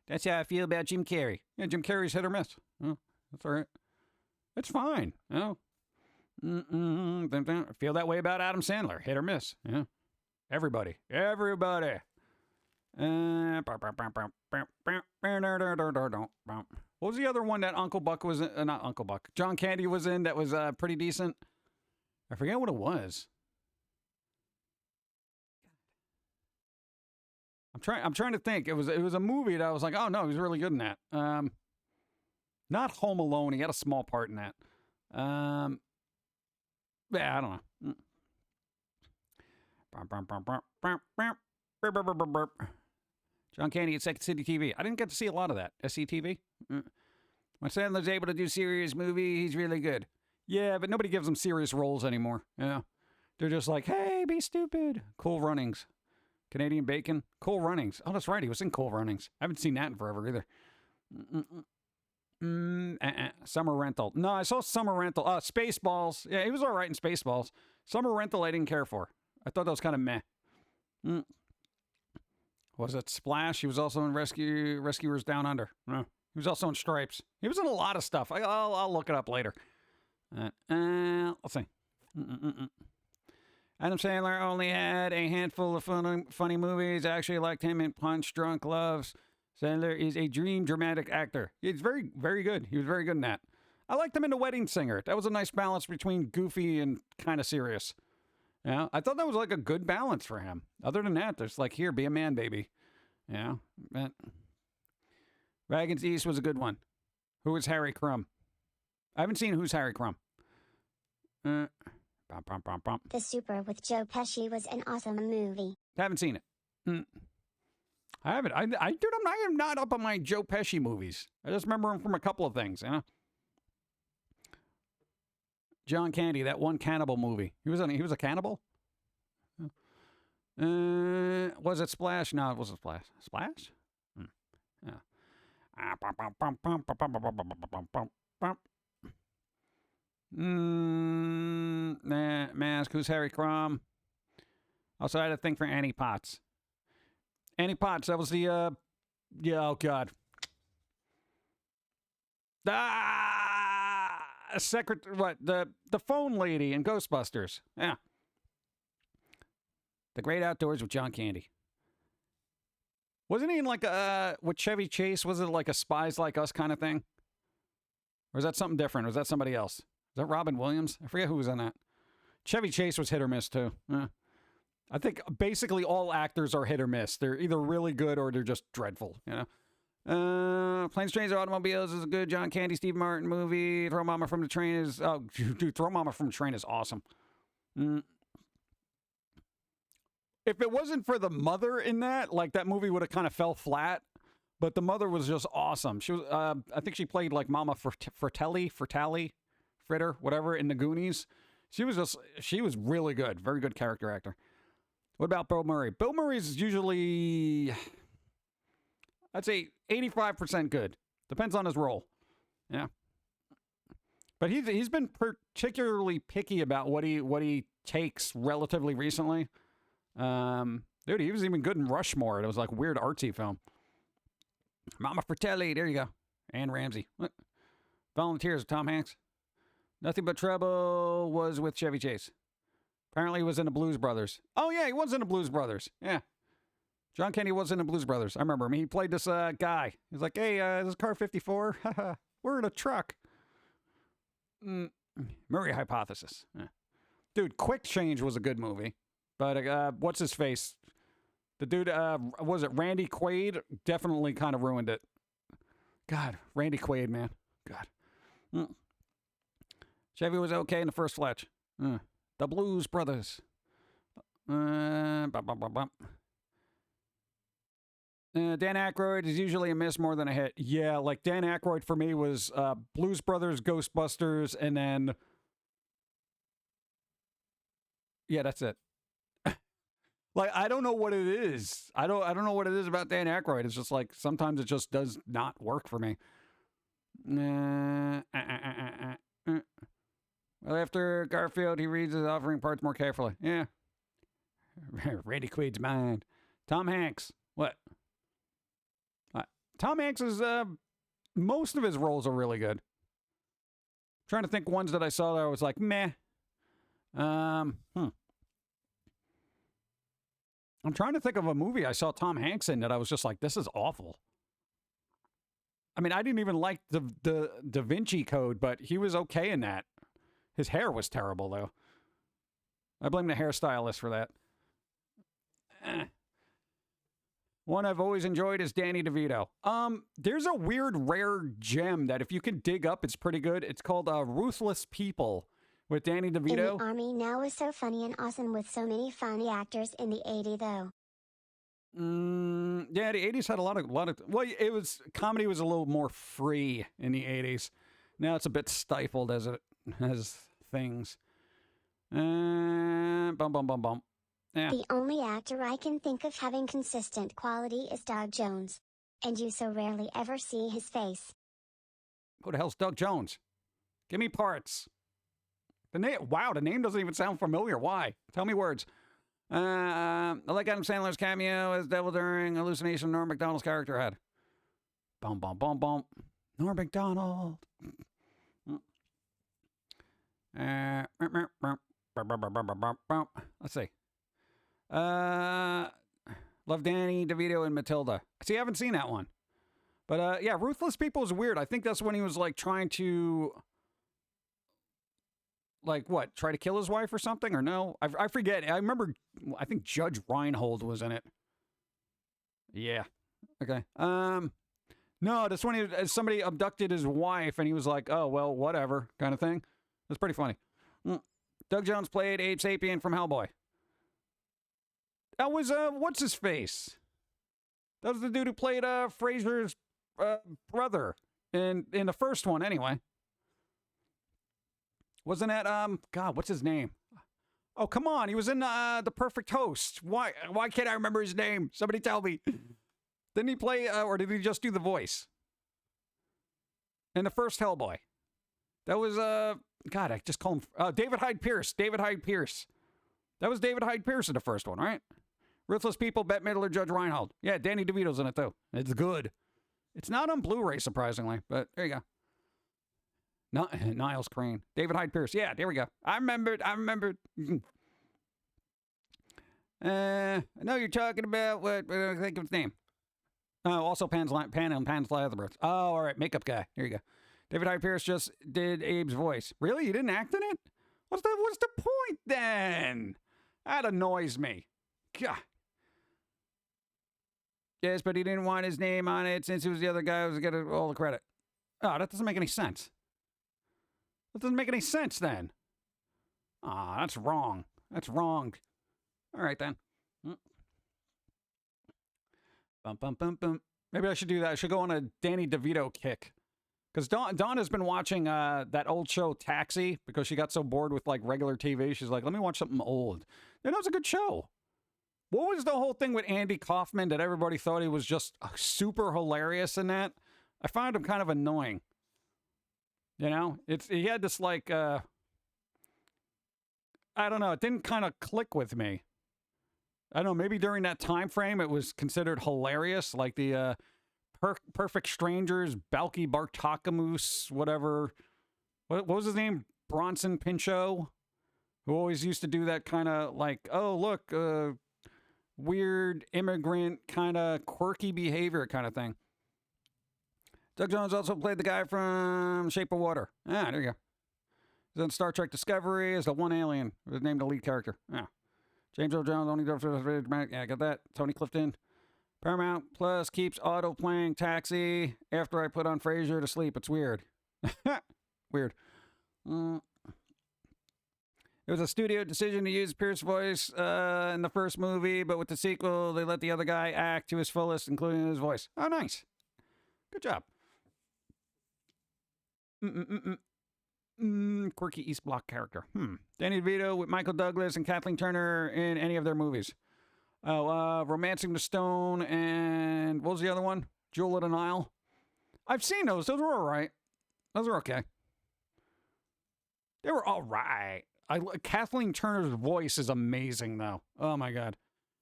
That's how I feel about Jim Carrey. Yeah, Jim Carrey's hit or miss. Oh, that's all right. It's fine. Oh. I feel that way about Adam Sandler. Hit or miss. Yeah. Everybody. What was the other one that Uncle Buck was in? Not Uncle Buck. John Candy was in that was pretty decent. I forget what it was. I'm trying to think. It was a movie that I was like, oh no, he was really good in that. Not Home Alone. He had a small part in that. Yeah, I don't know. John Candy at Second City TV. I didn't get to see a lot of that. SCTV. When Sandler's able to do serious movie, he's really good. Yeah, but nobody gives him serious roles anymore. Yeah, they're just like, hey, be stupid. Cool Runnings. Canadian Bacon. Cool Runnings. Oh, that's right. He was in Cool Runnings. I haven't seen that in forever either. Summer Rental. No, I saw Summer Rental. Spaceballs. Yeah, he was all right in Spaceballs. Summer Rental I didn't care for. I thought that was kind of meh. Was it Splash? He was also in Rescuers Down Under. No. He was also in Stripes. He was in a lot of stuff. I'll look it up later. Let's see. Adam Sandler only had a handful of funny movies. I actually liked him in Punch Drunk Loves. Sandler is a dream dramatic actor. He's very, very good. He was very good in that. I liked him in The Wedding Singer. That was a nice balance between goofy and kind of serious. Yeah, I thought that was like a good balance for him. Other than that, there's like, here, be a man, baby. Yeah. Wagons East was a good one. Who was Harry Crumb? I haven't seen Who's Harry Crumb. The Super with Joe Pesci was an awesome movie. Haven't seen it. I haven't. Dude, I am not up on my Joe Pesci movies. I just remember him from a couple of things, you know? John Candy, that one cannibal movie. He was a cannibal? Was it Splash? No, it wasn't Splash. Splash? Yeah. Mask. Who's Harry Crumb? Also, I had a thing for Annie Potts. Annie Potts, that was the, oh, God. The phone lady in Ghostbusters. Yeah. The Great Outdoors with John Candy. Wasn't he in like with Chevy Chase? Was it like a Spies Like Us kind of thing? Or is that something different? Or is that somebody else? Is that Robin Williams? I forget who was in that. Chevy Chase was hit or miss too. I think basically all actors are hit or miss. They're either really good or they're just dreadful, you know? Planes, Trains, and Automobiles is a good John Candy, Steve Martin movie. Throw Mama from the Train is... Oh, dude, Throw Mama from the Train is awesome. If it wasn't for the mother in that, like, that movie would have kind of fell flat. But the mother was just awesome. She was, I think she played, like, Mama Fritter, whatever, in the Goonies. She was really good. Very good character actor. What about Bill Murray? Bill Murray's usually... I'd say 85% good. Depends on his role. Yeah. But he's been particularly picky about what he takes relatively recently. Dude, he was even good in Rushmore. It was like a weird artsy film. Mama Fratelli, there you go. Anne Ramsey. What? Volunteers with Tom Hanks. Nothing But Trouble was with Chevy Chase. Apparently he was in the Blues Brothers. Oh yeah, he was in the Blues Brothers. Yeah. John Candy was in the Blues Brothers. I remember him. He played this guy. He's like, hey, this is car 54. We're in a truck. Murray Hypothesis. Yeah. Dude, Quick Change was a good movie. But what's his face? The dude, was it Randy Quaid? Definitely kind of ruined it. God, Randy Quaid, man. God. Chevy was okay in the first Fletch. The Blues Brothers. Dan Aykroyd is usually a miss more than a hit. Yeah, like Dan Aykroyd for me was Blues Brothers, Ghostbusters, and then... Yeah, that's it. Like, I don't know what it is. I don't know what it is about Dan Aykroyd. It's just like, sometimes it just does not work for me. Well, after Garfield, he reads his offering parts more carefully. Yeah. Randy Quaid's mind. Tom Hanks. What? Tom Hanks is, most of his roles are really good. I'm trying to think ones that I saw that I was like, meh. I'm trying to think of a movie I saw Tom Hanks in that I was just like, this is awful. I mean, I didn't even like the Da Vinci Code, but he was okay in that. His hair was terrible, though. I blame the hairstylist for that. One I've always enjoyed is Danny DeVito. There's a weird, rare gem that if you can dig up, it's pretty good. It's called Ruthless People with Danny DeVito. In the Army now was so funny and awesome with so many funny actors in the 80s, though. Yeah, the 80s had a lot of, well, comedy was a little more free in the 80s. Now it's a bit stifled as things. Bum, bum, bum, bum. Yeah. The only actor I can think of having consistent quality is Doug Jones. And you so rarely ever see his face. Who the hell's Doug Jones? Give me parts. The name doesn't even sound familiar. Why? Tell me words. I like Adam Sandler's cameo as Devil during hallucination Norm Macdonald's character had. Bum, bum, bum, bum. Norm Macdonald. Let's see. Love Danny DeVito and Matilda. See, I haven't seen that one. But yeah, Ruthless People is weird. I think that's when he was like trying to, like, what? Try to kill his wife or something? Or no? I forget. I remember. I think Judge Reinhold was in it. Yeah. Okay. No, that's when somebody abducted his wife, and he was like, "Oh well, whatever," kind of thing. That's pretty funny. Doug Jones played Abe Sapien from Hellboy. That was what's his face? That was the dude who played Fraser's brother in the first one, anyway. Wasn't that God? What's his name? Oh, come on! He was in The Perfect Host. Why can't I remember his name? Somebody tell me. Didn't he play, or did he just do the voice in the first Hellboy? That was God. I just call him David Hyde Pierce. David Hyde Pierce. That was David Hyde Pierce in the first one, right? Ruthless People, Bette Midler, Judge Reinhold. Yeah, Danny DeVito's in it too. It's good. It's not on Blu-ray, surprisingly, but there you go. No, Niles Crane. David Hyde Pierce. Yeah, there we go. I remembered. I know you're talking about what I think of his name. Oh, also Pan and Pan's Labyrinth. Oh, all right, makeup guy. Here you go. David Hyde Pierce just did Abe's voice. Really? You didn't act in it? What's the point then? That annoys me. God. Yes, but he didn't want his name on it since he was the other guy who was getting all the credit. Oh, that doesn't make any sense. That doesn't make any sense then. Ah, that's wrong. That's wrong. All right then. Bum, bum, bum, bum. Maybe I should do that. I should go on a Danny DeVito kick. Because Dawn has been watching that old show Taxi because she got so bored with like regular TV. She's like, let me watch something old. And that was a good show. What was the whole thing with Andy Kaufman that everybody thought he was just super hilarious in that? I found him kind of annoying. You know, he had this like, I don't know, it didn't kind of click with me. I don't know, maybe during that time frame it was considered hilarious, like the Perfect Strangers, Balky Bartakamus, whatever. What was his name? Bronson Pinchot, who always used to do that kind of like, oh, look, weird immigrant kind of quirky behavior kind of thing. Doug Jones also played the guy from Shape of Water. Ah, there you go. He's on Star Trek Discovery as the one alien. Was named the lead character. Yeah. James Earl Jones, only yeah, I got that. Tony Clifton. Paramount Plus keeps auto-playing Taxi after I put on Frasier to sleep. It's weird. Weird. It was a studio decision to use Pierce's voice in the first movie, but with the sequel, they let the other guy act to his fullest, including his voice. Oh, nice. Good job. Quirky East Block character. Danny DeVito with Michael Douglas and Kathleen Turner in any of their movies. Oh, Romancing the Stone and what was the other one? Jewel of the Nile. I've seen those. Those were all right. Those were okay. They were all right. Kathleen Turner's voice is amazing, though. Oh my God,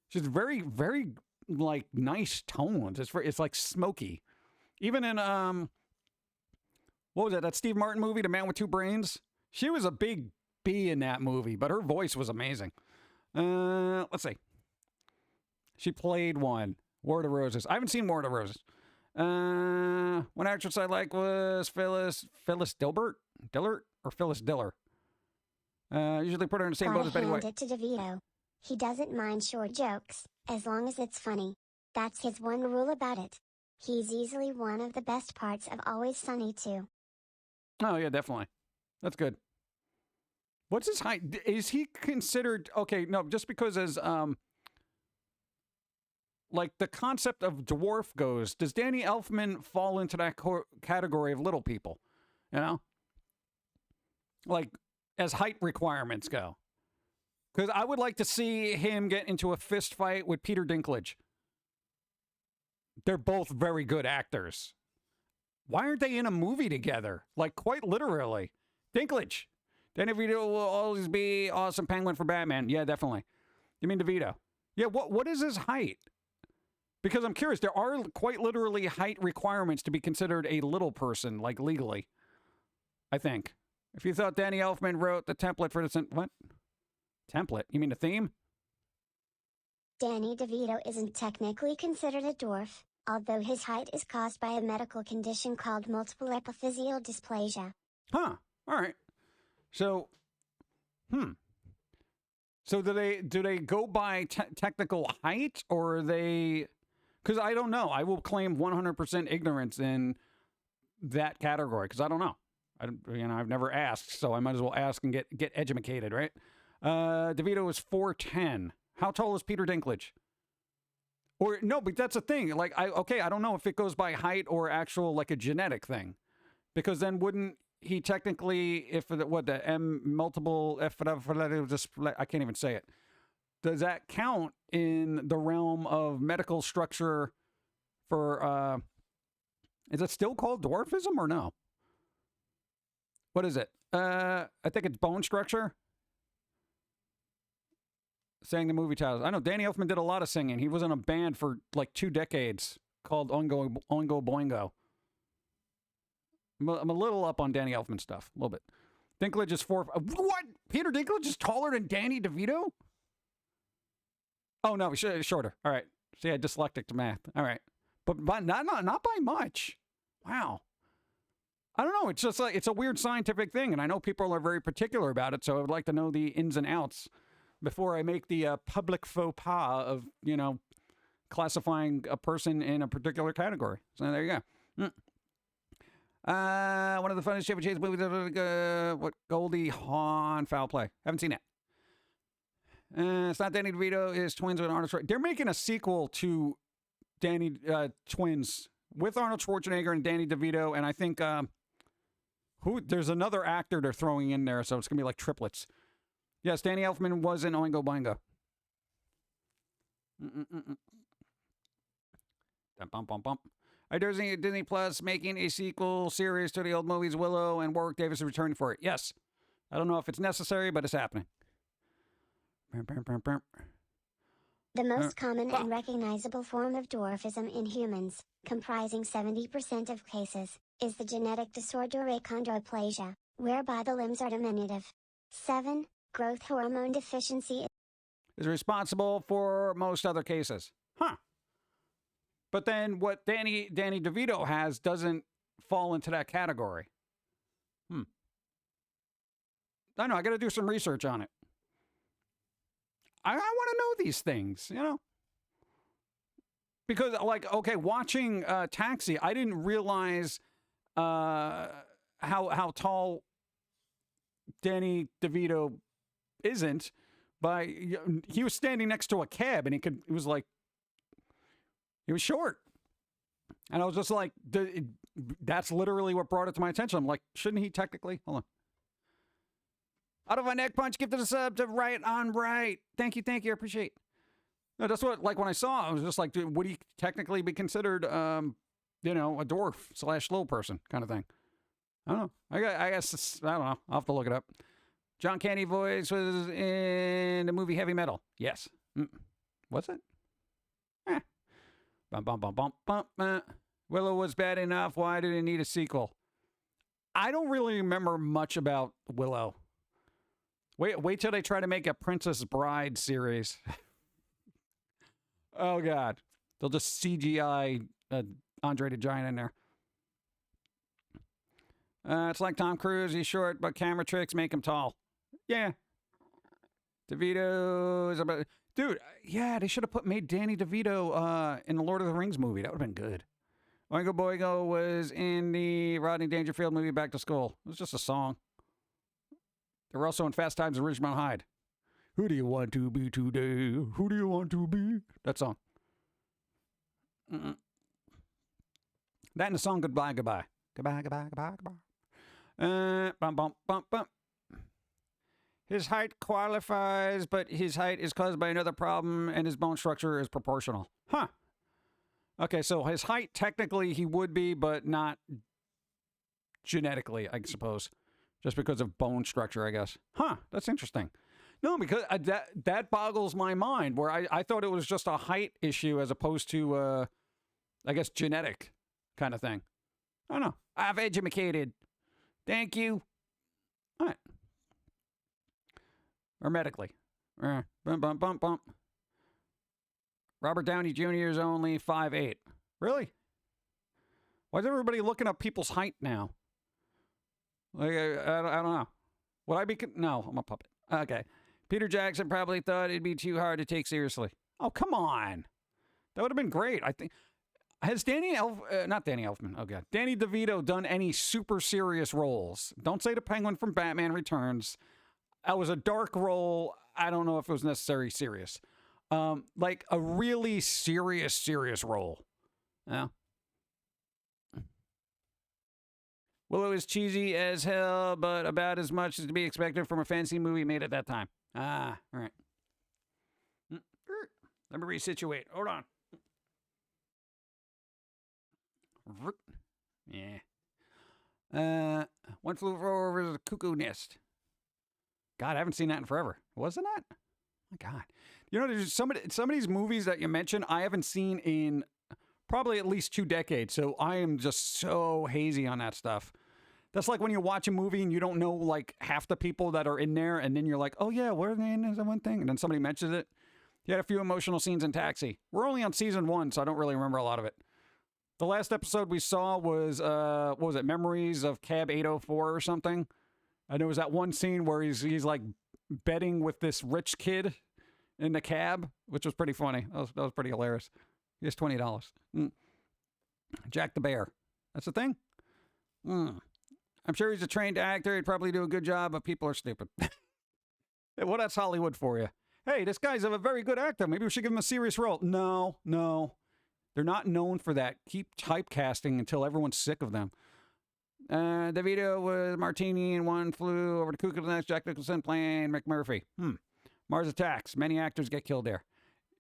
she's very, very like nice tones. It's like smoky. Even in what was it? That Steve Martin movie, The Man with Two Brains. She was a big B in that movie, but her voice was amazing. Let's see. She played one. War of the Roses. I haven't seen War of the Roses. One actress I like was Phyllis Dillert, or Phyllis Diller. Usually put her in the same boat as Betty Gotta White. hand it to DeVito. He doesn't mind short jokes, as long as it's funny. That's his one rule about it. He's easily one of the best parts of Always Sunny too. Oh yeah, definitely. That's good. What's his height? Is he considered okay? No, just because as like the concept of dwarf goes, does Danny Elfman fall into that category of little people? You know, like as height requirements go. Because I would like to see him get into a fist fight with Peter Dinklage. They're both very good actors. Why aren't they in a movie together? Like, quite literally. Dinklage. Danny DeVito will always be awesome Penguin for Batman. Yeah, definitely. You mean DeVito? Yeah, what is his height? Because I'm curious, there are quite literally height requirements to be considered a little person, like legally. I think. If you thought Danny Elfman wrote the template for the... What? Template? You mean the theme? Danny DeVito isn't technically considered a dwarf, although his height is caused by a medical condition called multiple epiphyseal dysplasia. Huh. All right. So, So do they go by technical height, or are they... Because I don't know. I will claim 100% ignorance in that category, because I don't know. I've never asked, so I might as well ask and get educated, right? DeVito is 4'10". How tall is Peter Dinklage? Or no, but that's the thing. Like, I don't know if it goes by height or actual like a genetic thing, because then wouldn't he technically, if the M multiple F, I can't even say it. Does that count in the realm of medical structure for? Is it still called dwarfism or no? What is it? I think it's bone structure. Sang the movie titles. I know Danny Elfman did a lot of singing. He was in a band for like 2 decades called Oingo Boingo. I'm a little up on Danny Elfman stuff, a little bit. Dinklage is 4. What? Peter Dinklage is taller than Danny DeVito? Oh no, shorter. All right. See, I dyslexic to math. All right, but not by much. Wow. I don't know. It's just like it's a weird scientific thing, and I know people are very particular about it. So I would like to know the ins and outs before I make the public faux pas of, classifying a person in a particular category. So there you go. One of the funniest Chevy Chase movies, what Goldie Hawn foul play. Haven't seen it. It's not Danny DeVito. It's twins with Arnold Schwarzenegger. They're making a sequel to Danny Twins with Arnold Schwarzenegger and Danny DeVito, and I think there's another actor they're throwing in there, so it's gonna be like triplets. Yes, Danny Elfman was in Oingo Boingo. Disney Plus making a sequel series to the old movies Willow, and Warwick Davis is returning for it. Yes. I don't know if it's necessary, but it's happening. The most common and recognizable form of dwarfism in humans, comprising 70% of cases, is the genetic disorder achondroplasia, whereby the limbs are diminutive. 7. Growth hormone deficiency is responsible for most other cases. Huh. But then what Danny DeVito has doesn't fall into that category. I don't know. I got to do some research on it. I want to know these things, Because, watching Taxi, I didn't realize how tall Danny DeVito isn't. But he was standing next to a cab, and he was short. And I was just like, that's literally what brought it to my attention. I'm like, shouldn't he technically? Hold on. Out of my neck punch, gifted a sub to Right on Right. Thank you, I appreciate it. No, that's what, when I saw it, I was just like, would he technically be considered, a dwarf / little person kind of thing? I don't know. I guess, I don't know. I'll have to look it up. John Candy voice was in the movie Heavy Metal. Yes. What's it? Bum, bum, bum, bum, bum. Willow was bad enough. Why did it need a sequel? I don't really remember much about Willow. Wait till they try to make a Princess Bride series. Oh, God. They'll just CGI Andre the Giant in there. It's like Tom Cruise. He's short, but camera tricks make him tall. Yeah. DeVito is about... Dude, yeah, they should have made Danny DeVito in the Lord of the Rings movie. That would have been good. Oingo Boingo was in the Rodney Dangerfield movie Back to School. It was just a song. They were also in Fast Times at Ridgemont High. Who do you want to be today? Who do you want to be? That song. That and the song Goodbye, Goodbye. Goodbye, goodbye, goodbye, goodbye. Bum, bum, bum, bum. His height qualifies, but his height is caused by another problem, and his bone structure is proportional. Huh. Okay, so his height, technically, he would be, but not genetically, I suppose. Just because of bone structure, I guess. Huh, that's interesting. No, because that boggles my mind, where I thought it was just a height issue as opposed to, I guess, genetic kind of thing. I don't know. I've educated. Thank you. All right. Or medically. Bump, bump, bump, bump. Robert Downey Jr. is only 5'8". Really? Why is everybody looking up people's height now? Like, I don't know. Would I be... No, I'm a puppet. Okay. Peter Jackson probably thought it'd be too hard to take seriously. Oh, come on. That would have been great. I think... Has Danny Elfman. Oh, God. Danny DeVito done any super serious roles? Don't say the Penguin from Batman Returns. That was a dark role. I don't know if it was necessarily serious. Like a really serious role. Yeah. Well, it was cheesy as hell, but about as much as to be expected from a fancy movie made at that time. Ah, all right. Let me resituate. Hold on. Yeah. One Flew Over the Cuckoo Nest. God, I haven't seen that in forever. Wasn't that? Oh my God. You know, there's some of these movies that you mentioned I haven't seen in probably at least 2 decades. So I am just so hazy on that stuff. That's like when you watch a movie and you don't know like half the people that are in there, and then you're like, oh yeah, where are they in that one thing? And then somebody mentions it. You had a few emotional scenes in Taxi. We're only on season 1, so I don't really remember a lot of it. The last episode we saw was, what was it, Memories of Cab 804 or something? And there was that one scene where he's like betting with this rich kid in the cab, which was pretty funny. That was pretty hilarious. He has $20. Jack the Bear. That's the thing? I'm sure he's a trained actor. He'd probably do a good job, but people are stupid. Well, that's Hollywood for you. Hey, this guy's a very good actor. Maybe we should give him a serious role. No. They're not known for that. Keep typecasting until everyone's sick of them. DeVito was Martini in One Flew Over the Cuckoo's Nest. Jack Nicholson playing McMurphy. Mars Attacks. Many actors get killed there.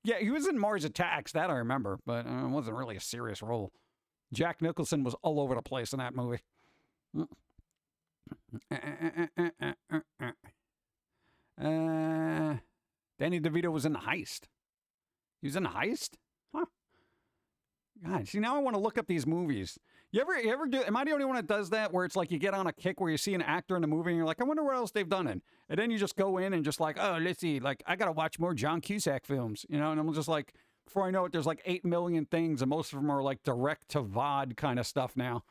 Yeah, he was in Mars Attacks. That I remember, but it wasn't really a serious role. Jack Nicholson was all over the place in that movie. Danny DeVito was in The Heist. He was in The Heist? Huh. God, see, now I want to look up these movies. You ever do, am I the only one that does that, where it's like you get on a kick where you see an actor in a movie and you're like, I wonder what else they've done in. And then you just go in and just like, oh, let's see, like, I got to watch more John Cusack films, you know? And I'm just like, before I know it, there's like 8 million things, and most of them are like direct to VOD kind of stuff now.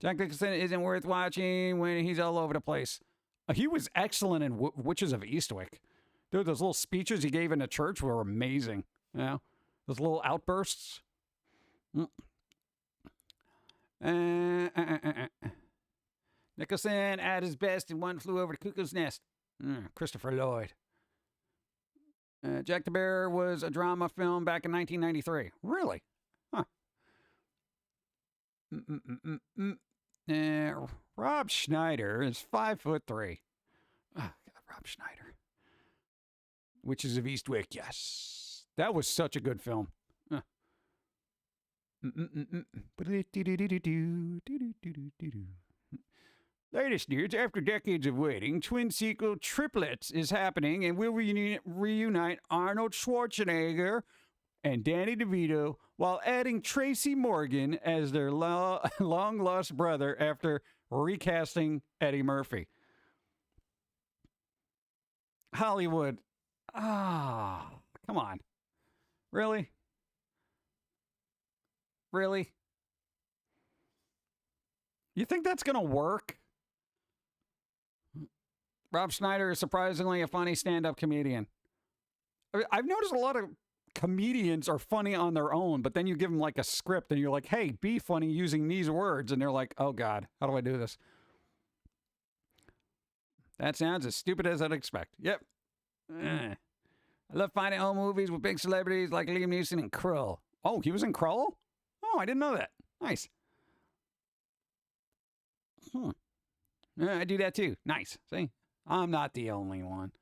Jack Nicholson isn't worth watching when he's all over the place. He was excellent in Witches of Eastwick. Dude, those little speeches he gave in the church were amazing. You know? Those little outbursts. Nicholson at his best in One Flew Over the Cuckoo's Nest. Christopher Lloyd. Jack the Bear was a drama film back in 1993. Really? Huh. Rob Schneider is 5'3". Oh, God, Rob Schneider. Witches of Eastwick, yes. That was such a good film. Latest news, after decades of waiting, twin sequel Triplets is happening and will reunite Arnold Schwarzenegger and Danny DeVito while adding Tracy Morgan as their long-lost brother after recasting Eddie Murphy. Hollywood. Come on. Really? Really? You think that's going to work? Rob Schneider is surprisingly a funny stand-up comedian. I've noticed a lot of comedians are funny on their own, but then you give them like a script and you're like, hey, be funny using these words. And they're like, oh God, how do I do this? That sounds as stupid as I'd expect. Yep. I love finding home movies with big celebrities like Liam Neeson and Krull. Oh, he was in Krull? Oh, I didn't know that. Nice. I do that too. Nice. See? I'm not the only one.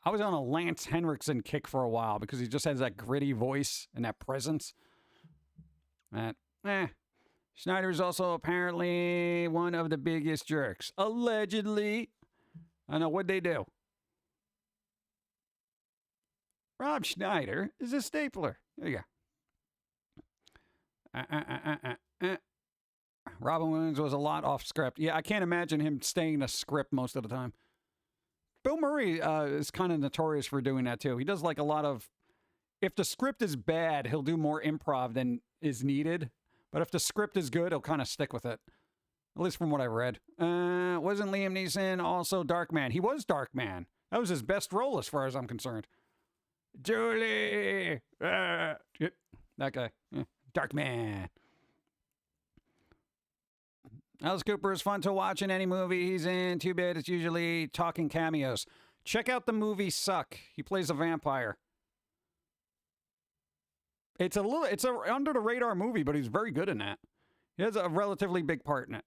I was on a Lance Henriksen kick for a while because he just has that gritty voice and that presence. Schneider's also apparently one of the biggest jerks. Allegedly. I know, what'd they do? Rob Schneider is a stapler. There you go. Robin Williams was a lot off script. Yeah, I can't imagine him staying a script most of the time. Bill Murray is kind of notorious for doing that too. He does like a lot of, if the script is bad, he'll do more improv than is needed. But if the script is good, he'll kind of stick with it. At least from what I read. Wasn't Liam Neeson also Darkman? He was Darkman. That was his best role as far as I'm concerned. Julie! That guy. Darkman. Alice Cooper is fun to watch in any movie he's in. Too bad it's usually talking cameos. Check out the movie Suck. He plays a vampire. It's a under the radar movie, but he's very good in that. He has a relatively big part in it.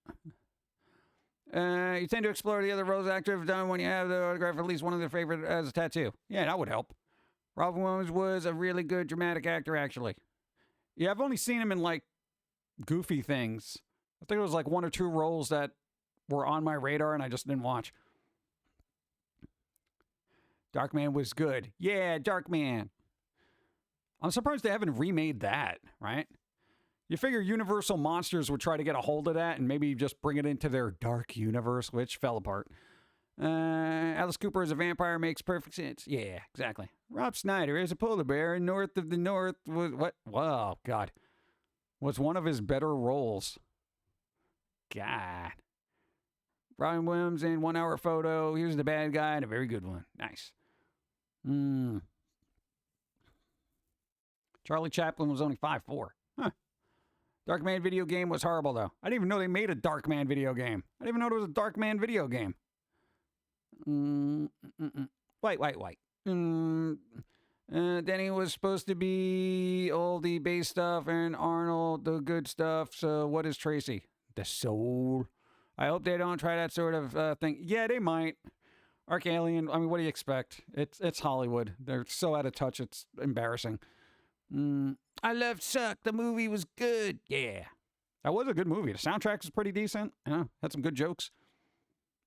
You tend to explore the other roles actors have done when you have the autograph at least one of their favorite as a tattoo. Yeah, that would help. Robin Williams was a really good dramatic actor, actually. Yeah, I've only seen him in like goofy things. I think it was like one or two roles that were on my radar and I just didn't watch. Darkman was good. Yeah, Darkman. I'm surprised they haven't remade that, right? You figure Universal Monsters would try to get a hold of that and maybe just bring it into their dark universe, which fell apart. Alice Cooper as a vampire makes perfect sense. Yeah, exactly. Rob Schneider is a polar bear in North of the North. What? Whoa, God. Was one of his better roles. God. Robin Williams in 1 Hour Photo. He was the bad guy and a very good one. Nice. Charlie Chaplin was only 5'4". Huh. Darkman video game was horrible, though. I didn't even know they made a Darkman video game. I didn't even know there was a Darkman video game. Wait. Denny was supposed to be all the bass stuff and Arnold the good stuff. So what is Tracy? The soul. I hope they don't try that sort of thing. Yeah, they might. Arcalien, I mean, what do you expect? It's Hollywood. They're so out of touch, it's embarrassing. I loved Suck. The movie was good. Yeah. That was a good movie. The soundtrack was pretty decent. Yeah, had some good jokes.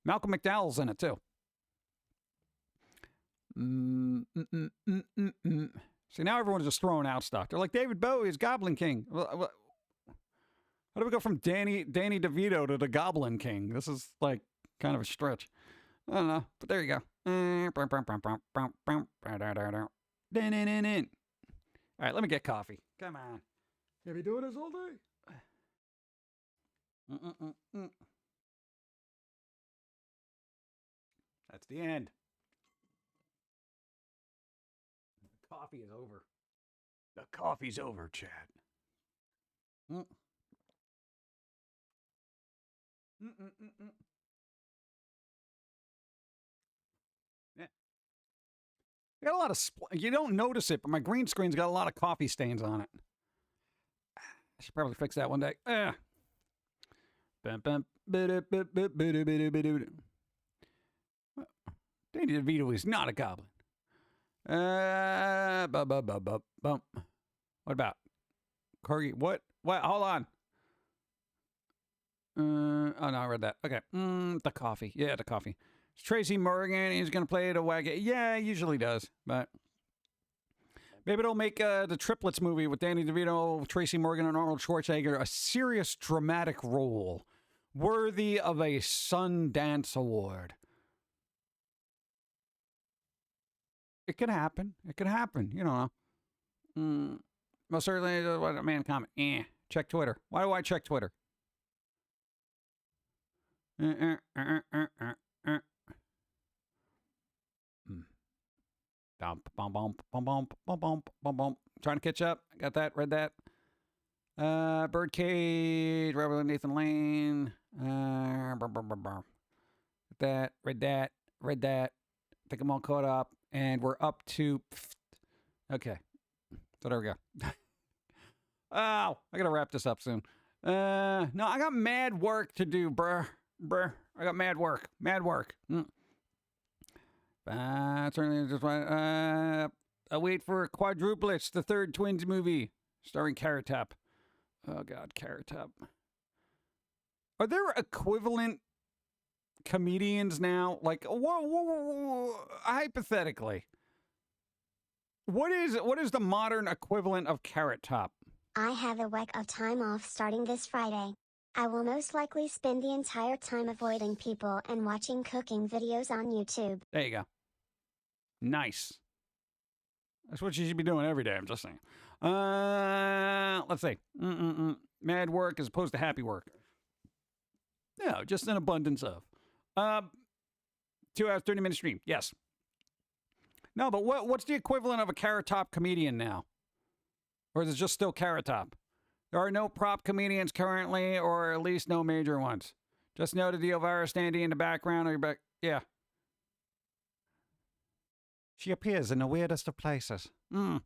Malcolm McDowell's in it, too. See, now everyone's just throwing out stuff. They're like, David Bowie is Goblin King. How do we go from Danny DeVito to the Goblin King? This is like kind of a stretch. I don't know, but there you go. All right, let me get coffee. Come on. Have you doing this all day? That's the end. The coffee is over. The coffee's over, Chad. Yeah. I got a lot of you don't notice it, but my green screen's got a lot of coffee stains on it. I should probably fix that one day. Danny DeVito is not a goblin. What about Corgi? What? Hold on. Oh no, I read that. Okay. The coffee. Yeah, the coffee. It's Tracy Morgan. He's gonna play the wagon. Yeah, he usually does. But maybe they'll make the Triplets movie with Danny DeVito, Tracy Morgan, and Arnold Schwarzenegger a serious dramatic role worthy of a Sundance Award. It could happen. It could happen. You don't know. Most certainly, what a man comment. Check Twitter. Why do I check Twitter? Bum, bum, bum, bum, bum, bum, bum, bum, bum. Trying to catch up. Got that. Read that. Birdcage. Robert Nathan Lane. That. Read that. Read that. I think I'm all caught up. And we're up to... Okay. So there we go. Oh, I gotta wrap this up soon. No, I got mad work to do, bruh. I got mad work. Mad work. Certainly just I wait for Quadruplets, the third Twins movie, starring Carrot Top. Oh God, Carrot Top. Are there equivalent comedians now? Like, whoa, hypothetically, what is the modern equivalent of Carrot Top? I have a week of time off starting this Friday. I will most likely spend the entire time avoiding people and watching cooking videos on YouTube. There you go. Nice. That's what you should be doing every day, I'm just saying. Let's see. Mad work as opposed to happy work. No, just an abundance of. 2 hours, 30-minute stream. Yes. No, but what's the equivalent of a Carrot Top comedian now? Or is it just still Carrot Top? There are no prop comedians currently, or at least no major ones. Just noted the Elvira standing in the background. Or your back. Yeah. She appears in the weirdest of places. Thank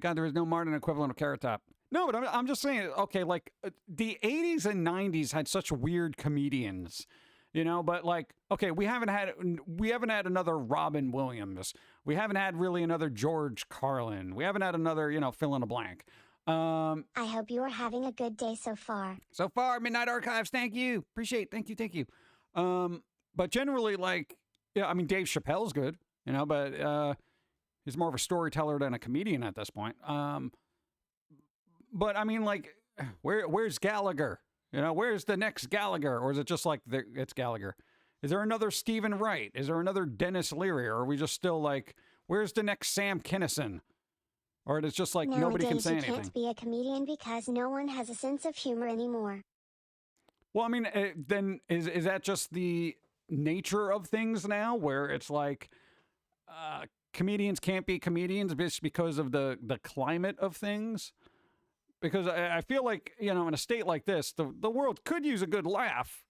God there is no modern equivalent of Carrot Top. No, but I'm just saying, okay, like, the 80s and 90s had such weird comedians, you know, but like, okay, we haven't had another Robin Williams. We haven't had really another George Carlin. We haven't had another, fill in a blank. I hope you are having a good day so far. So far, Midnight Archives, thank you. Appreciate it. Thank you. But generally, like, yeah, I mean, Dave Chappelle's good, but he's more of a storyteller than a comedian at this point. But I mean, like, where's Gallagher? Where's the next Gallagher? Or is it just like, it's Gallagher? Is there another Stephen Wright? Is there another Dennis Leary? Or are we just still like, where's the next Sam Kinison? Or it's just like nobody can say anything. You can't be a comedian because no one has a sense of humor anymore. Well, I mean, then is that just the nature of things now, where it's like comedians can't be comedians just because of the climate of things? Because I feel like, in a state like this, the world could use a good laugh,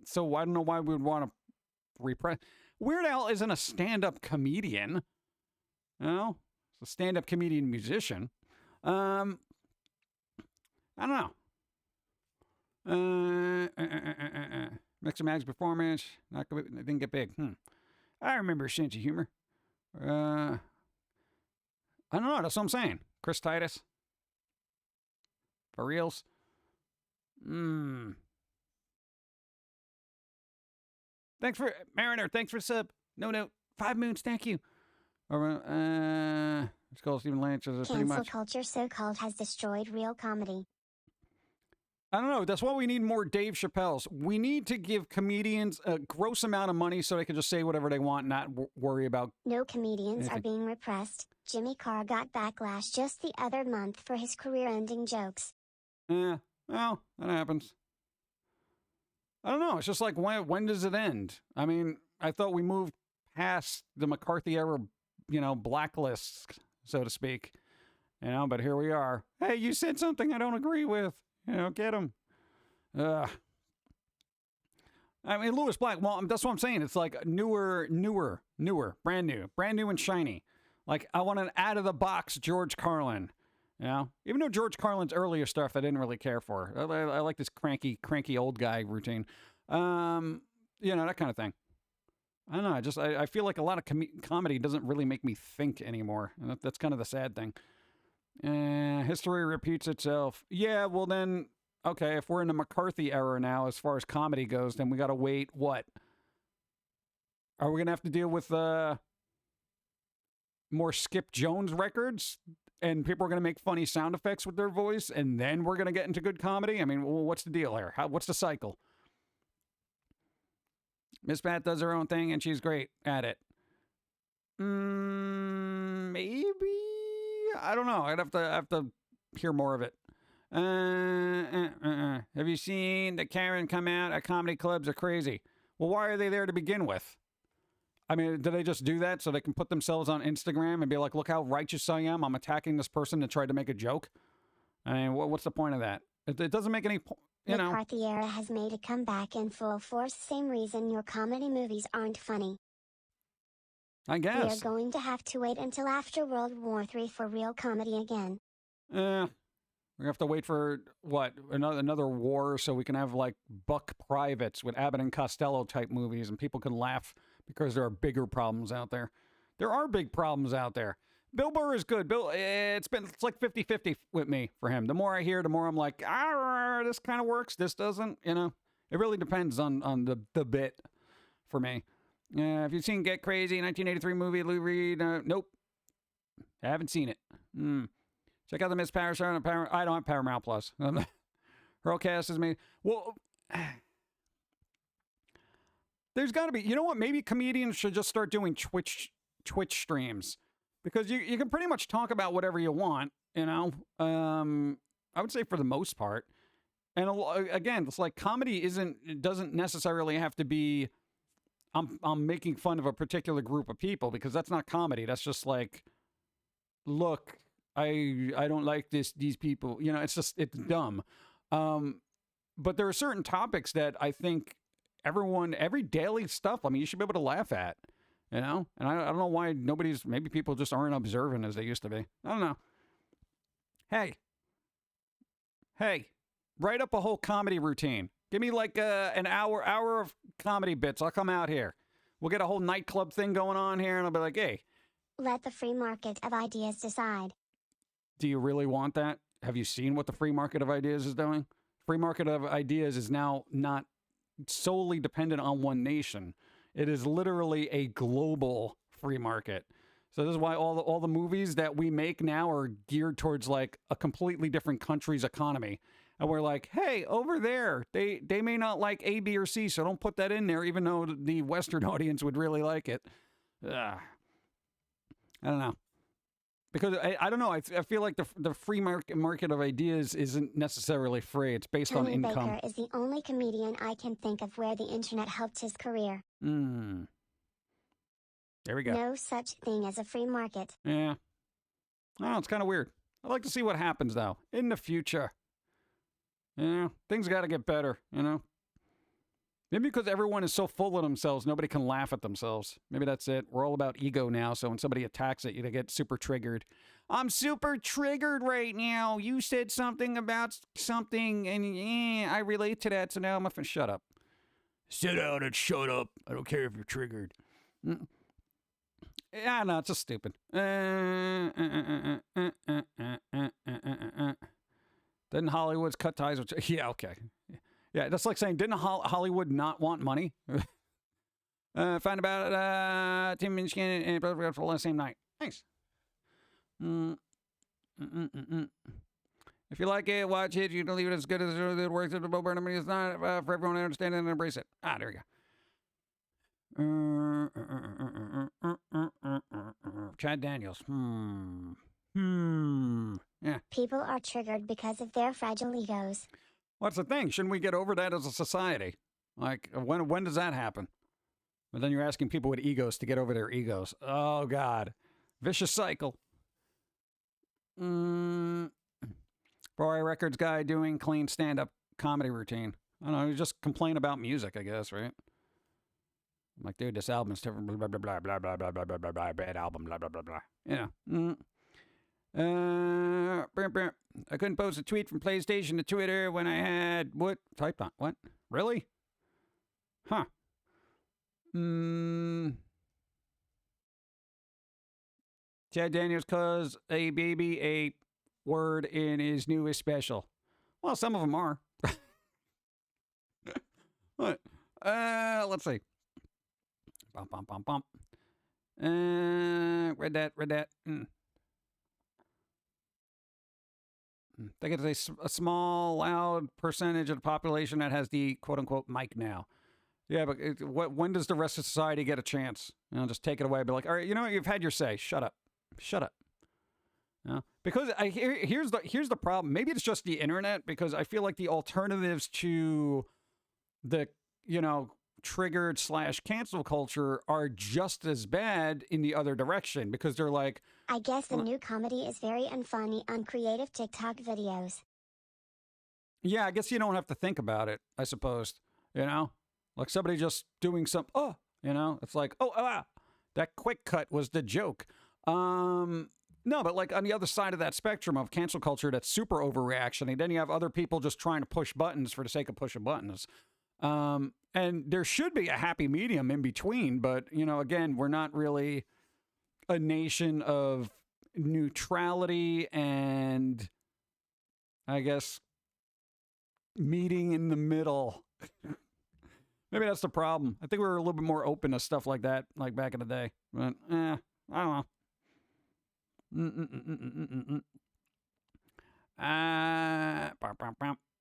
so I don't know why we would want to repress. Weird Al isn't a stand-up comedian, It's a stand-up comedian musician. I don't know. Mix and match performance. Didn't get big. I remember a sense of humor. I don't know. That's what I'm saying. Chris Titus. For reals. Thanks for Mariner. Thanks for sub. No. 5 moons. Thank you. Let's call Stephen Lynch. Pretty much. Cancel culture, so-called, has destroyed real comedy. I don't know. That's why we need more Dave Chappelle's. We need to give comedians a gross amount of money so they can just say whatever they want, and not worry about. No comedians anything. are being repressed. Jimmy Carr got backlash just the other month for his career-ending jokes. Well, that happens. I don't know. It's just like, when does it end? I mean, I thought we moved past the McCarthy era, blacklists, so to speak. But here we are. Hey, you said something I don't agree with. Get him. I mean, Lewis Black, well, that's what I'm saying. It's like newer, brand new and shiny. Like, I want an out-of-the-box George Carlin. Even though George Carlin's earlier stuff I didn't really care for. I like this cranky old guy routine. That kind of thing. I don't know. I feel like a lot of comedy doesn't really make me think anymore. And that's kind of the sad thing. History repeats itself. Yeah, well then, okay, if we're in the McCarthy era now as far as comedy goes, then we got to wait, what? Are we going to have to deal with more Skip Jones records? And people are going to make funny sound effects with their voice, and then we're going to get into good comedy? I mean, what's the deal here? What's the cycle? Miss Pat does her own thing, and she's great at it. Maybe? I don't know. I'd have to hear more of it. Have you seen the Karen come out at comedy clubs are crazy? Well, why are they there to begin with? I mean, do they just do that so they can put themselves on Instagram and be like, look how righteous I am. I'm attacking this person that tried to make a joke. I mean, what's the point of that? It doesn't make any point. You know. McCarthy era has made a comeback in full force. Same reason your comedy movies aren't funny. I guess. We are going to have to wait until after World War III for real comedy again. We have to wait for, what, another war so we can have, like, Buck Privates with Abbott and Costello type movies and people can laugh because there are bigger problems out there. There are big problems out there. Bill Burr is good. It's like 50-50 with me for him. The more I hear, the more I'm like, this kind of works, this doesn't, you know. It really depends on the bit for me. Have you seen Get Crazy, 1983 movie, Lou Reed? Nope. I haven't seen it. Check out the Miss Parasite on Paramount. I don't have Paramount Plus. Hurlcast is me. Well, there's got to be. You know what? Maybe comedians should just start doing Twitch streams because you can pretty much talk about whatever you want. You know, I would say for the most part. And again, it's like comedy doesn't necessarily have to be. I'm making fun of a particular group of people because that's not comedy. That's just like, look, I don't like these people. You know, it's dumb. But there are certain topics that I think every daily stuff, I mean, you should be able to laugh at, you know? And I don't know why maybe people just aren't observant as they used to be. I don't know. Hey, write up a whole comedy routine. Give me like an hour of comedy bits. I'll come out here. We'll get a whole nightclub thing going on here, and I'll be like, hey. Let the free market of ideas decide. Do you really want that? Have you seen what the free market of ideas is doing? Free market of ideas is now not solely dependent on one nation. It is literally a global free market. So this is why all the movies that we make now are geared towards like a completely different country's economy. And we're like, hey, over there, they may not like A, B, or C, so don't put that in there, even though the Western audience would really like it. I don't know. Because I don't know. I feel like the free market of ideas isn't necessarily free. It's based on income. Tony Baker is the only comedian I can think of where the internet helped his career. There we go. No such thing as a free market. Yeah. Oh, it's kind of weird. I'd like to see what happens, though, in the future. Yeah, things got to get better, you know? Maybe because everyone is so full of themselves, nobody can laugh at themselves. Maybe that's it. We're all about ego now, so when somebody attacks it, you get super triggered. I'm super triggered right now. You said something about something, and I relate to that, so now I'm going to shut up. Sit down and shut up. I don't care if you're triggered. Yeah, no, it's just stupid. Didn't Hollywood's cut ties with... Yeah, okay. Yeah, that's like saying, didn't Hollywood not want money? Find about Tim Minchin and for the same night. Thanks. If you like it, watch it. You don't leave it as good as it works at the Bo Burnham. It's not for everyone to understand it and embrace it. There we go. Chad Daniels. Yeah. People are triggered because of their fragile egos. What's the thing? Shouldn't we get over that as a society? Like, when does that happen? But then you're asking people with egos to get over their egos. Oh, God. Vicious cycle. Roy Records guy doing clean stand-up comedy routine. I don't know, you just complain about music, I guess, right? I'm like, dude, this album's blah, blah, blah, blah, blah, blah, blah, blah, blah, blah, blah, bad album, blah, blah, blah, blah. You know. I couldn't post a tweet from PlayStation to Twitter when I had what? Typed on. What? Really? Huh. Chad Daniels calls a baby a word in his newest special. Well, some of them are. What? Let's see. Bump. Read that. I think it's a small, loud percentage of the population that has the quote-unquote mic now. Yeah, but when does the rest of society get a chance? You know, just take it away. Be like, all right, you know what? You've had your say. Shut up. Because here's the problem. Maybe it's just the internet, because I feel like the alternatives to the, triggered / cancel culture are just as bad in the other direction, because they're like, I guess the new comedy is very unfunny on creative TikTok videos. yeah, I guess you don't have to think about it, I suppose, like somebody just doing some, it's like, that quick cut was the joke. No, but like on the other side of that spectrum of cancel culture, that's super overreaction. And then you have other people just trying to push buttons for the sake of pushing buttons. And there should be a happy medium in between. But, again, we're not really a nation of neutrality and, I guess, meeting in the middle. Maybe that's the problem. I think we were a little bit more open to stuff like that, like back in the day. But, I don't know.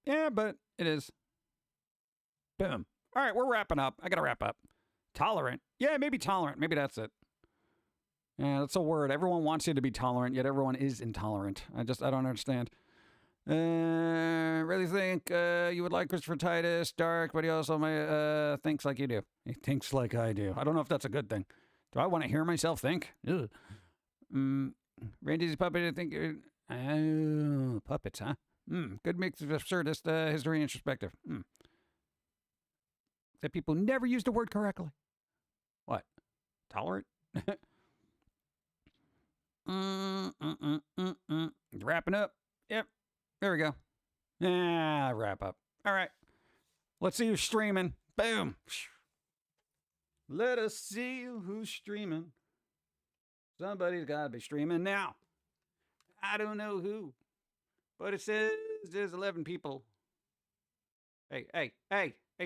Yeah, but it is. Boom. All right, we're wrapping up. I gotta wrap up. Tolerant. Yeah, maybe tolerant. Maybe that's it. Yeah, that's a word. Everyone wants you to be tolerant, yet everyone is intolerant. I don't understand. Really think you would like Christopher Titus, dark, but he also thinks like you do. He thinks like I do. I don't know if that's a good thing. Do I want to hear myself think? Ugh. Randy's puppet, I think. Oh, puppets, huh? Good mix of absurdist history and introspective. That people never use the word correctly. What? Tolerant? Wrapping up. Yep. There we go. Yeah, wrap up. All right. Let's see who's streaming. Boom. Let us see who's streaming. Somebody's got to be streaming now. I don't know who, but it says there's 11 people. Hey,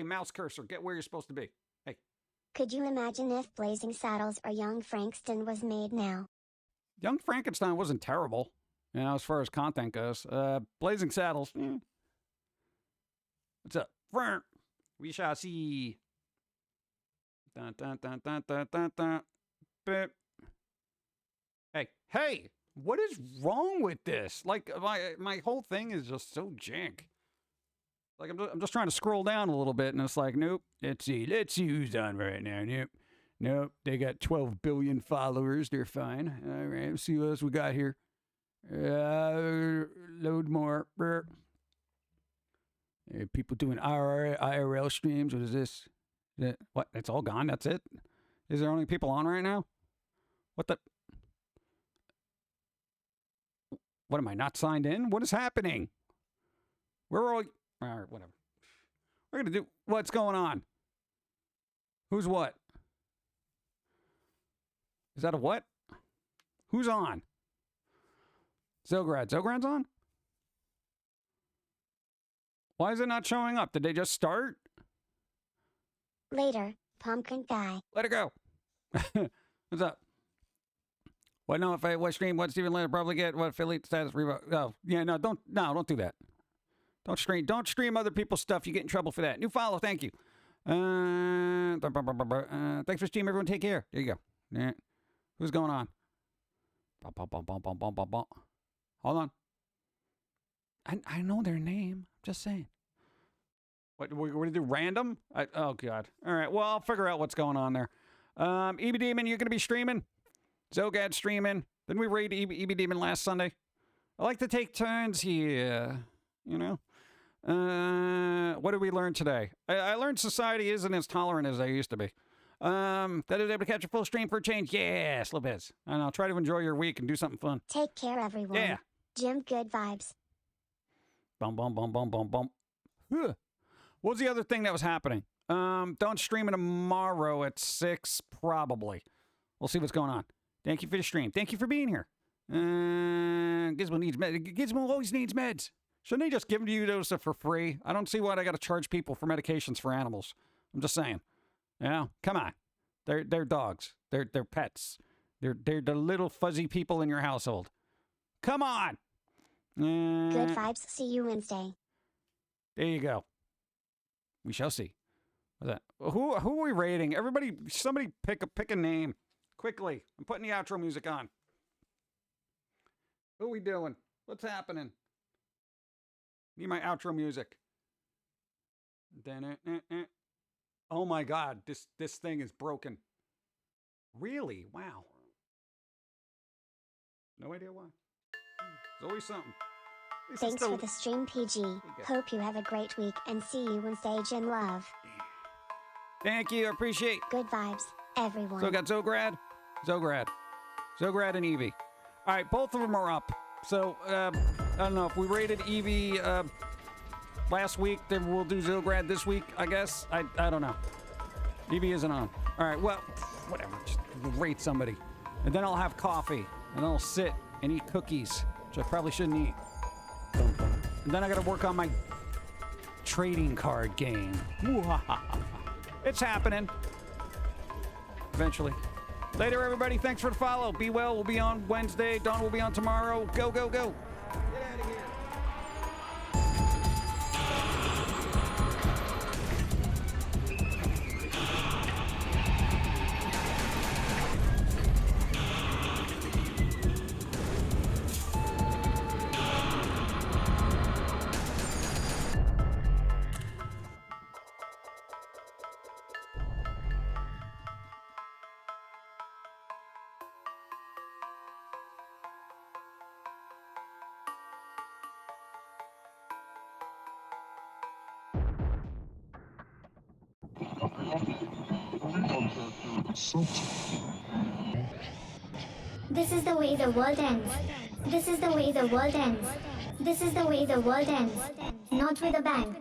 mouse cursor, get where you're supposed to be. Hey. Could you imagine if Blazing Saddles or Young Frankenstein was made now? Young Frankenstein wasn't terrible, as far as content goes. Blazing Saddles. What's up? We shall see. Dun, dun, dun, dun, dun, dun, dun. Bip. Hey, what is wrong with this? Like, my whole thing is just so jank. Like, I'm just trying to scroll down a little bit, and it's like, nope. Let's see who's on right now. Nope. They got 12 billion followers. They're fine. All right, let's see what else we got here. Load more. People doing IRL streams. What is this? What? It's all gone? That's it? Is there only people on right now? What the? What, am I not signed in? What is happening? We're all right, whatever. We're going to do, what's going on? Who's what? Is that a what? Who's on? Zograd's on? Why is it not showing up? Did they just start? Later, Pum'Kin guy. Let it go. What's up? What? No, if I what stream, what Steven Leonard probably get, what affiliate status revoke. Oh, yeah, don't do that. Don't stream other people's stuff. You get in trouble for that. New follow, thank you. Thanks for stream, everyone. Take care. There you go. Yeah. Who's going on? Hold on. I know their name. Just saying. What, we're going to do random? Oh, God. All right. Well, I'll figure out what's going on there. EB Demon, you're going to be streaming? Zogad streaming. Didn't we raid EB Demon last Sunday? I like to take turns here. What did we learn today? I learned society isn't as tolerant as they used to be. That is able to catch a full stream for a change. Yeah, Slipheads. And I'll try to enjoy your week and do something fun. Take care, everyone. Yeah. Jim, good vibes. Bum, bum, bum, bum, bum, bum. Huh. What was the other thing that was happening? Don't stream it tomorrow at 6, probably. We'll see what's going on. Thank you for the stream. Thank you for being here. Gizmo needs meds. Gizmo always needs meds. Shouldn't they just give you those for free? I don't see why I got to charge people for medications for animals. I'm just saying. Come on. They're dogs. They're pets. They're the little fuzzy people in your household. Come on. Good vibes. See you Wednesday. There you go. We shall see. What's that? Who are we rating? Everybody, somebody pick a name quickly. I'm putting the outro music on. What are we doing? What's happening? Need my outro music. Oh my God, this thing is broken. Really? Wow. No idea why. There's always something. Thanks for the stream, PG. Hope you have a great week and see you on stage in love. Thank you. I appreciate. Good vibes, everyone. So I got Zograd, and Evie. All right, both of them are up. So I don't know if we rated Evie last week, then we'll do Zograd this week. I guess I don't know. Evie isn't on. All right, well, whatever. Just rate somebody, and then I'll have coffee, and then I'll sit and eat cookies, which I probably shouldn't eat. And then I got to work on my trading card game. It's happening. Eventually. Later, everybody. Thanks for the follow. Be well. We'll be on Wednesday. Dawn will be on tomorrow. Go, go, go. Get out of here. This is the way the world ends. This is the way the world ends. This is the way the world ends. Not with a bang.